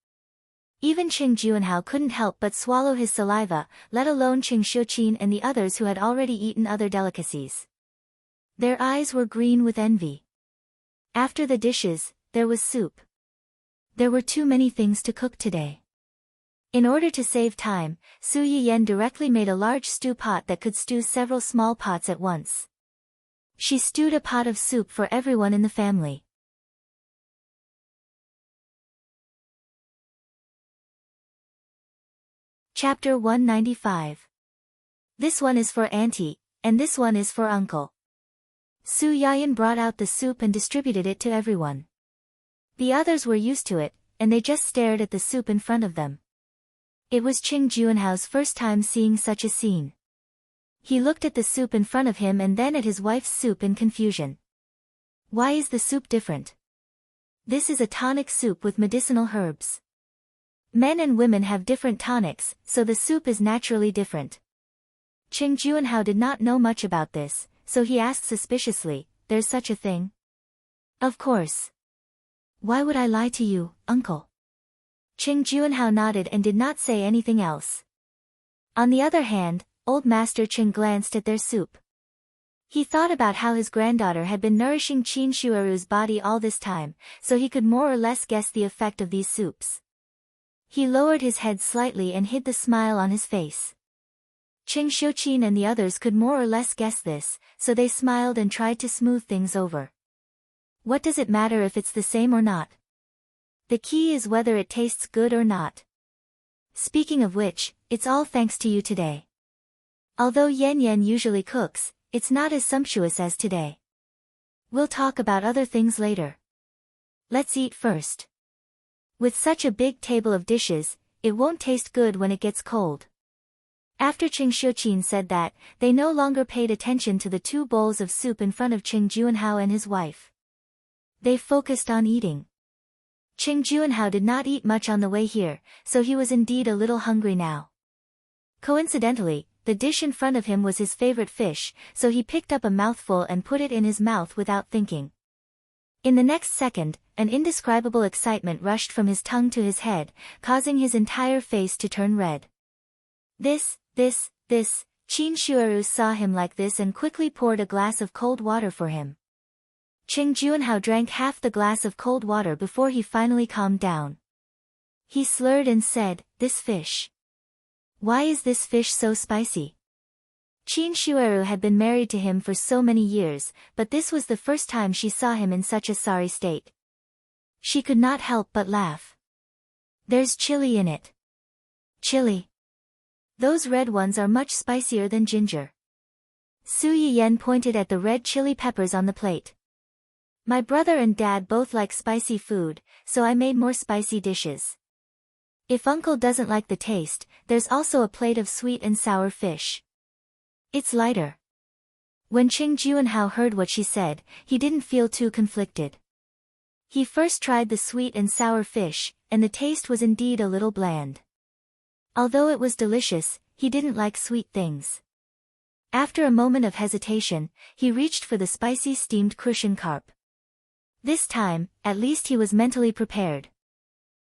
Even Qing Juanhao couldn't help but swallow his saliva, let alone Qing Xiuqin and the others who had already eaten other delicacies. Their eyes were green with envy. After the dishes, there was soup. There were too many things to cook today. In order to save time, Su Yiyan directly made a large stew pot that could stew several small pots at once. She stewed a pot of soup for everyone in the family. Chapter 195. This one is for Auntie, and this one is for Uncle. Su Yiyan brought out the soup and distributed it to everyone. The others were used to it, and they just stared at the soup in front of them. It was Qing Juanhao's first time seeing such a scene. He looked at the soup in front of him and then at his wife's soup in confusion. "Why is the soup different? This is a tonic soup with medicinal herbs. Men and women have different tonics, so the soup is naturally different." Qing Juanhao did not know much about this, so he asked suspiciously, "There's such a thing?" "Of course. Why would I lie to you, Uncle?" Qing Juanhao nodded and did not say anything else. On the other hand, old Master Qing glanced at their soup. He thought about how his granddaughter had been nourishing Qin Shueru's body all this time, so he could more or less guess the effect of these soups. He lowered his head slightly and hid the smile on his face. Qing Xiuqin and the others could more or less guess this, so they smiled and tried to smooth things over. What does it matter if it's the same or not? The key is whether it tastes good or not. Speaking of which, it's all thanks to you today. Although Yan Yan usually cooks, it's not as sumptuous as today. We'll talk about other things later. Let's eat first. With such a big table of dishes, it won't taste good when it gets cold." After Qing Xiuqin said that, they no longer paid attention to the 2 bowls of soup in front of Qing Juanhao and his wife. They focused on eating. Qing Juanhao did not eat much on the way here, so he was indeed a little hungry now. Coincidentally, the dish in front of him was his favorite fish, so he picked up a mouthful and put it in his mouth without thinking. In the next second, an indescribable excitement rushed from his tongue to his head, causing his entire face to turn red. This, Qin Shueru saw him like this and quickly poured a glass of cold water for him. Qing Juanhao drank half the glass of cold water before he finally calmed down. He slurred and said, "This fish. Why is this fish so spicy?" Qin Shueru had been married to him for so many years, but this was the first time she saw him in such a sorry state. She could not help but laugh. "There's chili in it." "Chili? Those red ones are much spicier than ginger." Su Yiyan pointed at the red chili peppers on the plate. "My brother and dad both like spicy food, so I made more spicy dishes. If Uncle doesn't like the taste, there's also a plate of sweet and sour fish. It's lighter." When Qing Juanhao heard what she said, he didn't feel too conflicted. He first tried the sweet and sour fish, and the taste was indeed a little bland. Although it was delicious, he didn't like sweet things. After a moment of hesitation, he reached for the spicy steamed crucian carp. This time, at least he was mentally prepared.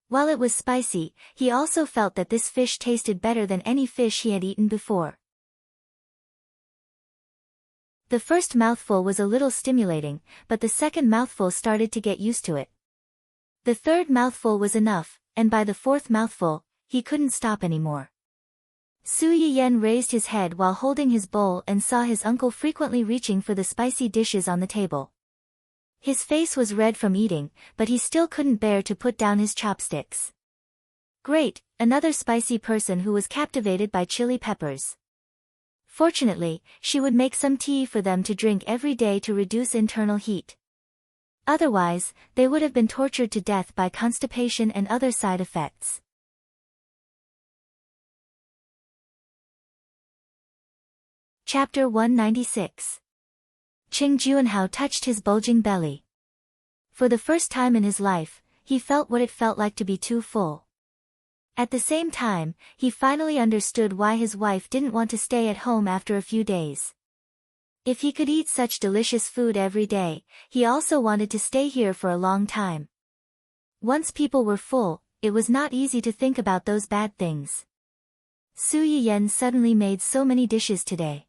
While it was spicy, he also felt that this fish tasted better than any fish he had eaten before. The first mouthful was a little stimulating, but the second mouthful started to get used to it. The third mouthful was enough, and by the fourth mouthful, he couldn't stop anymore. Su Yiyen raised his head while holding his bowl and saw his uncle frequently reaching for the spicy dishes on the table. His face was red from eating, but he still couldn't bear to put down his chopsticks. Great, another spicy person who was captivated by chili peppers. Fortunately, she would make some tea for them to drink every day to reduce internal heat. Otherwise, they would have been tortured to death by constipation and other side effects. Chapter 196. Qing Juanhao touched his bulging belly. For the first time in his life, he felt what it felt like to be too full. At the same time, he finally understood why his wife didn't want to stay at home after a few days. If he could eat such delicious food every day, he also wanted to stay here for a long time. Once people were full, it was not easy to think about those bad things. Su Yiyen suddenly made so many dishes today.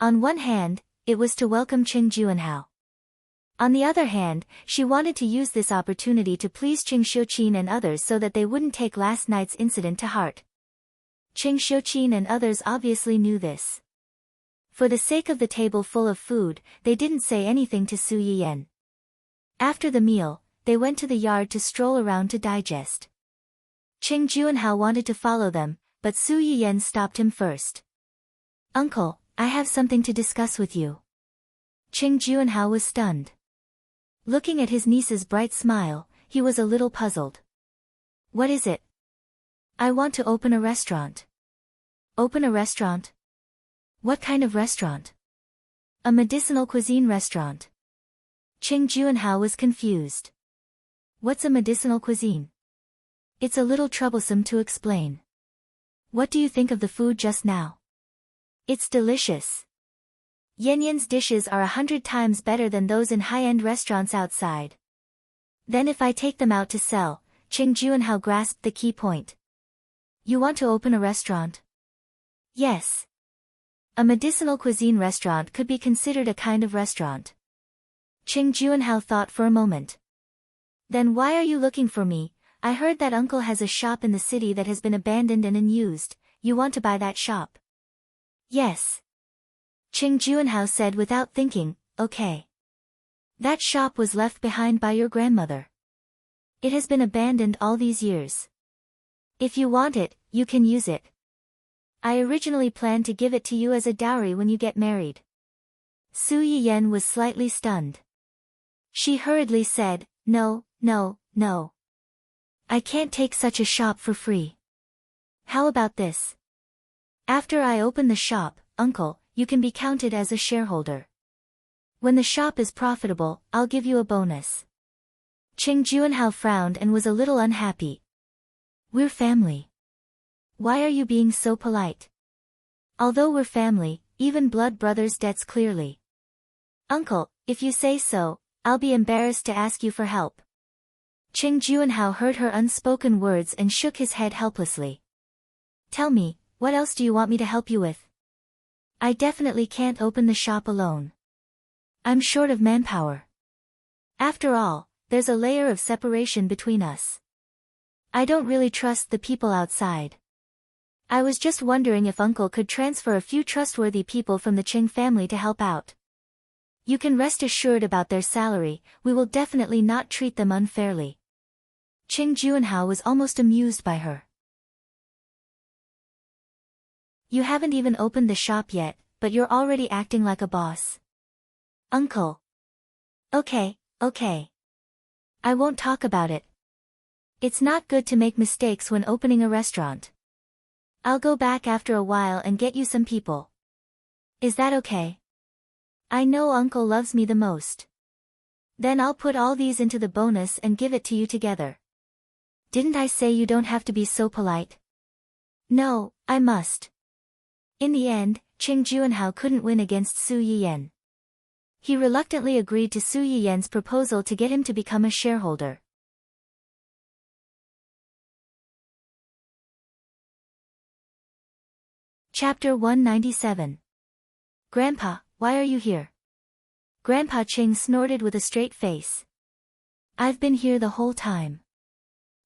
On one hand, it was to welcome Qing Juanhao. On the other hand, she wanted to use this opportunity to please Qing Xiuqin and others so that they wouldn't take last night's incident to heart. Qing Xiuqin and others obviously knew this. For the sake of the table full of food, they didn't say anything to Su Yiyen. After the meal, they went to the yard to stroll around to digest. Qing Juanhao wanted to follow them, but Su Yiyen stopped him first. "Uncle, I have something to discuss with you." Qing Juanhao was stunned. Looking at his niece's bright smile, he was a little puzzled. "What is it?" "I want to open a restaurant." "Open a restaurant? What kind of restaurant?" "A medicinal cuisine restaurant." Qing Juanhao was confused. "What's a medicinal cuisine?" "It's a little troublesome to explain." "What do you think of the food just now?" "It's delicious. Yanyan's dishes are 100 times better than those in high-end restaurants outside." "Then if I take them out to sell," Qing Juanhao grasped the key point. "You want to open a restaurant?" "Yes. A medicinal cuisine restaurant could be considered a kind of restaurant." Qing Juanhao thought for a moment. "Then why are you looking for me? I heard that uncle has a shop in the city that has been abandoned and unused. You want to buy that shop?" "Yes." Qing Juanhao said without thinking, "Okay. That shop was left behind by your grandmother. It has been abandoned all these years. If you want it, you can use it. I originally planned to give it to you as a dowry when you get married." Su Yiyen was slightly stunned. She hurriedly said, "No, no, no. I can't take such a shop for free. How about this? After I open the shop, uncle, you can be counted as a shareholder. When the shop is profitable, I'll give you a bonus." Qing Juanhao frowned and was a little unhappy. "We're family. Why are you being so polite? Although we're family, even blood brothers debts clearly." "Uncle, if you say so, I'll be embarrassed to ask you for help." Qing Juanhao heard her unspoken words and shook his head helplessly. "Tell me, what else do you want me to help you with? I definitely can't open the shop alone. I'm short of manpower. After all, there's a layer of separation between us. I don't really trust the people outside. I was just wondering if uncle could transfer a few trustworthy people from the Qing family to help out. You can rest assured about their salary, we will definitely not treat them unfairly." Qing Juanhao was almost amused by her. "You haven't even opened the shop yet, but you're already acting like a boss." "Uncle." Okay. I won't talk about it. It's not good to make mistakes when opening a restaurant. I'll go back after a while and get you some people. Is that okay? I know uncle loves me the most. Then I'll put all these into the bonus and give it to you together. Didn't I say you don't have to be so polite? No, I must. In the end, Cheng Juanhao couldn't win against Su Yiyan. He reluctantly agreed to Su Yiyan's proposal to get him to become a shareholder. Chapter 197. Grandpa, why are you here? Grandpa Cheng snorted with a straight face. I've been here the whole time.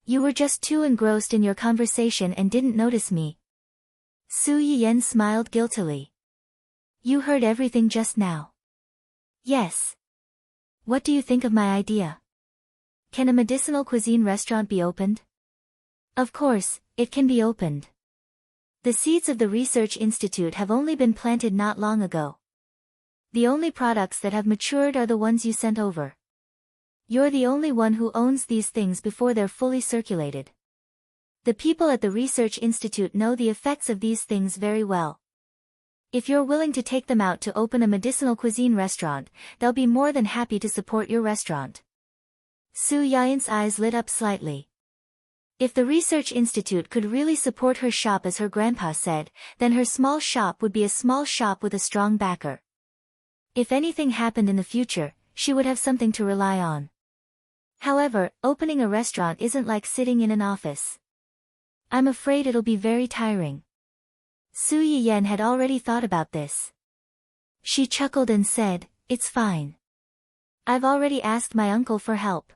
You were just too engrossed in your conversation and didn't notice me. Su Yiyan smiled guiltily. You heard everything just now. Yes. What do you think of my idea? Can a medicinal cuisine restaurant be opened? Of course, it can be opened. The seeds of the research institute have only been planted not long ago. The only products that have matured are the ones you sent over. You're the only one who owns these things before they're fully circulated. The people at the research institute know the effects of these things very well. If you're willing to take them out to open a medicinal cuisine restaurant, they'll be more than happy to support your restaurant. Su Yian's eyes lit up slightly. If the research institute could really support her shop as her grandpa said, then her small shop would be a small shop with a strong backer. If anything happened in the future, she would have something to rely on. However, opening a restaurant isn't like sitting in an office. I'm afraid it'll be very tiring. Su Yiyan had already thought about this. She chuckled and said, It's fine. I've already asked my uncle for help.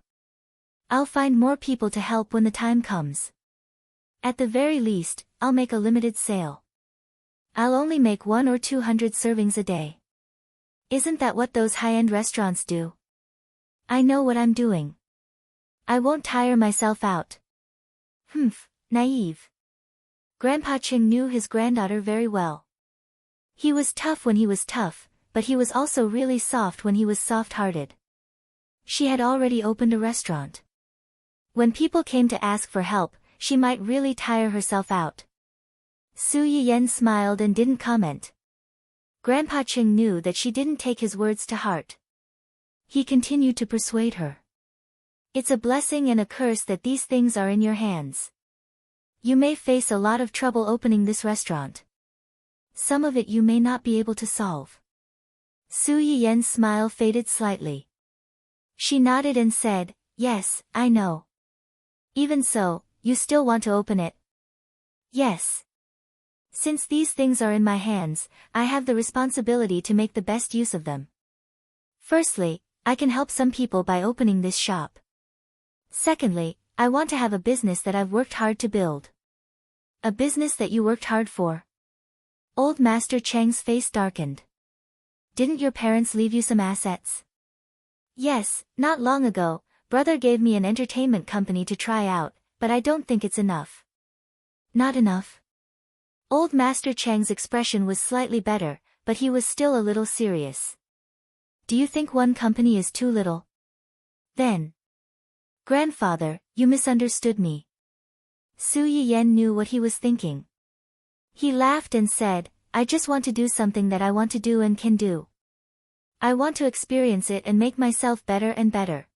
I'll find more people to help when the time comes. At the very least, I'll make a limited sale. I'll only make 100 or 200 servings a day. Isn't that what those high-end restaurants do? I know what I'm doing. I won't tire myself out. Naive. Grandpa Cheng knew his granddaughter very well. He was tough when he was tough, but he was also really soft when he was soft-hearted. She had already opened a restaurant. When people came to ask for help, she might really tire herself out. Su Yiyan smiled and didn't comment. Grandpa Cheng knew that she didn't take his words to heart. He continued to persuade her. It's a blessing and a curse that these things are in your hands. You may face a lot of trouble opening this restaurant. Some of it you may not be able to solve. Su Yiyan's smile faded slightly. She nodded and said, Yes, I know. Even so, you still want to open it? Yes. Since these things are in my hands, I have the responsibility to make the best use of them. Firstly, I can help some people by opening this shop. Secondly, I want to have a business that I've worked hard to build. A business that you worked hard for? Old Master Cheng's face darkened. Didn't your parents leave you some assets? Yes, not long ago, brother gave me an entertainment company to try out, but I don't think it's enough. Not enough? Old Master Cheng's expression was slightly better, but he was still a little serious. Do you think one company is too little? Then. Grandfather, you misunderstood me. Su Yiyan knew what he was thinking. He laughed and said, I just want to do something that I want to do and can do. I want to experience it and make myself better and better.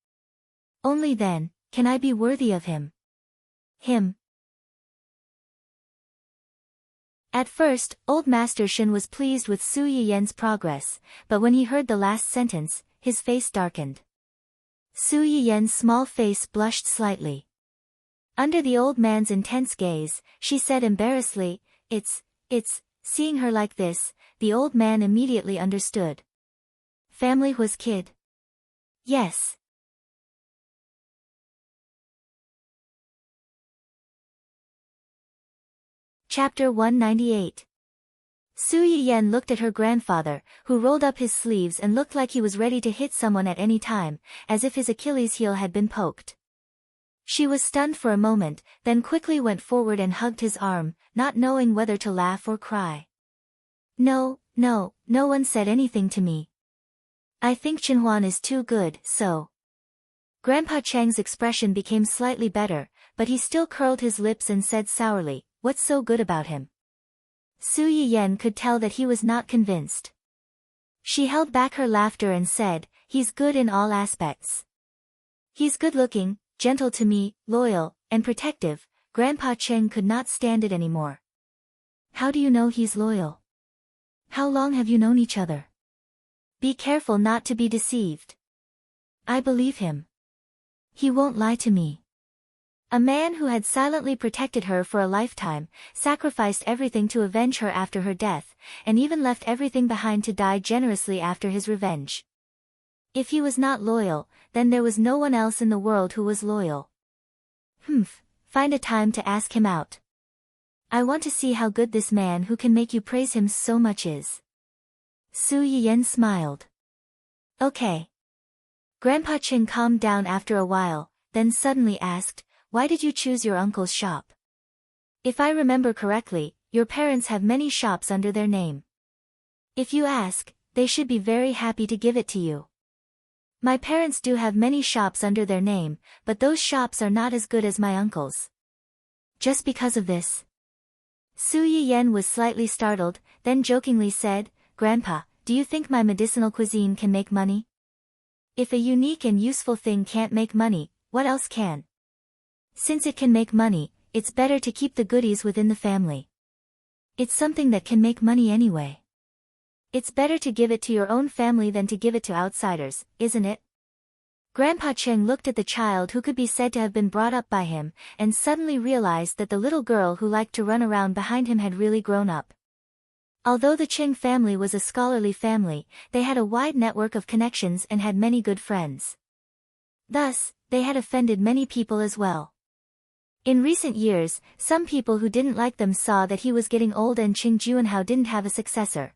Only then, can I be worthy of him. Him. At first, Old Master Shin was pleased with Su Yiyan's progress, but when he heard the last sentence, his face darkened. Su Yiyan's small face blushed slightly. Under the old man's intense gaze, she said embarrassedly, It's, seeing her like this, the old man immediately understood. Family was kid. Yes. Chapter 198. Su Yiyan looked at her grandfather, who rolled up his sleeves and looked like he was ready to hit someone at any time, as if his Achilles heel had been poked. She was stunned for a moment, then quickly went forward and hugged his arm, not knowing whether to laugh or cry. No one said anything to me. I think Chenhuan is too good, so. Grandpa Cheng's expression became slightly better, but he still curled his lips and said sourly, What's so good about him? Su Yiyan could tell that he was not convinced. She held back her laughter and said, He's good in all aspects. He's good-looking, gentle to me, loyal, and protective. Grandpa Cheng could not stand it anymore. How do you know he's loyal? How long have you known each other? Be careful not to be deceived. I believe him. He won't lie to me. A man who had silently protected her for a lifetime, sacrificed everything to avenge her after her death, and even left everything behind to die generously after his revenge. If he was not loyal, then there was no one else in the world who was loyal. Find a time to ask him out. I want to see how good this man who can make you praise him so much is. Su Yiyan smiled. Okay. Grandpa Qing calmed down after a while, then suddenly asked, why did you choose your uncle's shop? If I remember correctly, your parents have many shops under their name. If you ask, they should be very happy to give it to you. My parents do have many shops under their name, but those shops are not as good as my uncle's. Just because of this? Su Yiyan was slightly startled, then jokingly said, Grandpa, do you think my medicinal cuisine can make money? If a unique and useful thing can't make money, what else can? Since it can make money, it's better to keep the goodies within the family. It's something that can make money anyway. It's better to give it to your own family than to give it to outsiders, isn't it? Grandpa Cheng looked at the child who could be said to have been brought up by him, and suddenly realized that the little girl who liked to run around behind him had really grown up. Although the Cheng family was a scholarly family, they had a wide network of connections and had many good friends. Thus, they had offended many people as well. In recent years, some people who didn't like them saw that he was getting old and Qing Juanhao didn't have a successor.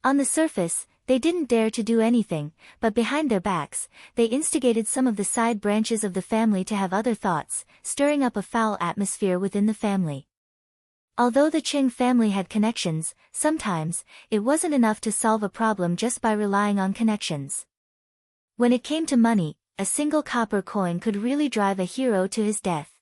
On the surface, they didn't dare to do anything, but behind their backs, they instigated some of the side branches of the family to have other thoughts, stirring up a foul atmosphere within the family. Although the Qing family had connections, sometimes, it wasn't enough to solve a problem just by relying on connections. When it came to money, a single copper coin could really drive a hero to his death.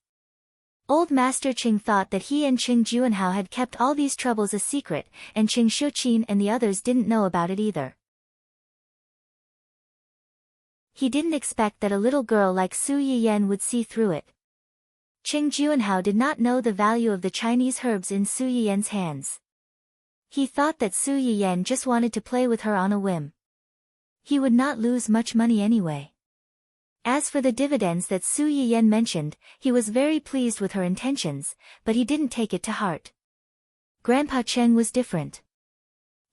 Old Master Qing thought that he and Qing Juanhao had kept all these troubles a secret, and Qing Shuqin and the others didn't know about it either. He didn't expect that a little girl like Su Yiyan would see through it. Qing Juanhao did not know the value of the Chinese herbs in Su Yiyan's hands. He thought that Su Yiyan just wanted to play with her on a whim. He would not lose much money anyway. As for the dividends that Su Yiyan mentioned, he was very pleased with her intentions, but he didn't take it to heart. Grandpa Cheng was different.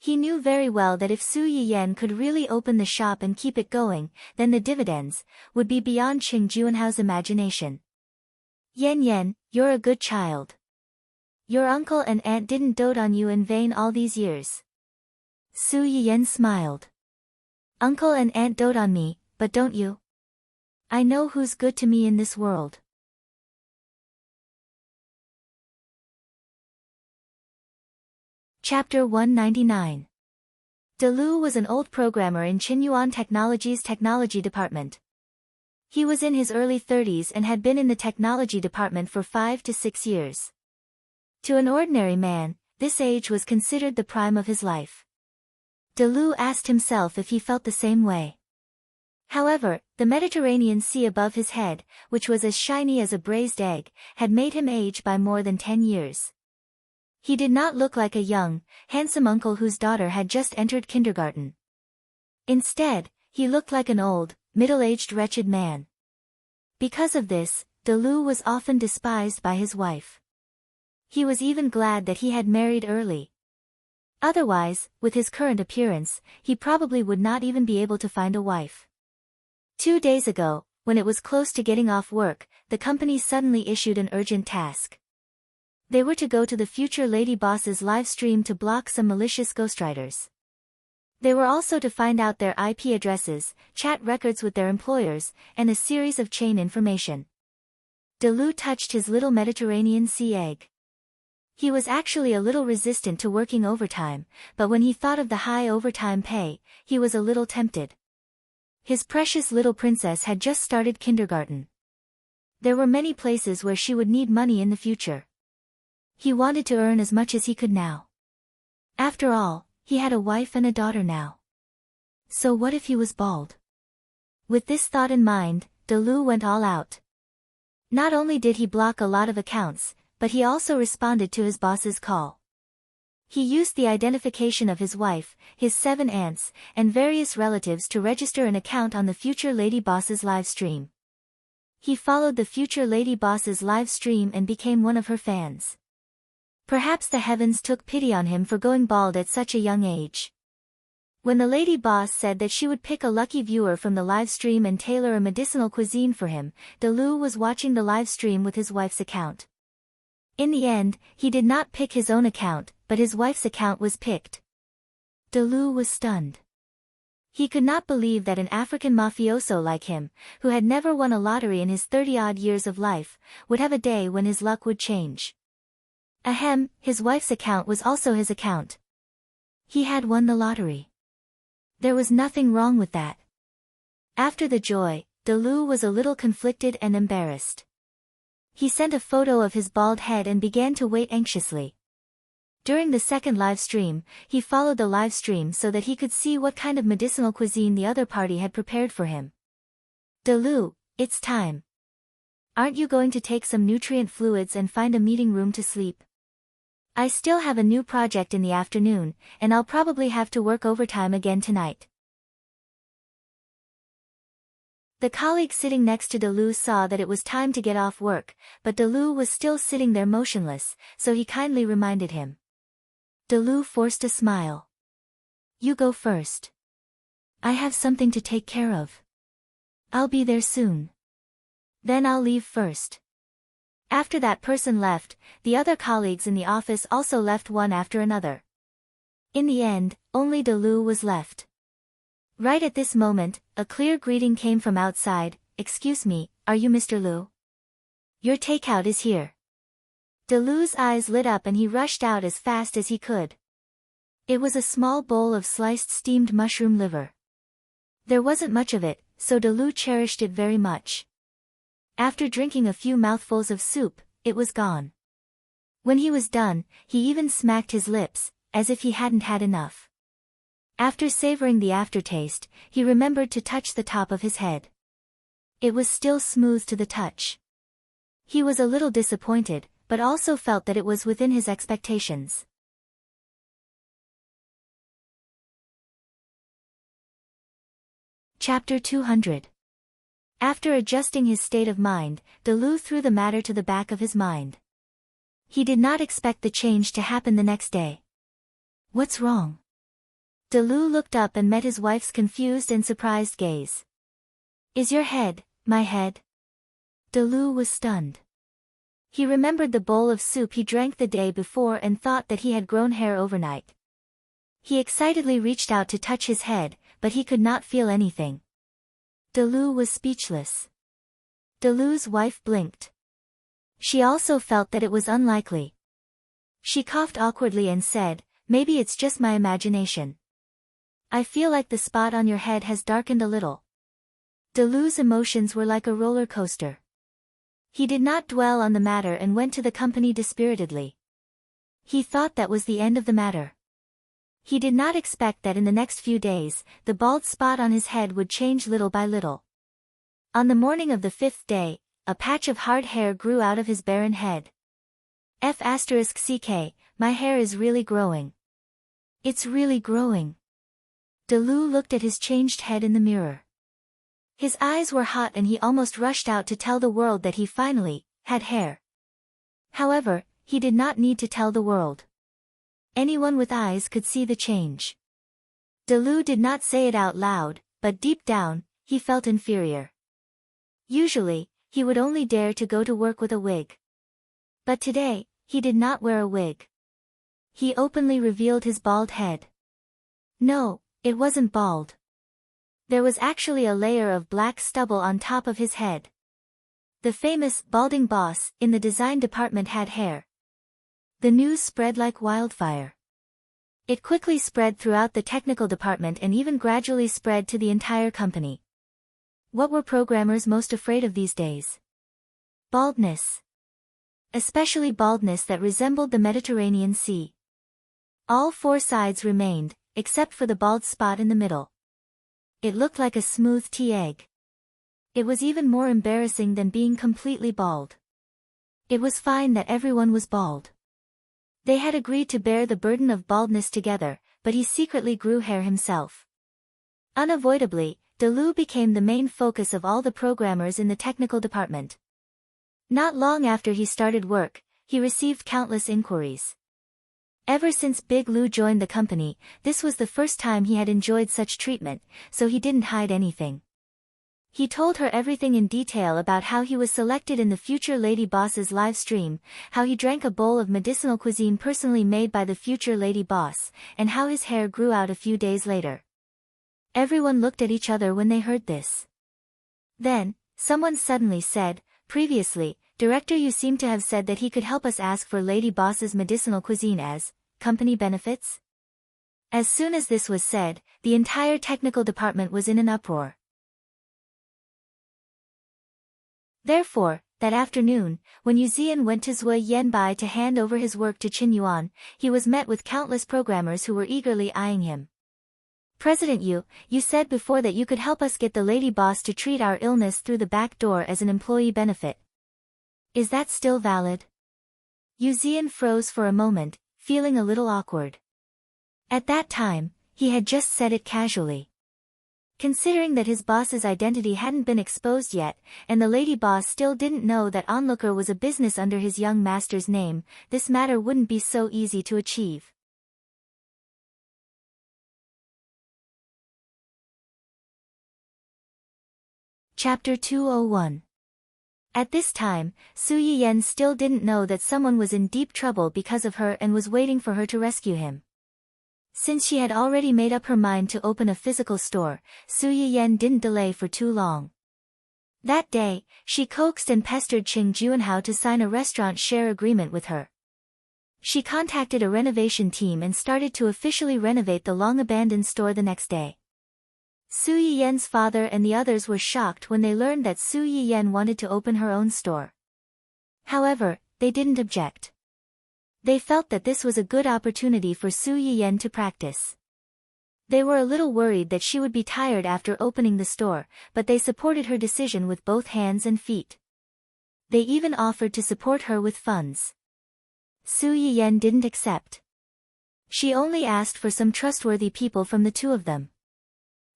He knew very well that if Su Yiyan could really open the shop and keep it going, then the dividends would be beyond Qing Juanhao's imagination. Yan, you're a good child. Your uncle and aunt didn't dote on you in vain all these years. Su Yiyan smiled. Uncle and aunt dote on me, but don't you? I know who's good to me in this world. Chapter 199. Delu was an old programmer in Qinyuan Technology's technology department. He was in his early 30s and had been in the technology department for 5 to 6 years. To an ordinary man, this age was considered the prime of his life. Delu asked himself if he felt the same way. However, the Mediterranean Sea above his head, which was as shiny as a braised egg, had made him age by more than 10 years. He did not look like a young, handsome uncle whose daughter had just entered kindergarten. Instead, he looked like an old, middle-aged wretched man. Because of this, Delu was often despised by his wife. He was even glad that he had married early. Otherwise, with his current appearance, he probably would not even be able to find a wife. 2 days ago, when it was close to getting off work, the company suddenly issued an urgent task. They were to go to the future lady boss's live stream to block some malicious ghostwriters. They were also to find out their IP addresses, chat records with their employers, and a series of chain information. Delu touched his little Mediterranean Sea egg. He was actually a little resistant to working overtime, but when he thought of the high overtime pay, he was a little tempted. His precious little princess had just started kindergarten. There were many places where she would need money in the future. He wanted to earn as much as he could now. After all, he had a wife and a daughter now. So what if he was bald? With this thought in mind, Delu went all out. Not only did he block a lot of accounts, but he also responded to his boss's call. He used the identification of his wife, his 7 aunts, and various relatives to register an account on the future Lady Boss's live stream. He followed the future Lady Boss's live stream and became one of her fans. Perhaps the heavens took pity on him for going bald at such a young age. When the Lady Boss said that she would pick a lucky viewer from the live stream and tailor a medicinal cuisine for him, Delu was watching the live stream with his wife's account. In the end, he did not pick his own account, but his wife's account was picked. Delu was stunned. He could not believe that an African mafioso like him, who had never won a lottery in his 30-odd years of life, would have a day when his luck would change. Ahem, his wife's account was also his account. He had won the lottery. There was nothing wrong with that. After the joy, Delu was a little conflicted and embarrassed. He sent a photo of his bald head and began to wait anxiously. During the second live stream, he followed the live stream so that he could see what kind of medicinal cuisine the other party had prepared for him. Delu, it's time. Aren't you going to take some nutrient fluids and find a meeting room to sleep? I still have a new project in the afternoon, and I'll probably have to work overtime again tonight. The colleague sitting next to Delu saw that it was time to get off work, but Delu was still sitting there motionless, so he kindly reminded him. Delu forced a smile. You go first. I have something to take care of. I'll be there soon. Then I'll leave first. After that person left, the other colleagues in the office also left one after another. In the end, only Delu was left. Right at this moment, a clear greeting came from outside. Excuse me, are you Mr. Liu? Your takeout is here. Delu's eyes lit up and he rushed out as fast as he could. It was a small bowl of sliced steamed mushroom liver. There wasn't much of it, so Delu cherished it very much. After drinking a few mouthfuls of soup, it was gone. When he was done, he even smacked his lips, as if he hadn't had enough. After savoring the aftertaste, he remembered to touch the top of his head. It was still smooth to the touch. He was a little disappointed, but also felt that it was within his expectations. Chapter 200. After adjusting his state of mind, Delu threw the matter to the back of his mind. He did not expect the change to happen the next day. What's wrong? Delu looked up and met his wife's confused and surprised gaze. Is your head, my head? Delu was stunned. He remembered the bowl of soup he drank the day before and thought that he had grown hair overnight. He excitedly reached out to touch his head, but he could not feel anything. Delu was speechless. Delu's wife blinked. She also felt that it was unlikely. She coughed awkwardly and said, maybe it's just my imagination. I feel like the spot on your head has darkened a little. Delu's emotions were like a roller coaster. He did not dwell on the matter and went to the company dispiritedly. He thought that was the end of the matter. He did not expect that in the next few days, the bald spot on his head would change little by little. On the morning of the 5th day, a patch of hard hair grew out of his barren head. F***ck, my hair is really growing. It's really growing. Delu looked at his changed head in the mirror. His eyes were hot and he almost rushed out to tell the world that he finally had hair. However, he did not need to tell the world. Anyone with eyes could see the change. Delu did not say it out loud, but deep down, he felt inferior. Usually, he would only dare to go to work with a wig. But today, he did not wear a wig. He openly revealed his bald head. No, it wasn't bald. There was actually a layer of black stubble on top of his head. The famous balding boss in the design department had hair. The news spread like wildfire. It quickly spread throughout the technical department and even gradually spread to the entire company. What were programmers most afraid of these days? Baldness. Especially baldness that resembled the Mediterranean Sea. All 4 sides remained, except for the bald spot in the middle. It looked like a smooth tea egg. It was even more embarrassing than being completely bald. It was fine that everyone was bald. They had agreed to bear the burden of baldness together, but he secretly grew hair himself. Unavoidably, Delu became the main focus of all the programmers in the technical department. Not long after he started work, he received countless inquiries. Ever since Big Lou joined the company, this was the first time he had enjoyed such treatment, so he didn't hide anything. He told her everything in detail about how he was selected in the future lady boss's live stream, how he drank a bowl of medicinal cuisine personally made by the future lady boss, and how his hair grew out a few days later. Everyone looked at each other when they heard this. Then, someone suddenly said, "Previously, Director, you seem to have said that he could help us ask for Lady Boss's medicinal cuisine as company benefits?" As soon as this was said, the entire technical department was in an uproar. Therefore, that afternoon, when Yu Zian went to Zui Yanbai to hand over his work to Qin Yuan, he was met with countless programmers who were eagerly eyeing him. "President Yu, you said before that you could help us get the lady boss to treat our illness through the back door as an employee benefit. Is that still valid?" Yu Zian froze for a moment, feeling a little awkward. At that time, he had just said it casually. Considering that his boss's identity hadn't been exposed yet, and the lady boss still didn't know that Onlooker was a business under his young master's name, this matter wouldn't be so easy to achieve. Chapter 201. At this time, Su Yiyen still didn't know that someone was in deep trouble because of her and was waiting for her to rescue him. Since she had already made up her mind to open a physical store, Su Yiyen didn't delay for too long. That day, she coaxed and pestered Qing Juanhao to sign a restaurant share agreement with her. She contacted a renovation team and started to officially renovate the long-abandoned store the next day. Su Yiyen's father and the others were shocked when they learned that Su Yiyen wanted to open her own store. However, they didn't object. They felt that this was a good opportunity for Su Yiyen to practice. They were a little worried that she would be tired after opening the store, but they supported her decision with both hands and feet. They even offered to support her with funds. Su Yiyen didn't accept. She only asked for some trustworthy people from the two of them.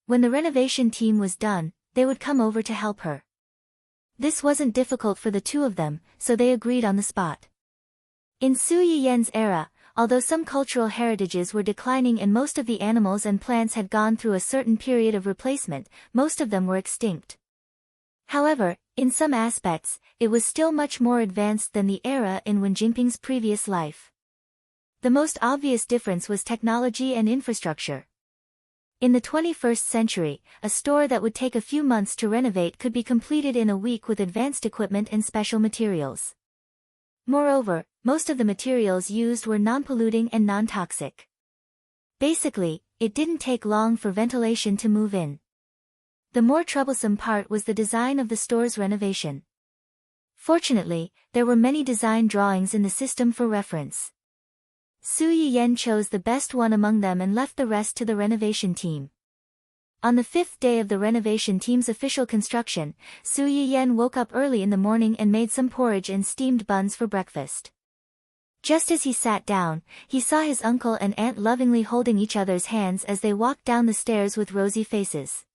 When the renovation team was done, they would come over to help her. This wasn't difficult for the two of them, so they agreed on the spot. In Su Yiyen's era, although some cultural heritages were declining and most of the animals and plants had gone through a certain period of replacement, most of them were extinct. However, in some aspects, it was still much more advanced than the era in Wen Jingping's previous life. The most obvious difference was technology and infrastructure. In the 21st century, a store that would take a few months to renovate could be completed in a week with advanced equipment and special materials. Moreover, most of the materials used were non-polluting and non-toxic. Basically, it didn't take long for ventilation to move in. The more troublesome part was the design of the store's renovation. Fortunately, there were many design drawings in the system for reference. Su Yiyen chose the best one among them and left the rest to the renovation team. On the 5th day of the renovation team's official construction, Su Yiyen woke up early in the morning and made some porridge and steamed buns for breakfast. Just as he sat down, he saw his uncle and aunt lovingly holding each other's hands as they walked down the stairs with rosy faces.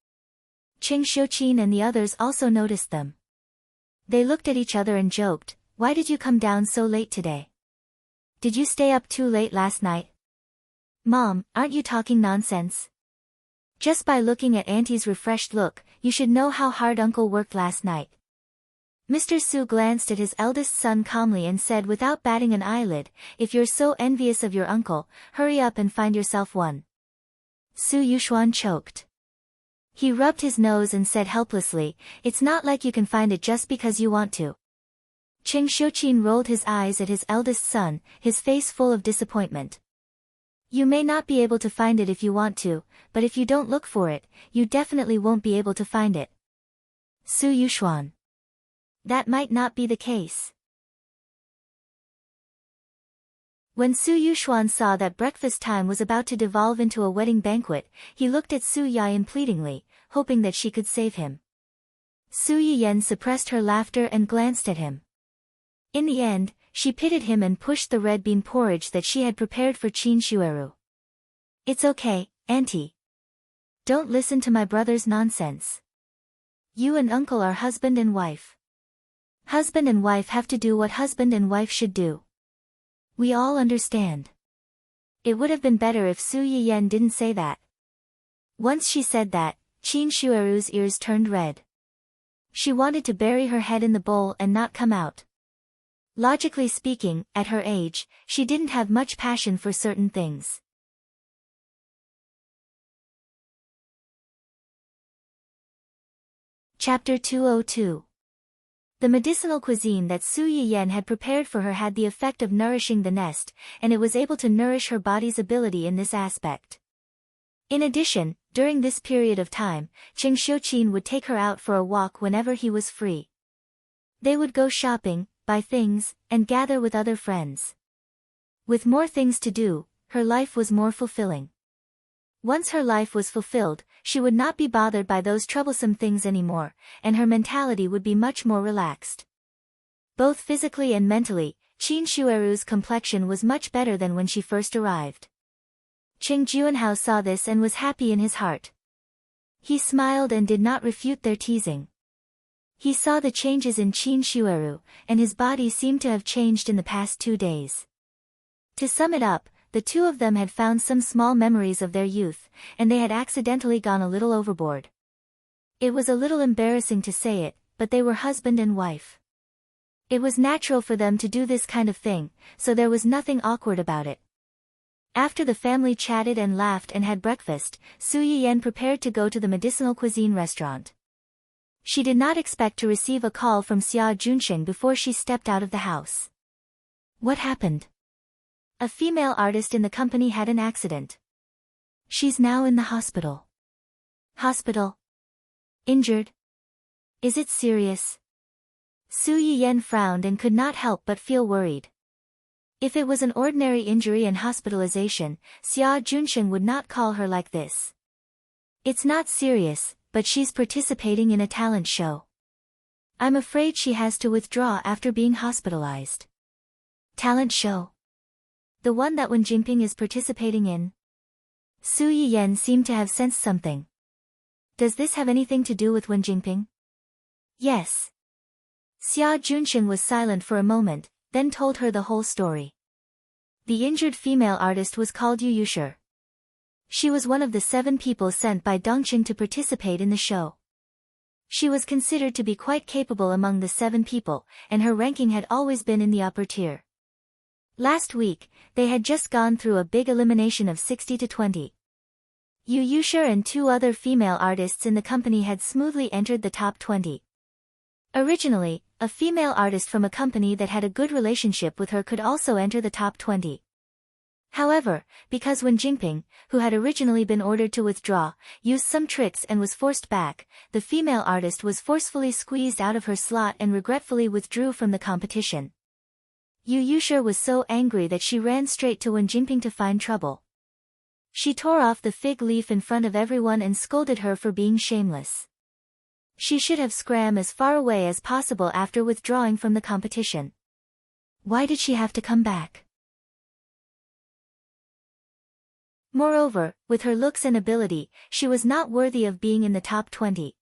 Qing Xiuqin and the others also noticed them. They looked at each other and joked, "Why did you come down so late today? Did you stay up too late last night?" "Mom, aren't you talking nonsense? Just by looking at Auntie's refreshed look, you should know how hard Uncle worked last night." Mr. Su glanced at his eldest son calmly and said without batting an eyelid, "If you're so envious of your uncle, hurry up and find yourself one." Su Yuxuan choked. He rubbed his nose and said helplessly, "It's not like you can find it just because you want to." Qing Xiuqin rolled his eyes at his eldest son, his face full of disappointment. "You may not be able to find it if you want to, but if you don't look for it, you definitely won't be able to find it." Su Yuxuan. That might not be the case. When Su Yuxuan saw that breakfast time was about to devolve into a wedding banquet, he looked at Su Yiyen pleadingly, hoping that she could save him. Su Yiyen suppressed her laughter and glanced at him. In the end, she pitied him and pushed the red bean porridge that she had prepared for Qin Shueru. It's okay, auntie. Don't listen to my brother's nonsense. You and uncle are husband and wife. Husband and wife have to do what husband and wife should do. We all understand. It would have been better if Su Yiyen didn't say that. Once she said that, Qin Shueru's ears turned red. She wanted to bury her head in the bowl and not come out. Logically speaking, at her age, she didn't have much passion for certain things. Chapter 202. The medicinal cuisine that Su Yiyen had prepared for her had the effect of nourishing the nest, and it was able to nourish her body's ability in this aspect. In addition, during this period of time, Cheng Xiuqin would take her out for a walk whenever he was free. They would go shopping, buy things, and gather with other friends. With more things to do, her life was more fulfilling. Once her life was fulfilled, she would not be bothered by those troublesome things anymore, and her mentality would be much more relaxed. Both physically and mentally, Qin Shueru's complexion was much better than when she first arrived. Cheng Juanhao saw this and was happy in his heart. He smiled and did not refute their teasing. He saw the changes in Qin Shueru, and his body seemed to have changed in the past 2 days. To sum it up, the two of them had found some small memories of their youth, and they had accidentally gone a little overboard. It was a little embarrassing to say it, but they were husband and wife. It was natural for them to do this kind of thing, so there was nothing awkward about it. After the family chatted and laughed and had breakfast, Su Yiyen prepared to go to the medicinal cuisine restaurant. She did not expect to receive a call from Xia Junsheng before she stepped out of the house. What happened? A female artist in the company had an accident. She's now in the hospital. Hospital? Injured? Is it serious? Su Yiyen frowned and could not help but feel worried. If it was an ordinary injury and hospitalization, Xia Junsheng would not call her like this. It's not serious, but she's participating in a talent show. I'm afraid she has to withdraw after being hospitalized. Talent show? The one that Wen Jingping is participating in? Su Yiyen seemed to have sensed something. Does this have anything to do with Wen Jingping? Yes. Xia Junsheng was silent for a moment, then told her the whole story. The injured female artist was called Yu Yushi. She was one of the 7 people sent by Dongqing to participate in the show. She was considered to be quite capable among the 7 people, and her ranking had always been in the upper tier. Last week, they had just gone through a big elimination of 60 to 20. Yu Yushi and 2 other female artists in the company had smoothly entered the top 20. Originally, a female artist from a company that had a good relationship with her could also enter the top 20. However, because Wen Jingping, who had originally been ordered to withdraw, used some tricks and was forced back, the female artist was forcefully squeezed out of her slot and regretfully withdrew from the competition. Yu Yushi was so angry that she ran straight to Wen Jingping to find trouble. She tore off the fig leaf in front of everyone and scolded her for being shameless. She should have scram as far away as possible after withdrawing from the competition. Why did she have to come back? Moreover, with her looks and ability, she was not worthy of being in the top 20.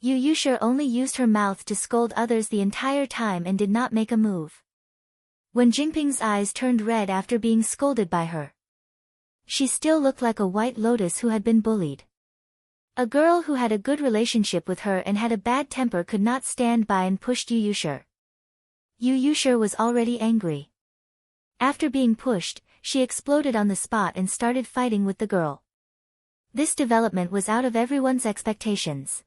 Yu Yushi only used her mouth to scold others the entire time and did not make a move. Wen Jingping's eyes turned red after being scolded by her. She still looked like a white lotus who had been bullied. A girl who had a good relationship with her and had a bad temper could not stand by and pushed Yu Yushi. Yu Yushi was already angry. After being pushed, she exploded on the spot and started fighting with the girl. This development was out of everyone's expectations.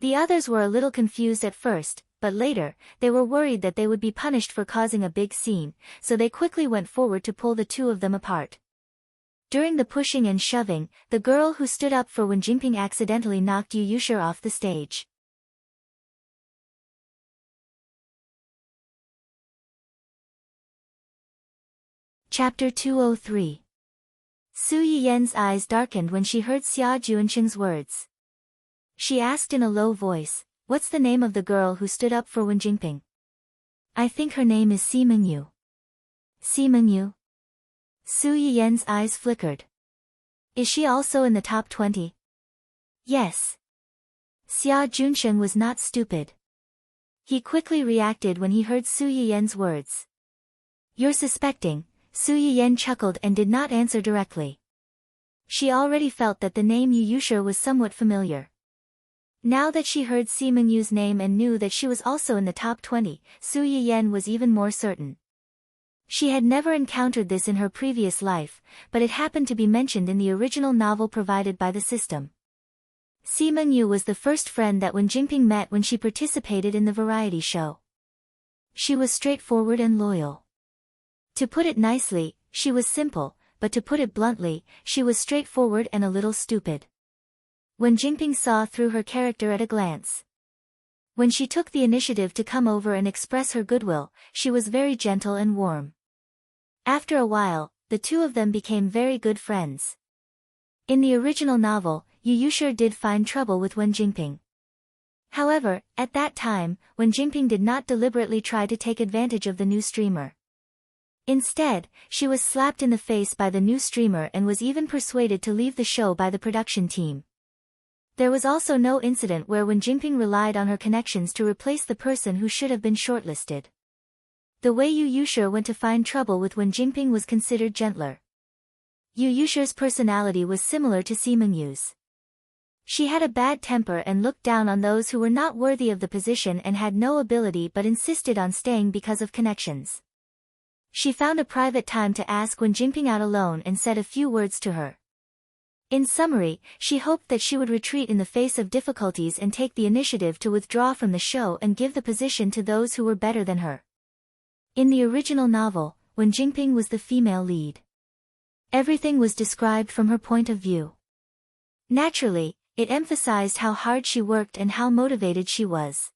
The others were a little confused at first, but later, they were worried that they would be punished for causing a big scene, so they quickly went forward to pull the 2 of them apart. During the pushing and shoving, the girl who stood up for Wen Jingping accidentally knocked Yu Yushi off the stage. Chapter 203. Su Yiyen's eyes darkened when she heard Xia Junsheng's words. She asked in a low voice, "What's the name of the girl who stood up for Wen Jingping?" I think her name is Si Mingyu. Si Mingyu? Su Yiyen's eyes flickered. Is she also in the top 20? Yes. Xia Junsheng was not stupid. He quickly reacted when he heard Su Yiyen's words. You're suspecting. Su Yiyen chuckled and did not answer directly. She already felt that the name Yu Yushi was somewhat familiar. Now that she heard Si Mingyu's name and knew that she was also in the top 20, Su Yiyen was even more certain. She had never encountered this in her previous life, but it happened to be mentioned in the original novel provided by the system. Si Mingyu was the first friend that Wen Jingping met when she participated in the variety show. She was straightforward and loyal. To put it nicely, she was simple, but to put it bluntly, she was straightforward and a little stupid. Wen Jingping saw through her character at a glance. When she took the initiative to come over and express her goodwill, she was very gentle and warm. After a while, the two of them became very good friends. In the original novel, Yu Yushi did find trouble with Wen Jingping. However, at that time, Wen Jingping did not deliberately try to take advantage of the new streamer. Instead, she was slapped in the face by the new streamer and was even persuaded to leave the show by the production team. There was also no incident where Wen Jingping relied on her connections to replace the person who should have been shortlisted. The way Yu Yushi went to find trouble with Wen Jingping was considered gentler. Yu Yushi's personality was similar to Si Mingyu's. She had a bad temper and looked down on those who were not worthy of the position and had no ability but insisted on staying because of connections. She found a private time to ask Wen Jingping out alone and said a few words to her. In summary, she hoped that she would retreat in the face of difficulties and take the initiative to withdraw from the show and give the position to those who were better than her. In the original novel, Wen Jingping was the female lead. Everything was described from her point of view. Naturally, it emphasized how hard she worked and how motivated she was.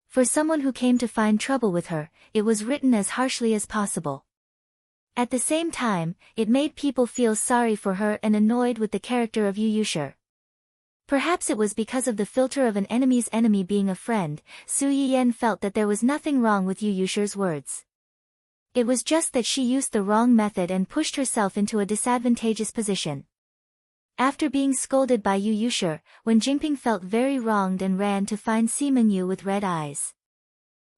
For someone who came to find trouble with her, it was written as harshly as possible. At the same time, it made people feel sorry for her and annoyed with the character of Yu Yushi. Perhaps it was because of the filter of an enemy's enemy being a friend, Su Yiyen felt that there was nothing wrong with Yu Yushi's words. It was just that she used the wrong method and pushed herself into a disadvantageous position. After being scolded by Yu Yushi, Wen Jingping felt very wronged and ran to find Si Mingyu with red eyes.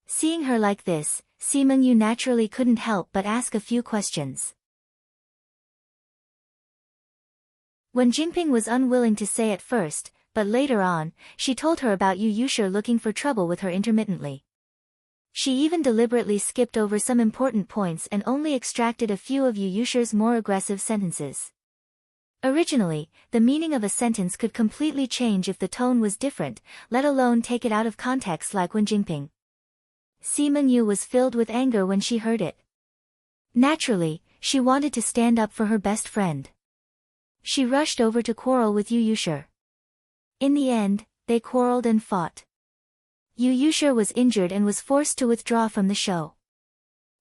Seeing her like this, Si Mingyu naturally couldn't help but ask a few questions. Wen Jingping was unwilling to say at first, but later on, she told her about Yu Yushi looking for trouble with her intermittently. She even deliberately skipped over some important points and only extracted a few of Yu Yushi's more aggressive sentences. Originally, the meaning of a sentence could completely change if the tone was different, let alone take it out of context like Wen Jingping. Si Mingyu was filled with anger when she heard it. Naturally, she wanted to stand up for her best friend. She rushed over to quarrel with Yu Yushi. In the end, they quarreled and fought. Yu Yushi was injured and was forced to withdraw from the show.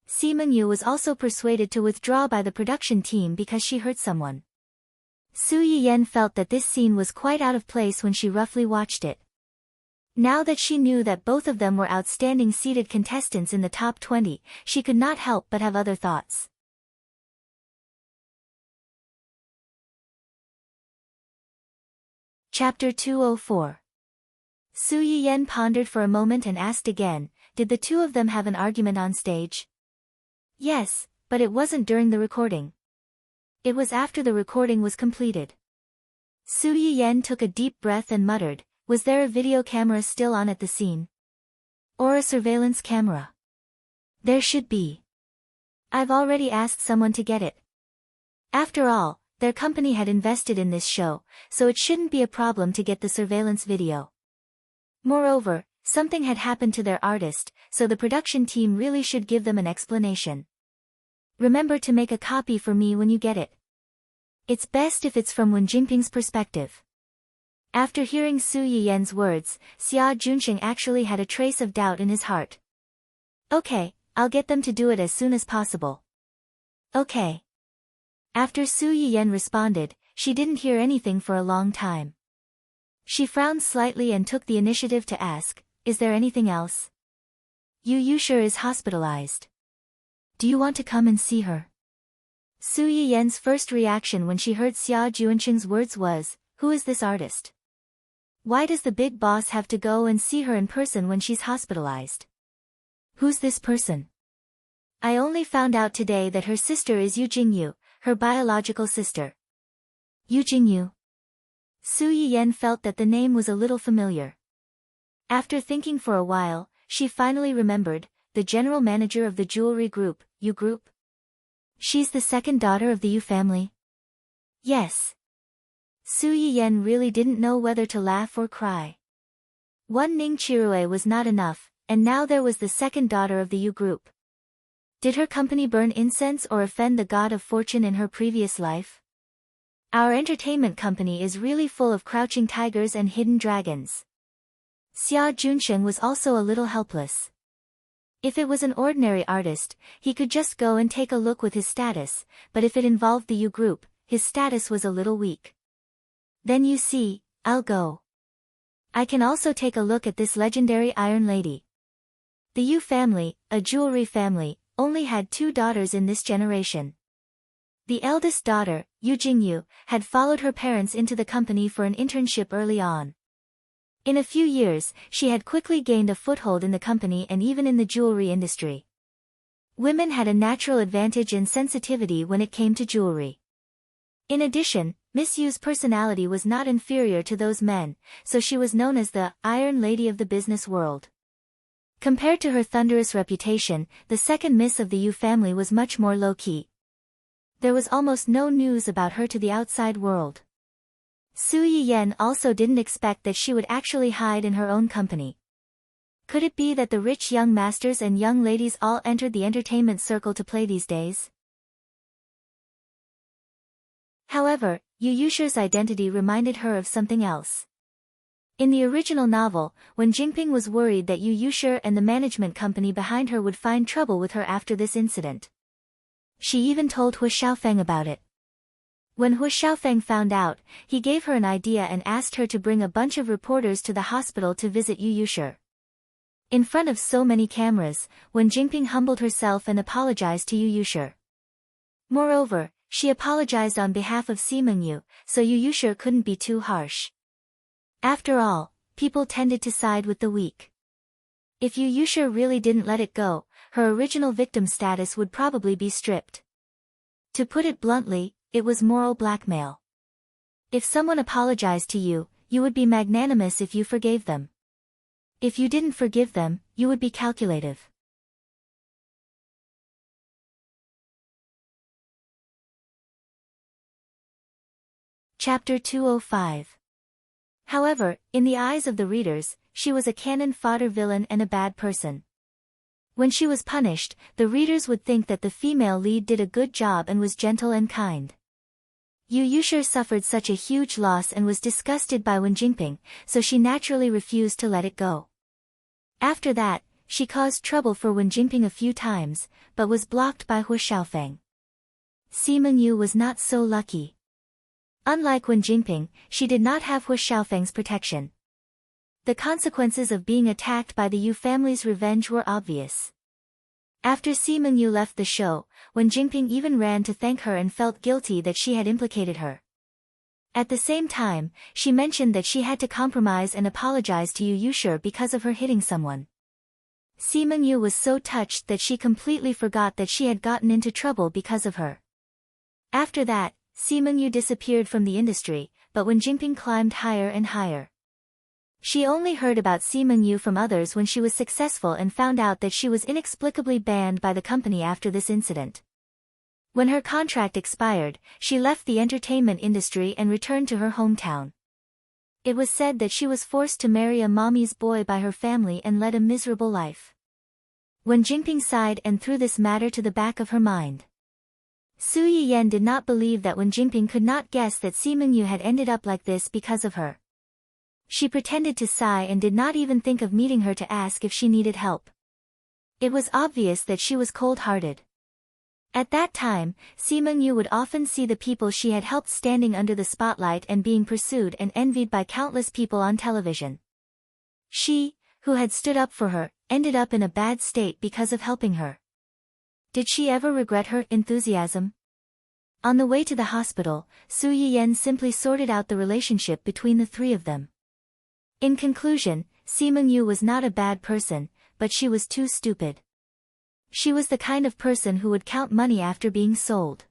Si Mingyu was also persuaded to withdraw by the production team because she hurt someone. Su Yiyen felt that this scene was quite out of place when she roughly watched it. Now that she knew that both of them were outstanding seeded contestants in the top 20, she could not help but have other thoughts. Chapter 204. Su Yiyen pondered for a moment and asked again, did the two of them have an argument on stage? Yes, but it wasn't during the recording. It was after the recording was completed. Su Yiyen took a deep breath and muttered, was there a video camera still on at the scene? Or a surveillance camera? There should be. I've already asked someone to get it. After all, their company had invested in this show, so it shouldn't be a problem to get the surveillance video. Moreover, something had happened to their artist, so the production team really should give them an explanation. Remember to make a copy for me when you get it. It's best if it's from Wen Jingping's perspective. After hearing Su Yiyen's words, Xia Junsheng actually had a trace of doubt in his heart. Okay, I'll get them to do it as soon as possible. Okay. After Su Yiyen responded, she didn't hear anything for a long time. She frowned slightly and took the initiative to ask, is there anything else? Yu Yushir is hospitalized. Do you want to come and see her? Su Yiyen's first reaction when she heard Xia Juanqing's words was, who is this artist? Why does the big boss have to go and see her in person when she's hospitalized? Who's this person? I only found out today that her sister is Yu Jingyu, her biological sister. Yu Jingyu. Su Yiyen felt that the name was a little familiar. After thinking for a while, she finally remembered, the general manager of the jewelry group, Yu Group. She's the second daughter of the Yu family? Yes. Su Yiyen really didn't know whether to laugh or cry. One Ning Chirue was not enough, and now there was the second daughter of the Yu Group. Did her company burn incense or offend the god of fortune in her previous life? Our entertainment company is really full of crouching tigers and hidden dragons. Xia Junsheng was also a little helpless. If it was an ordinary artist, he could just go and take a look with his status, but if it involved the Yu Group, his status was a little weak. Then you see, I'll go. I can also take a look at this legendary Iron Lady. The Yu family, a jewelry family, only had 2 daughters in this generation. The eldest daughter, Yu Jingyu, had followed her parents into the company for an internship early on. In a few years, she had quickly gained a foothold in the company and even in the jewelry industry. Women had a natural advantage in sensitivity when it came to jewelry. In addition, Miss Yu's personality was not inferior to those men, so she was known as the Iron Lady of the business world. Compared to her thunderous reputation, the second Miss of the Yu family was much more low-key. There was almost no news about her to the outside world. Su Yiyen also didn't expect that she would actually hide in her own company. Could it be that the rich young masters and young ladies all entered the entertainment circle to play these days? However, Yu Yushir's identity reminded her of something else. In the original novel, when Jingping was worried that Yu Yushir and the management company behind her would find trouble with her after this incident. She even told Hu Xiaofeng about it. When Hu Xiaofeng found out, he gave her an idea and asked her to bring a bunch of reporters to the hospital to visit Yu Yushir. In front of so many cameras, when Jingping humbled herself and apologized to Yu Yushir. Moreover, she apologized on behalf of Simeng Yu, so Yu Yushir couldn't be too harsh. After all, people tended to side with the weak. If Yu Yushir really didn't let it go, her original victim status would probably be stripped. To put it bluntly, it was moral blackmail. If someone apologized to you, you would be magnanimous if you forgave them. If you didn't forgive them, you would be calculative. Chapter 205. However, in the eyes of the readers, she was a cannon fodder villain and a bad person. When she was punished, the readers would think that the female lead did a good job and was gentle and kind. Yu Yushir suffered such a huge loss and was disgusted by Wen Jingping, so she naturally refused to let it go. After that, she caused trouble for Wen Jingping a few times, but was blocked by Hu Xiaofeng. Simeng Yu was not so lucky. Unlike Wen Jingping, she did not have Hu Xiaofeng's protection. The consequences of being attacked by the Yu family's revenge were obvious. After Simeng Yu left the show, Wen Jingping even ran to thank her and felt guilty that she had implicated her. At the same time, she mentioned that she had to compromise and apologize to Yu Yushir because of her hitting someone. Simeng Yu was so touched that she completely forgot that she had gotten into trouble because of her. After that, Simeng Yu disappeared from the industry, but Wen Jingping climbed higher and higher. She only heard about Simeng Yu from others when she was successful and found out that she was inexplicably banned by the company after this incident. When her contract expired, she left the entertainment industry and returned to her hometown. It was said that she was forced to marry a mommy's boy by her family and led a miserable life. Wen Jingping sighed and threw this matter to the back of her mind. Su Yiyen did not believe that Wen Jingping could not guess that Simeng Yu had ended up like this because of her. She pretended to sigh and did not even think of meeting her to ask if she needed help. It was obvious that she was cold-hearted. At that time, Simeng Yu would often see the people she had helped standing under the spotlight and being pursued and envied by countless people on television. She, who had stood up for her, ended up in a bad state because of helping her. Did she ever regret her enthusiasm? On the way to the hospital, Su Yiyen simply sorted out the relationship between the three of them. In conclusion, Si Mengyu was not a bad person, but she was too stupid. She was the kind of person who would count money after being sold.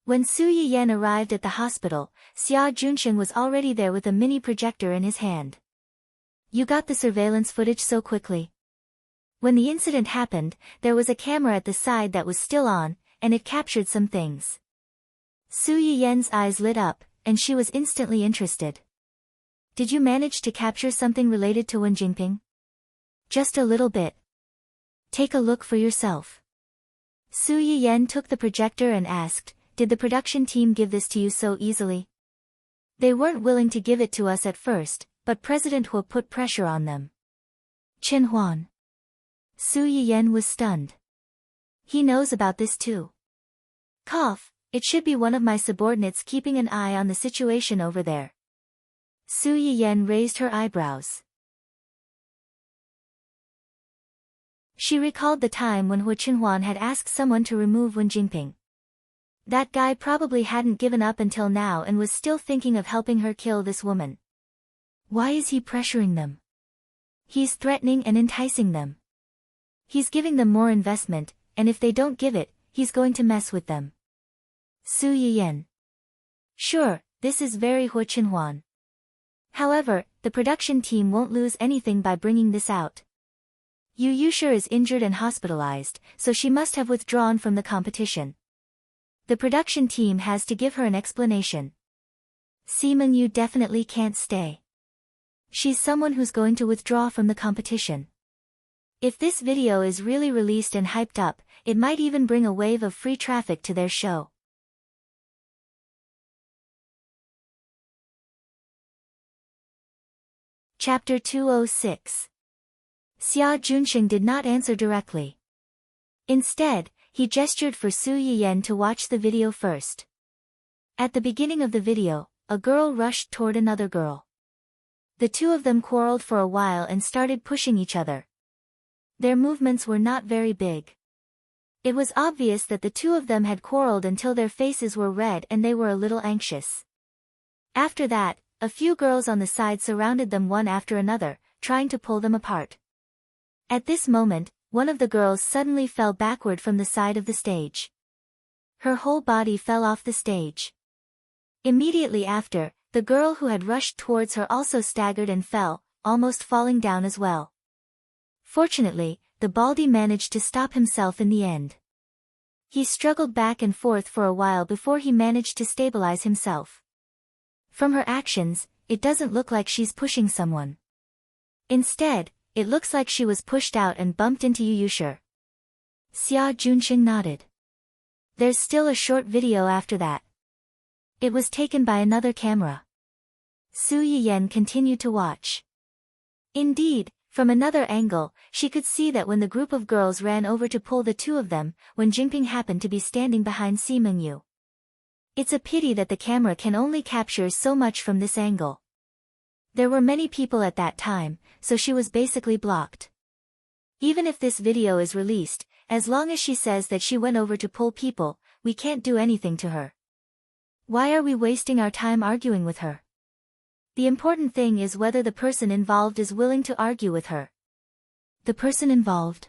When Su Yiyen arrived at the hospital, Xia Junsheng was already there with a mini projector in his hand. You got the surveillance footage so quickly. When the incident happened, there was a camera at the side that was still on, and it captured some things. Su Yiyen's eyes lit up, and she was instantly interested. Did you manage to capture something related to Wen Jingping? Just a little bit. Take a look for yourself. Su Yiyen took the projector and asked, did the production team give this to you so easily? They weren't willing to give it to us at first, but President Hu put pressure on them. Chen Huan. Su Yiyen was stunned. He knows about this too. Cough, it should be one of my subordinates keeping an eye on the situation over there. Su Yiyen raised her eyebrows. She recalled the time when Hu Chenhuan had asked someone to remove Wen Jingping. That guy probably hadn't given up until now and was still thinking of helping her kill this woman. Why is he pressuring them? He's threatening and enticing them. He's giving them more investment, and if they don't give it, he's going to mess with them. Su Yiyen. Sure, this is very Hu Chenhuan. However, the production team won't lose anything by bringing this out. Yu Yushir is injured and hospitalized, so she must have withdrawn from the competition. The production team has to give her an explanation. Si Mengyu definitely can't stay. She's someone who's going to withdraw from the competition. If this video is really released and hyped up, it might even bring a wave of free traffic to their show. Chapter 206. Xia Junsheng did not answer directly. Instead, he gestured for Su Yiyen to watch the video first. At the beginning of the video, a girl rushed toward another girl. The two of them quarreled for a while and started pushing each other. Their movements were not very big. It was obvious that the two of them had quarreled until their faces were red and they were a little anxious. After that, a few girls on the side surrounded them one after another, trying to pull them apart. At this moment, one of the girls suddenly fell backward from the side of the stage. Her whole body fell off the stage. Immediately after, the girl who had rushed towards her also staggered and fell, almost falling down as well. Fortunately, the baldy managed to stop himself in the end. He struggled back and forth for a while before he managed to stabilize himself. From her actions, it doesn't look like she's pushing someone. Instead, it looks like she was pushed out and bumped into Yu Yushir. Xia Junsheng nodded. There's still a short video after that. It was taken by another camera. Su Yiyen continued to watch. Indeed, from another angle, she could see that when the group of girls ran over to pull the two of them, Wen Jingping happened to be standing behind Si Mengyu. It's a pity that the camera can only capture so much from this angle. There were many people at that time, so she was basically blocked. Even if this video is released, as long as she says that she went over to pull people, we can't do anything to her. Why are we wasting our time arguing with her? The important thing is whether the person involved is willing to argue with her. The person involved?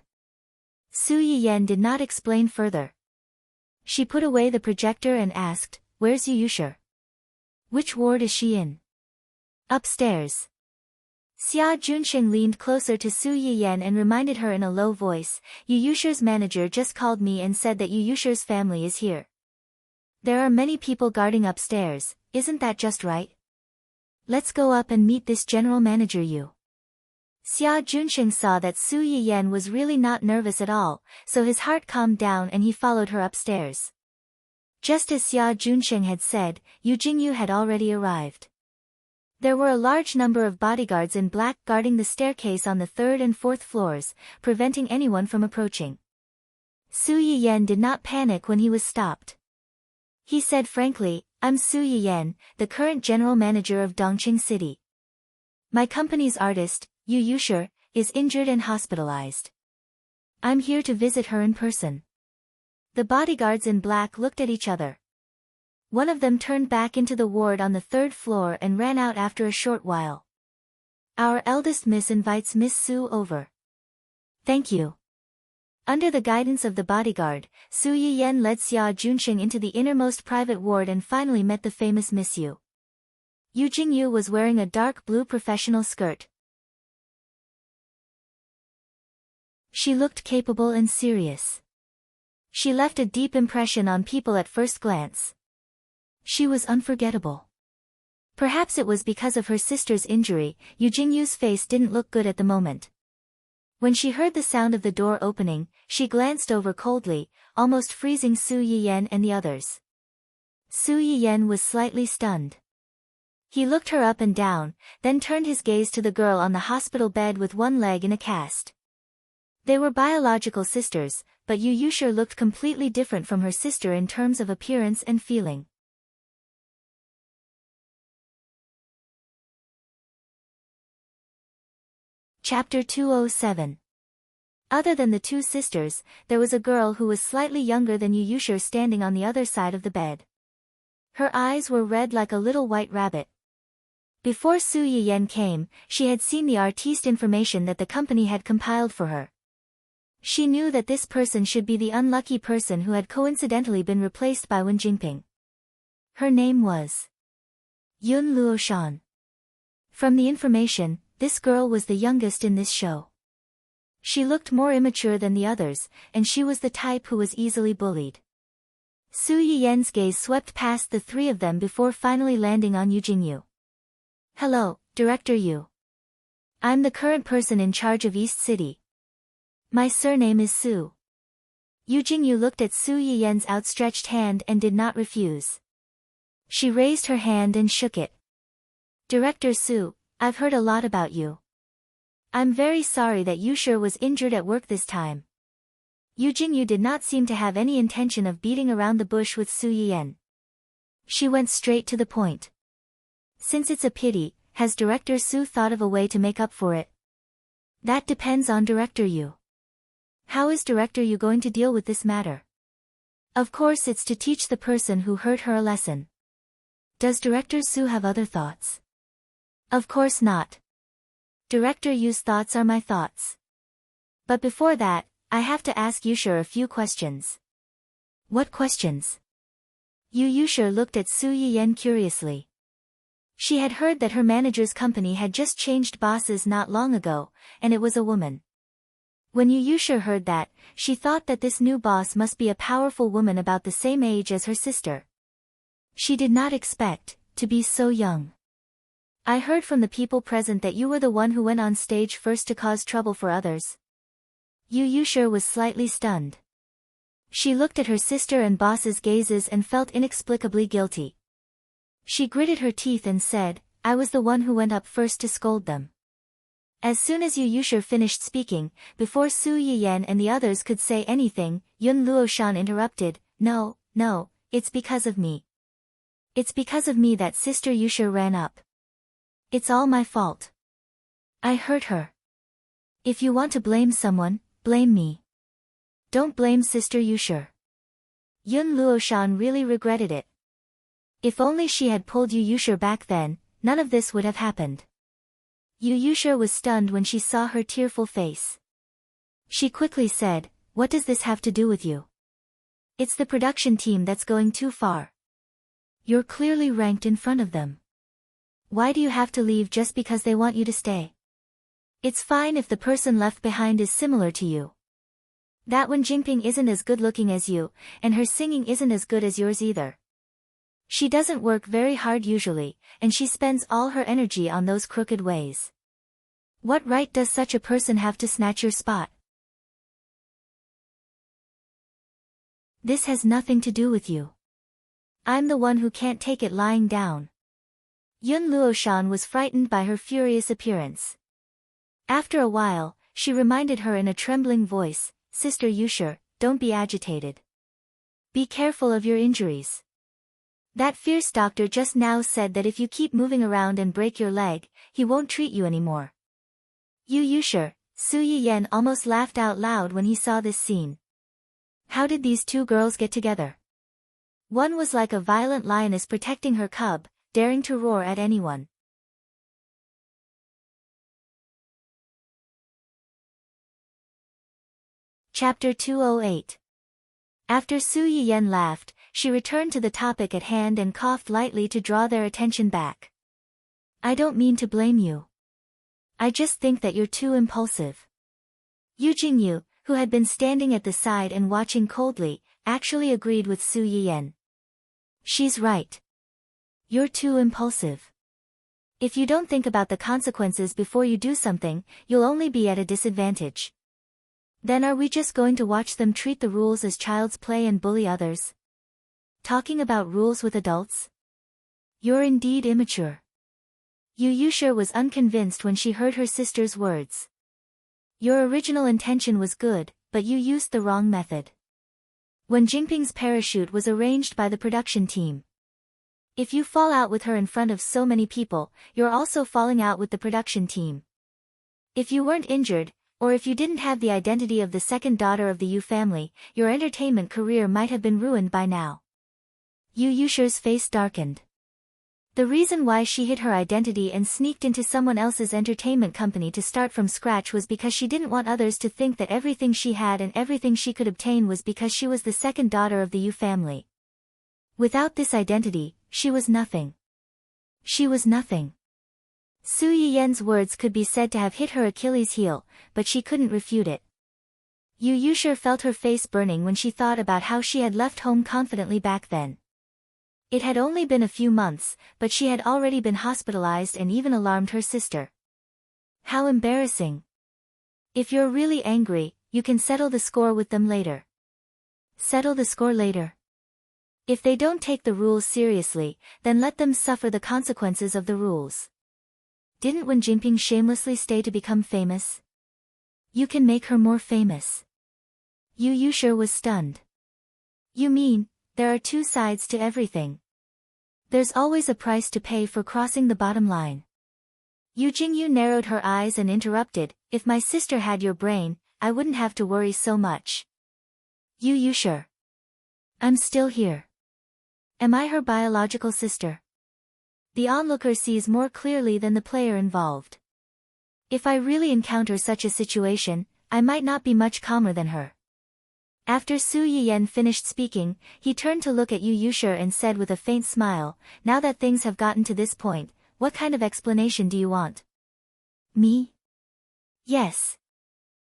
Su Yiyen did not explain further. She put away the projector and asked, where's Yu Yushir? Which ward is she in? Upstairs. Xia Junsheng leaned closer to Su Yiyen and reminded her in a low voice, Yu Yushir's manager just called me and said that Yu Yushir's family is here. There are many people guarding upstairs, isn't that just right? Let's go up and meet this general manager Yu. Xia Junsheng saw that Su Yiyen was really not nervous at all, so his heart calmed down and he followed her upstairs. Just as Xia Junsheng had said, Yu Jingyu had already arrived. There were a large number of bodyguards in black guarding the staircase on the 3rd and 4th floors, preventing anyone from approaching. Su Yiyen did not panic when he was stopped. He said frankly, I'm Su Yiyen, the current general manager of Dongqing City. My company's artist, Yu Yushir, is injured and hospitalized. I'm here to visit her in person. The bodyguards in black looked at each other. One of them turned back into the ward on the third floor and ran out after a short while. Our eldest miss invites Miss Su over. Thank you. Under the guidance of the bodyguard, Su Yiyan led Xia Junsheng into the innermost private ward and finally met the famous Miss Yu. Yu Jingyu was wearing a dark blue professional skirt. She looked capable and serious. She left a deep impression on people at first glance. She was unforgettable. Perhaps it was because of her sister's injury, Yu Jingyu's face didn't look good at the moment. When she heard the sound of the door opening, she glanced over coldly, almost freezing Su Yiyan and the others. Su Yiyan was slightly stunned. He looked her up and down, then turned his gaze to the girl on the hospital bed with one leg in a cast. They were biological sisters, but Yu Yushir looked completely different from her sister in terms of appearance and feeling. Chapter 207. Other than the two sisters, there was a girl who was slightly younger than Yu Yushir standing on the other side of the bed. Her eyes were red like a little white rabbit. Before Su Yiyan came, she had seen the artiste information that the company had compiled for her. She knew that this person should be the unlucky person who had coincidentally been replaced by Wen Jingping. Her name was Yun Luoshan. From the information, this girl was the youngest in this show. She looked more immature than the others, and she was the type who was easily bullied. Su Yiyan's gaze swept past the three of them before finally landing on Yu Jingyu. Hello, Director Yu. I'm the current person in charge of East City. My surname is Su. Yu Jingyu looked at Su Yiyan's outstretched hand and did not refuse. She raised her hand and shook it. Director Su, I've heard a lot about you. I'm very sorry that Yushir was injured at work this time. Yu Jingyu did not seem to have any intention of beating around the bush with Su Yiyan. She went straight to the point. Since it's a pity, has Director Su thought of a way to make up for it? That depends on Director Yu. How is Director Yu going to deal with this matter? Of course it's to teach the person who hurt her a lesson. Does Director Su have other thoughts? Of course not. Director Yu's thoughts are my thoughts. But before that, I have to ask Yushir a few questions. What questions? Yu Yushir looked at Su Yiyan curiously. She had heard that her manager's company had just changed bosses not long ago, and it was a woman. When Yu Yushir heard that, she thought that this new boss must be a powerful woman about the same age as her sister. She did not expect to be so young. I heard from the people present that you were the one who went on stage first to cause trouble for others. Yu Yushir was slightly stunned. She looked at her sister and boss's gazes and felt inexplicably guilty. She gritted her teeth and said, I was the one who went up first to scold them. As soon as Yu Yushir finished speaking, before Su Yiyan and the others could say anything, Yun Luoshan interrupted, No, it's because of me. It's because of me that Sister Yushir ran up. It's all my fault. I hurt her. If you want to blame someone, blame me. Don't blame Sister Yushir. Yun Luoshan really regretted it. If only she had pulled Yu Yushir back then, none of this would have happened. Yu Yushir was stunned when she saw her tearful face. She quickly said, What does this have to do with you? It's the production team that's going too far. You're clearly ranked in front of them. Why do you have to leave just because they want you to stay? It's fine if the person left behind is similar to you. That Wen Jingping isn't as good looking as you, and her singing isn't as good as yours either. She doesn't work very hard usually, and she spends all her energy on those crooked ways. What right does such a person have to snatch your spot? This has nothing to do with you. I'm the one who can't take it lying down. Yun Luoshan was frightened by her furious appearance. After a while, she reminded her in a trembling voice, Sister Yushir, don't be agitated. Be careful of your injuries. That fierce doctor just now said that if you keep moving around and break your leg, he won't treat you anymore. Yu Yushir, Su Yiyen almost laughed out loud when he saw this scene. How did these two girls get together? One was like a violent lioness protecting her cub, daring to roar at anyone. Chapter 208. After Su Yiyen laughed, she returned to the topic at hand and coughed lightly to draw their attention back. I don't mean to blame you. I just think that you're too impulsive. Yu Jingyu, who had been standing at the side and watching coldly, actually agreed with Su Yiyen. She's right. You're too impulsive. If you don't think about the consequences before you do something, you'll only be at a disadvantage. Then are we just going to watch them treat the rules as child's play and bully others? Talking about rules with adults? You're indeed immature. Yu Yushir was unconvinced when she heard her sister's words. Your original intention was good, but you used the wrong method. When Jingping's parachute was arranged by the production team. If you fall out with her in front of so many people, you're also falling out with the production team. If you weren't injured, or if you didn't have the identity of the second daughter of the Yu family, your entertainment career might have been ruined by now. Yu Yushir's face darkened. The reason why she hid her identity and sneaked into someone else's entertainment company to start from scratch was because she didn't want others to think that everything she had and everything she could obtain was because she was the second daughter of the Yu family. Without this identity, she was nothing. She was nothing. Su Yiyen's words could be said to have hit her Achilles' heel, but she couldn't refute it. Yu Yushir felt her face burning when she thought about how she had left home confidently back then. It had only been a few months, but she had already been hospitalized and even alarmed her sister. How embarrassing. If you're really angry, you can settle the score with them later. Settle the score later. If they don't take the rules seriously, then let them suffer the consequences of the rules. Didn't Wen Jingping shamelessly stay to become famous? You can make her more famous. Yu Yushir was stunned. You mean, there are two sides to everything. There's always a price to pay for crossing the bottom line. Yu Jingyu narrowed her eyes and interrupted, if my sister had your brain, I wouldn't have to worry so much. Yu Yushir. I'm still here. Am I her biological sister? The onlooker sees more clearly than the player involved. If I really encounter such a situation, I might not be much calmer than her. After Su Yiyen finished speaking, he turned to look at Yu Yushir and said with a faint smile, now that things have gotten to this point, what kind of explanation do you want? Me? Yes.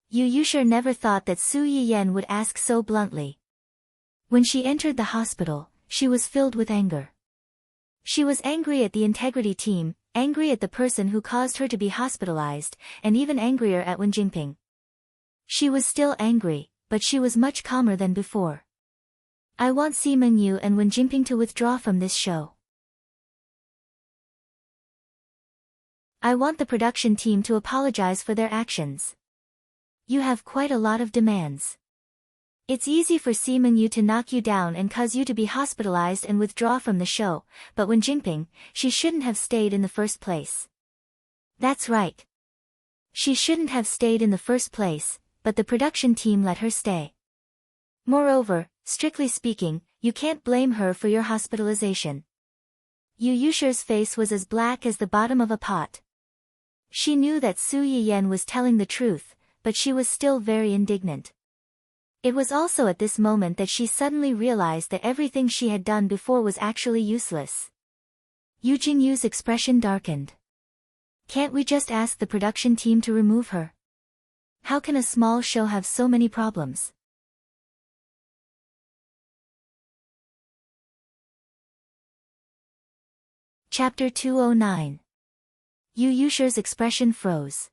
Yu Yushir never thought that Su Yiyen would ask so bluntly. When she entered the hospital, she was filled with anger. She was angry at the integrity team, angry at the person who caused her to be hospitalized, and even angrier at Wen Jingping. She was still angry, but she was much calmer than before. I want Sima Yu and Wen Jingping to withdraw from this show. I want the production team to apologize for their actions. You have quite a lot of demands. It's easy for Sima Yu to knock you down and cause you to be hospitalized and withdraw from the show, but Wen Jingping, she shouldn't have stayed in the first place. That's right. She shouldn't have stayed in the first place, but the production team let her stay. Moreover, strictly speaking, you can't blame her for your hospitalization. Yu Yushir's face was as black as the bottom of a pot. She knew that Su Yiyen was telling the truth, but she was still very indignant. It was also at this moment that she suddenly realized that everything she had done before was actually useless. Yu Jingyu's expression darkened. Can't we just ask the production team to remove her? How can a small show have so many problems? Chapter 209. Yu Yushir's expression froze.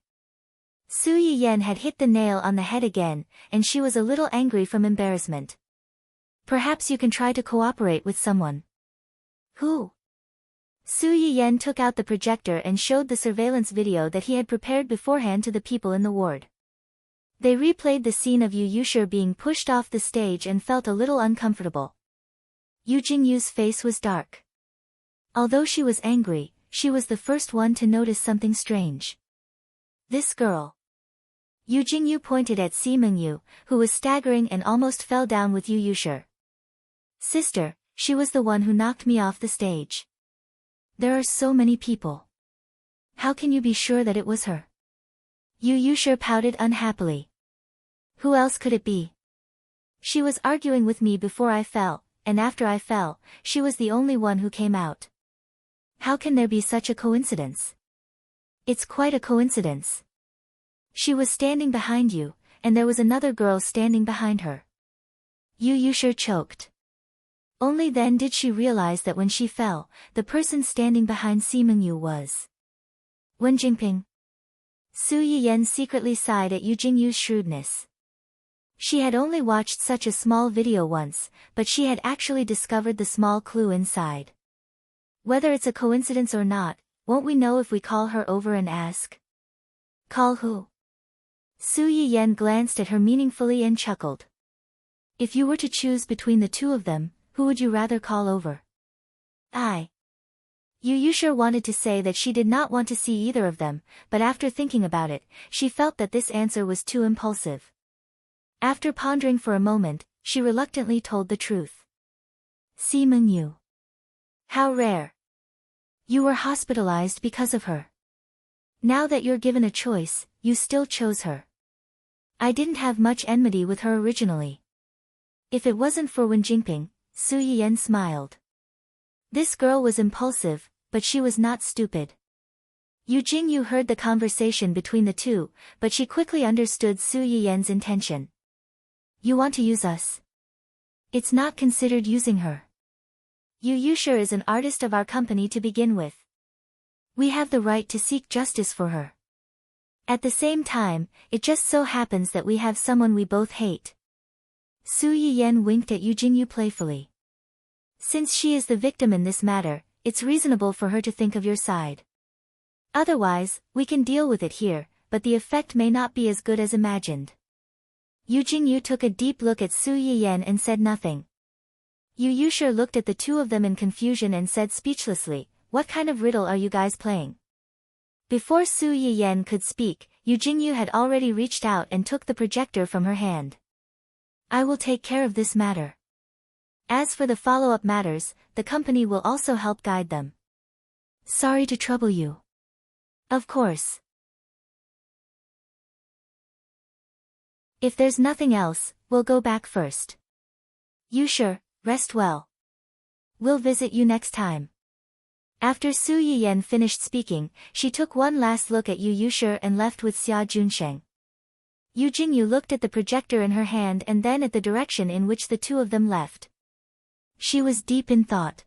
Su Yiyen had hit the nail on the head again, and she was a little angry from embarrassment. Perhaps you can try to cooperate with someone. Who? Su Yiyen took out the projector and showed the surveillance video that he had prepared beforehand to the people in the ward. They replayed the scene of Yu Yushir being pushed off the stage and felt a little uncomfortable. Yu Jingyu's face was dark. Although she was angry, she was the first one to notice something strange. This girl. Yu Jingyu pointed at Si Mingyu, who was staggering and almost fell down with Yu Yushi. Sister, she was the one who knocked me off the stage. There are so many people. How can you be sure that it was her? Yu Yushi pouted unhappily. Who else could it be? She was arguing with me before I fell, and after I fell, she was the only one who came out. How can there be such a coincidence? It's quite a coincidence. She was standing behind you, and there was another girl standing behind her. Yu Yushi choked. Only then did she realize that when she fell, the person standing behind Si Mingyu was Wen Jingping. Su Yiyan secretly sighed at Yu Jingyu's shrewdness. She had only watched such a small video once, but she had actually discovered the small clue inside. Whether it's a coincidence or not, won't we know if we call her over and ask? Call who? Su Yiyan glanced at her meaningfully and chuckled. If you were to choose between the two of them, who would you rather call over? I. Yu Yushi wanted to say that she did not want to see either of them, but after thinking about it, she felt that this answer was too impulsive. After pondering for a moment, she reluctantly told the truth. Si Mingyu. How rare. You were hospitalized because of her. Now that you're given a choice, you still chose her. I didn't have much enmity with her originally. If it wasn't for Wen Jingping, Su Yiyan smiled. This girl was impulsive, but she was not stupid. Yu Jingyu heard the conversation between the two, but she quickly understood Su Yiyan's intention. You want to use us? It's not considered using her. Yu Yushi is an artist of our company to begin with. We have the right to seek justice for her. At the same time, it just so happens that we have someone we both hate. Su Yiyan winked at Yu Jingyu playfully. Since she is the victim in this matter, it's reasonable for her to think of your side. Otherwise, we can deal with it here, but the effect may not be as good as imagined. Yu Jingyu took a deep look at Su Yiyan and said nothing. Yu Yushi looked at the two of them in confusion and said speechlessly, "What kind of riddle are you guys playing?" Before Su Yiyan could speak, Yu Jingyu had already reached out and took the projector from her hand. I will take care of this matter. As for the follow-up matters, the company will also help guide them. Sorry to trouble you. Of course. If there's nothing else, we'll go back first. Yushi, rest well. We'll visit you next time. After Su Yiyan finished speaking, she took one last look at Yu Yushi and left with Xia Junsheng. Yu Jingyu looked at the projector in her hand and then at the direction in which the two of them left. She was deep in thought.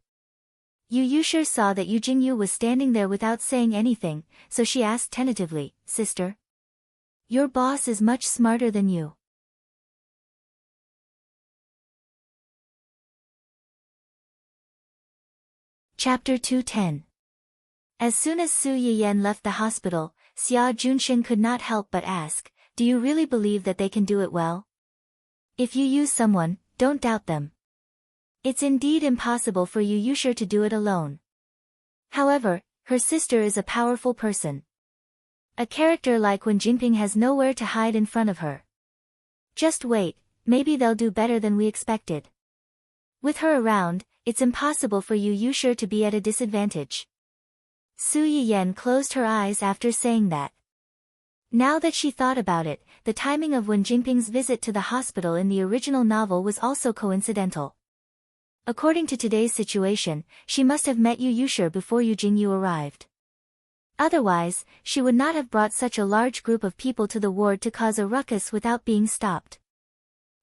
Yu Yushi saw that Yu Jingyu was standing there without saying anything, so she asked tentatively, Sister? Your boss is much smarter than you. Chapter 210. As soon as Su Yiyan left the hospital, Xia Junsheng could not help but ask, do you really believe that they can do it well? If you use someone, don't doubt them. It's indeed impossible for Yu Yushi to do it alone. However, her sister is a powerful person. A character like Wen Jingping has nowhere to hide in front of her. Just wait, maybe they'll do better than we expected. With her around, it's impossible for Yu Yushi to be at a disadvantage. Su Yiyan closed her eyes after saying that. Now that she thought about it, the timing of Wen Jingping's visit to the hospital in the original novel was also coincidental. According to today's situation, she must have met Yu Yushi before Yu Jingyu arrived. Otherwise, she would not have brought such a large group of people to the ward to cause a ruckus without being stopped.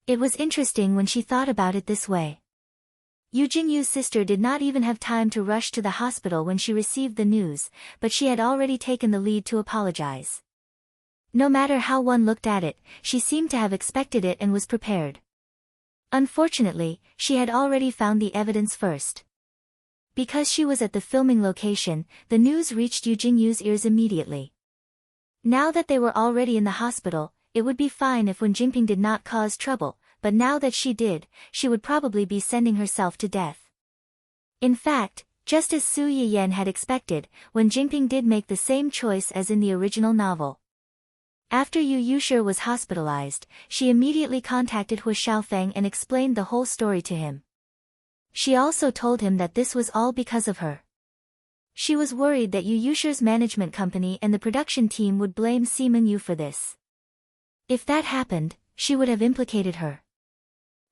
It was interesting when she thought about it this way. Yu Jingyu's sister did not even have time to rush to the hospital when she received the news, but she had already taken the lead to apologize. No matter how one looked at it, she seemed to have expected it and was prepared. Unfortunately, she had already found the evidence first. Because she was at the filming location, the news reached Yu Jingyu's ears immediately. Now that they were already in the hospital, it would be fine if Wen Jingping did not cause trouble, but now that she did, she would probably be sending herself to death. In fact, just as Su Yiyan had expected, Wen Jingping did make the same choice as in the original novel. After Yu Yushir was hospitalized, she immediately contacted Hu Xiaofeng and explained the whole story to him. She also told him that this was all because of her. She was worried that Yu Yushir's management company and the production team would blame Sima Yu for this. If that happened, she would have implicated her.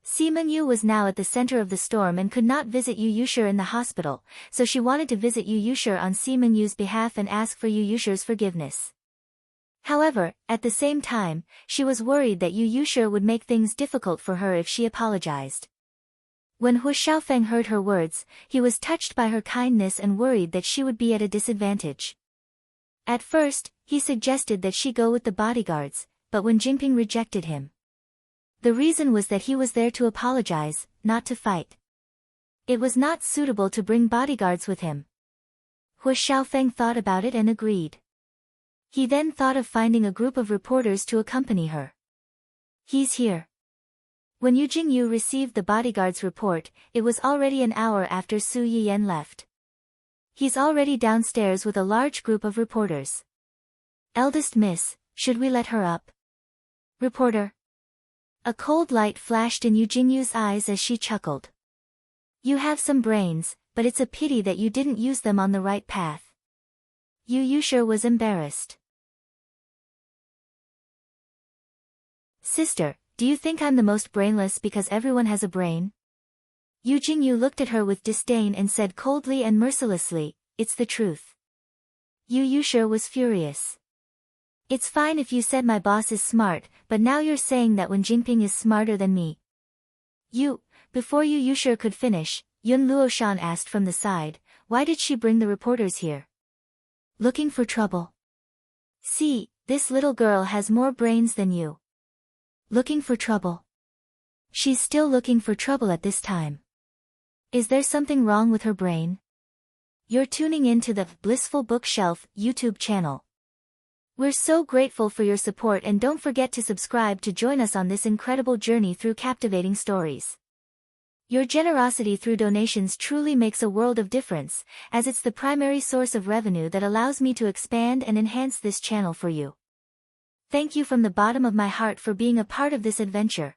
Sima Yu was now at the center of the storm and could not visit Yu Yushir in the hospital, so she wanted to visit Yu Yushir on Sima Yu's behalf and ask for Yu Yushir's forgiveness. However, at the same time, she was worried that Yu Yushir would make things difficult for her if she apologized. When Hu Xiaofeng heard her words, he was touched by her kindness and worried that she would be at a disadvantage. At first, he suggested that she go with the bodyguards, but when Jingping rejected him. The reason was that he was there to apologize, not to fight. It was not suitable to bring bodyguards with him. Hu Xiaofeng thought about it and agreed. He then thought of finding a group of reporters to accompany her. He's here. When Yu Jingyu received the bodyguard's report, it was already an hour after Su Yiyan left. He's already downstairs with a large group of reporters. Eldest miss, should we let her up? Reporter. A cold light flashed in Yu Jingyu's eyes as she chuckled. You have some brains, but it's a pity that you didn't use them on the right path. Yu Yushir was embarrassed. Sister, do you think I'm the most brainless because everyone has a brain? Yu Jingyu looked at her with disdain and said coldly and mercilessly, it's the truth. Yu Yushir was furious. It's fine if you said my boss is smart, but now you're saying that when Jingping is smarter than me. Before Yu Yushir could finish, Yun Luoshan asked from the side, why did she bring the reporters here? Looking for trouble. See, this little girl has more brains than you. Looking for trouble. She's still looking for trouble at this time. Is there something wrong with her brain? You're tuning in to the Blissful Bookshelf YouTube channel. We're so grateful for your support and don't forget to subscribe to join us on this incredible journey through captivating stories. Your generosity through donations truly makes a world of difference, as it's the primary source of revenue that allows me to expand and enhance this channel for you. Thank you from the bottom of my heart for being a part of this adventure.